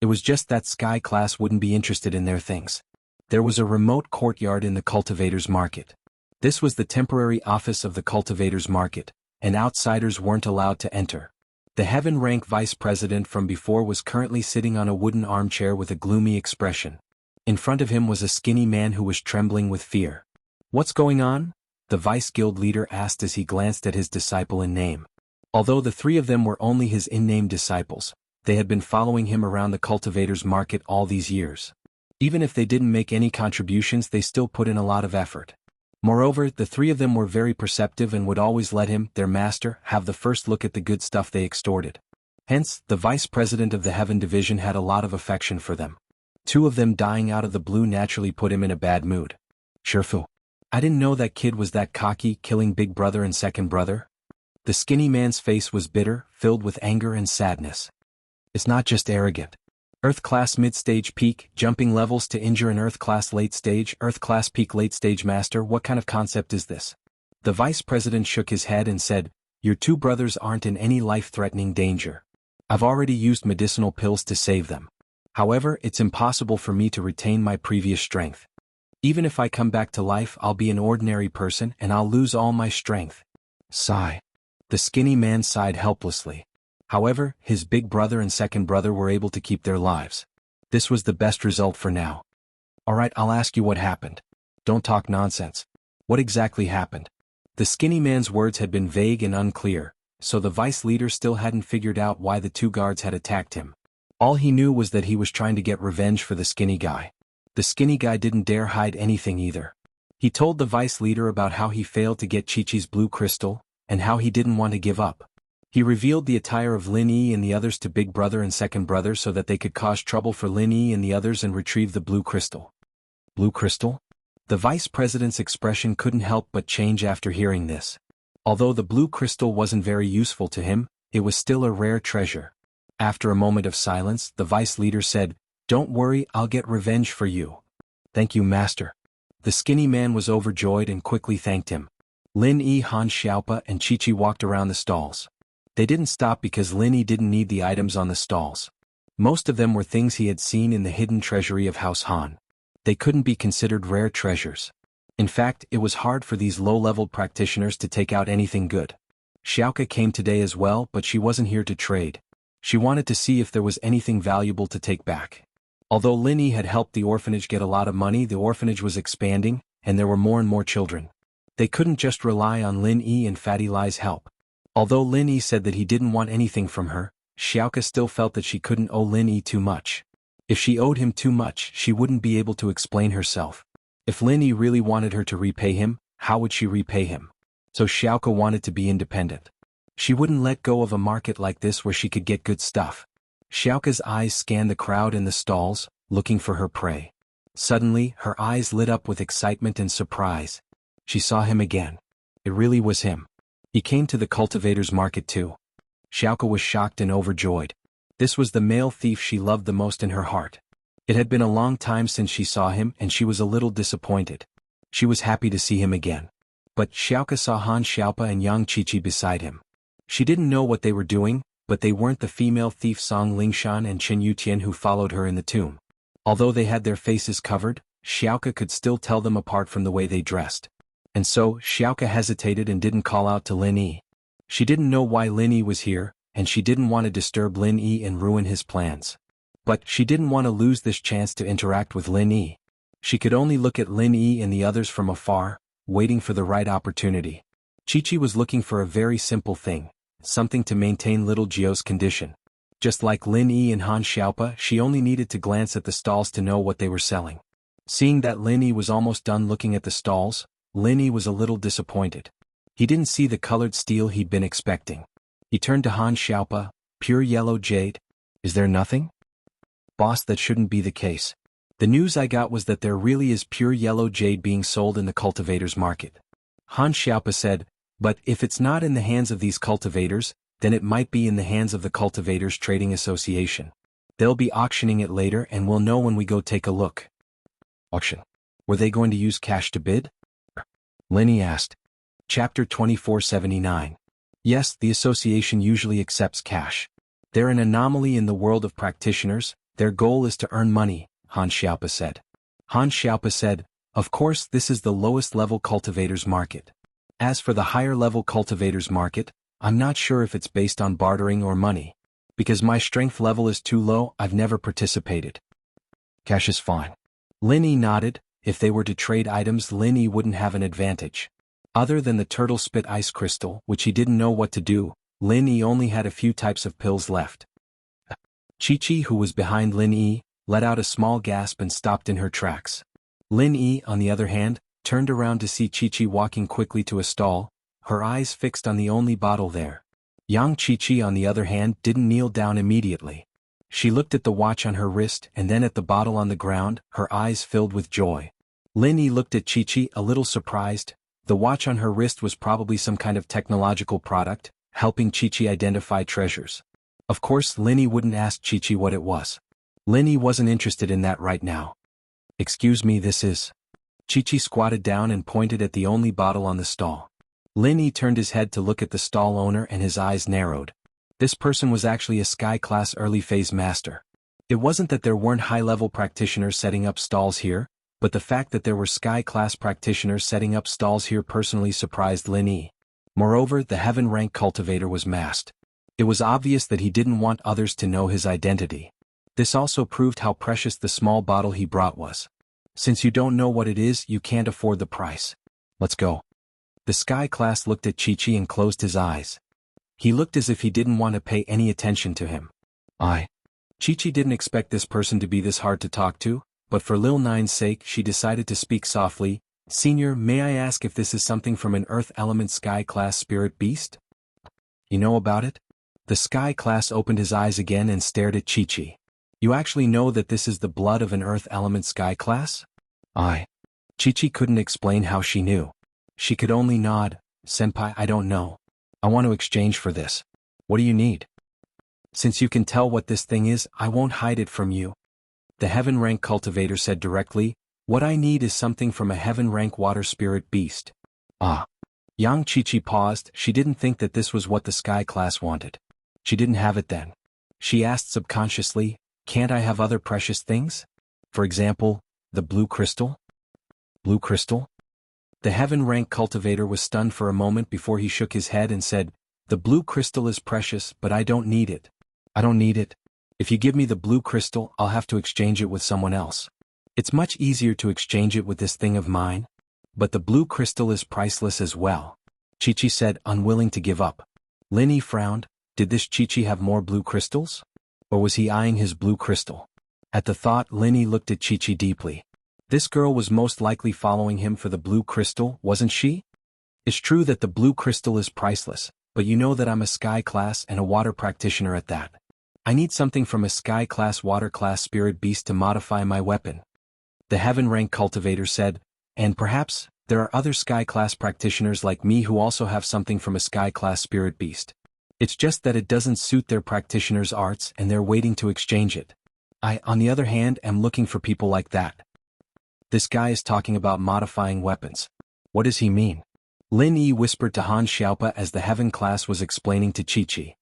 It was just that Sky class wouldn't be interested in their things. There was a remote courtyard in the cultivators' market. This was the temporary office of the cultivators' market, and outsiders weren't allowed to enter. The heaven rank vice president from before was currently sitting on a wooden armchair with a gloomy expression. In front of him was a skinny man who was trembling with fear. "What's going on?" the vice guild leader asked as he glanced at his disciple in name. Although the 3 of them were only his in-name disciples, they had been following him around the cultivators' market all these years. Even if they didn't make any contributions, they still put in a lot of effort. Moreover, the 3 of them were very perceptive and would always let him, their master, have the first look at the good stuff they extorted. Hence, the vice president of the Heaven Division had a lot of affection for them. 2 of them dying out of the blue naturally put him in a bad mood. "Shifu, I didn't know that kid was that cocky, killing big brother and second brother." The skinny man's face was bitter, filled with anger and sadness. "It's not just arrogant. Earth class mid-stage peak, jumping levels to injure an Earth class late stage, Earth class peak late stage master, what kind of concept is this?" The vice president shook his head and said, "Your 2 brothers aren't in any life-threatening danger. I've already used medicinal pills to save them. However, it's impossible for me to retain my previous strength. Even if I come back to life, I'll be an ordinary person and I'll lose all my strength." Sigh. The skinny man sighed helplessly. However, his big brother and second brother were able to keep their lives. This was the best result for now. Alright, I'll ask you what happened. Don't talk nonsense. What exactly happened? The skinny man's words had been vague and unclear, so the vice leader still hadn't figured out why the two guards had attacked him. All he knew was that he was trying to get revenge for the skinny guy. The skinny guy didn't dare hide anything either. He told the vice leader about how he failed to get Chi-Chi's blue crystal, and how he didn't want to give up. He revealed the attire of Lin Yi and the others to big brother and second brother so that they could cause trouble for Lin Yi and the others and retrieve the blue crystal. Blue crystal? The vice president's expression couldn't help but change after hearing this. Although the blue crystal wasn't very useful to him, it was still a rare treasure. After a moment of silence, the vice leader said, "Don't worry, I'll get revenge for you." "Thank you, master." The skinny man was overjoyed and quickly thanked him. Lin Yi, Han Xiaopa and Chi-Chi walked around the stalls. They didn't stop because Lin Yi didn't need the items on the stalls. Most of them were things he had seen in the hidden treasury of House Han. They couldn't be considered rare treasures. In fact, it was hard for these low-level practitioners to take out anything good. Xiaoka came today as well, but she wasn't here to trade. She wanted to see if there was anything valuable to take back. Although Lin Yi had helped the orphanage get a lot of money, the orphanage was expanding, and there were more and more children. They couldn't just rely on Lin Yi and Fatty Lai's help. Although Lin Yi said that he didn't want anything from her, Xiaoka still felt that she couldn't owe Lin Yi too much. If she owed him too much, she wouldn't be able to explain herself. If Lin Yi really wanted her to repay him, how would she repay him? So Xiaoka wanted to be independent. She wouldn't let go of a market like this where she could get good stuff. Xiaoka's eyes scanned the crowd in the stalls, looking for her prey. Suddenly, her eyes lit up with excitement and surprise. She saw him again. It really was him. He came to the cultivator's market too. Xiaoka was shocked and overjoyed. This was the male thief she loved the most in her heart. It had been a long time since she saw him and she was a little disappointed. She was happy to see him again. But Xiaoka saw Han Xiaopa and Yang Chi-Chi beside him. She didn't know what they were doing, but they weren't the female thief Song Lingshan and Chen Yutian who followed her in the tomb. Although they had their faces covered, Xiaoka could still tell them apart from the way they dressed. And so, Xiaoka hesitated and didn't call out to Lin Yi. She didn't know why Lin Yi was here, and she didn't want to disturb Lin Yi and ruin his plans. But she didn't want to lose this chance to interact with Lin Yi. She could only look at Lin Yi and the others from afar, waiting for the right opportunity. Chi-Chi was looking for a very simple thing. Something to maintain little Jio's condition. Just like Lin Yi and Han Xiaopa, she only needed to glance at the stalls to know what they were selling. Seeing that Lin Yi was almost done looking at the stalls, Lin Yi was a little disappointed. He didn't see the colored steel he'd been expecting. He turned to Han Xiaopa, "Pure yellow jade? Is there nothing?" "Boss, that shouldn't be the case. The news I got was that there really is pure yellow jade being sold in the cultivators' market." Han Xiaopa said, "But if it's not in the hands of these cultivators, then it might be in the hands of the Cultivators Trading Association. They'll be auctioning it later and we'll know when we go take a look." "Auction? Were they going to use cash to bid?" Lin Yi asked. Chapter 2479. Yes, the association usually accepts cash. They're an anomaly in the world of practitioners. Their goal is to earn money, Han Xiaopa said. Han Xiaopa said, "Of course, this is the lowest level cultivators market. As for the higher level cultivators market, I'm not sure if it's based on bartering or money. Because my strength level is too low, I've never participated." "Cash is fine." Lin Yi nodded. If they were to trade items, Lin Yi wouldn't have an advantage. Other than the turtle spit ice crystal, which he didn't know what to do, Lin Yi only had a few types of pills left. Chi-Chi, who was behind Lin Yi, let out a small gasp and stopped in her tracks. Lin Yi, on the other hand, turned around to see Chi-Chi walking quickly to a stall, her eyes fixed on the only bottle there. Yang Chi-Chi, on the other hand, didn't kneel down immediately. She looked at the watch on her wrist and then at the bottle on the ground, her eyes filled with joy. Lin Yi looked at Chi-Chi a little surprised. The watch on her wrist was probably some kind of technological product, helping Chi-Chi identify treasures. Of course, Lin Yi wouldn't ask Chi-Chi what it was. Lin Yi wasn't interested in that right now. "Excuse me, this is..." Chi-Chi squatted down and pointed at the only bottle on the stall. Lin Yi turned his head to look at the stall owner and his eyes narrowed. This person was actually a Sky-class early-phase master. It wasn't that there weren't high-level practitioners setting up stalls here, but the fact that there were Sky-class practitioners setting up stalls here personally surprised Lin Yi. Moreover, the heaven rank cultivator was masked. It was obvious that he didn't want others to know his identity. This also proved how precious the small bottle he brought was. Since you don't know what it is, you can't afford the price. Let's go. The sky class looked at Chi-Chi and closed his eyes. He looked as if he didn't want to pay any attention to him. Chi-Chi didn't expect this person to be this hard to talk to, but for Lil Nine's sake she decided to speak softly. Senior, may I ask if this is something from an Earth Element Sky Class Spirit Beast? You know about it? The Sky Class opened his eyes again and stared at Chi-Chi. You actually know that this is the blood of an Earth Element Sky Class? Chi-Chi couldn't explain how she knew. She could only nod. Senpai, I don't know. I want to exchange for this. What do you need? Since you can tell what this thing is, I won't hide it from you. The Heaven Rank Cultivator said directly, what I need is something from a Heaven Rank Water Spirit Beast. Yang Chi-Chi paused. She didn't think that this was what the Sky Class wanted. She didn't have it then. She asked subconsciously, can't I have other precious things? For example, the blue crystal? Blue crystal? The Heaven Rank Cultivator was stunned for a moment before he shook his head and said, the blue crystal is precious, but I don't need it. I don't need it. If you give me the blue crystal, I'll have to exchange it with someone else. It's much easier to exchange it with this thing of mine. But the blue crystal is priceless as well. Chi-Chi said, unwilling to give up. Linny frowned. Did this Chi-Chi have more blue crystals? Or was he eyeing his blue crystal? At the thought, Linny looked at Chi-Chi deeply. This girl was most likely following him for the blue crystal, wasn't she? It's true that the blue crystal is priceless, but you know that I'm a Sky Class and a Water Practitioner at that. I need something from a Sky Class Water Class Spirit Beast to modify my weapon. The Heaven Rank Cultivator said, and perhaps, there are other Sky Class practitioners like me who also have something from a Sky Class Spirit Beast. It's just that it doesn't suit their practitioner's arts and they're waiting to exchange it. I, on the other hand, am looking for people like that. This guy is talking about modifying weapons. What does he mean? Lin Yi whispered to Han Xiaopa as the Heaven Class was explaining to Chi-Chi.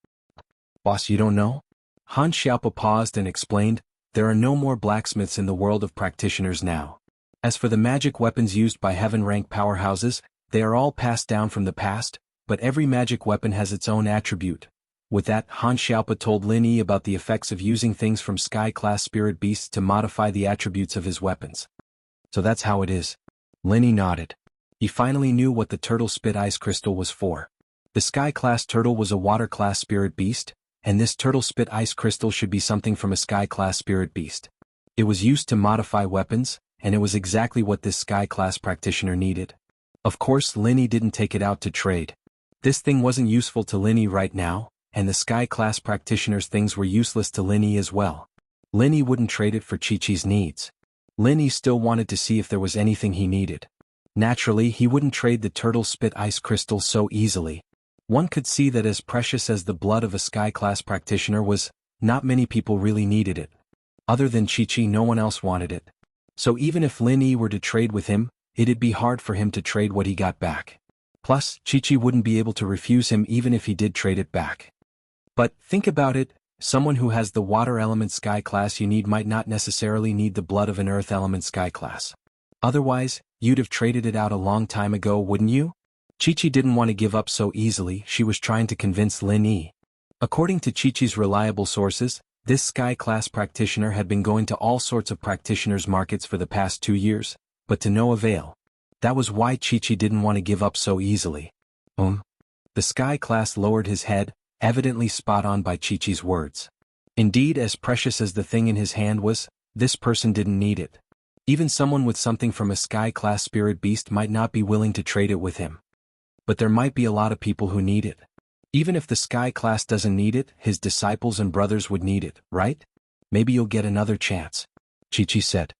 Boss, you don't know? Han Xiaopa paused and explained, there are no more blacksmiths in the world of practitioners now. As for the magic weapons used by Heaven Rank powerhouses, they are all passed down from the past, but every magic weapon has its own attribute. With that, Han Xiaopa told Lin Yi about the effects of using things from Sky Class Spirit Beasts to modify the attributes of his weapons. So that's how it is. Lin Yi nodded. He finally knew what the Turtle Spit Ice Crystal was for. The Sky Class Turtle was a Water Class Spirit Beast, and this Turtle Spit Ice Crystal should be something from a Sky Class Spirit Beast. It was used to modify weapons, and it was exactly what this Sky Class practitioner needed. Of course, Lin Yi didn't take it out to trade. This thing wasn't useful to Lin Yi right now, and the Sky Class practitioner's things were useless to Lin Yi as well. Lin Yi wouldn't trade it for Chi-Chi's needs. Lin Yi still wanted to see if there was anything he needed. Naturally, he wouldn't trade the Turtle Spit Ice Crystal so easily. One could see that as precious as the blood of a Sky Class practitioner was, not many people really needed it. Other than Chi-Chi, no one else wanted it. So even if Lin Yi were to trade with him, it'd be hard for him to trade what he got back. Plus, Chi-Chi wouldn't be able to refuse him even if he did trade it back. But, think about it, someone who has the Water Element Sky Class you need might not necessarily need the blood of an Earth Element Sky Class. Otherwise, you'd have traded it out a long time ago, wouldn't you? Chi-Chi didn't want to give up so easily. She was trying to convince Lin Yi. According to Chi-Chi's reliable sources, this Sky Class practitioner had been going to all sorts of practitioners' markets for the past 2 years, but to no avail. That was why Chi-Chi didn't want to give up so easily. The Sky Class lowered his head, evidently spot on by Chi-Chi's words. Indeed, as precious as the thing in his hand was, this person didn't need it. Even someone with something from a Sky Class Spirit Beast might not be willing to trade it with him. But there might be a lot of people who need it. Even if the Sky Class doesn't need it, his disciples and brothers would need it, right? Maybe you'll get another chance. Chi-Chi said.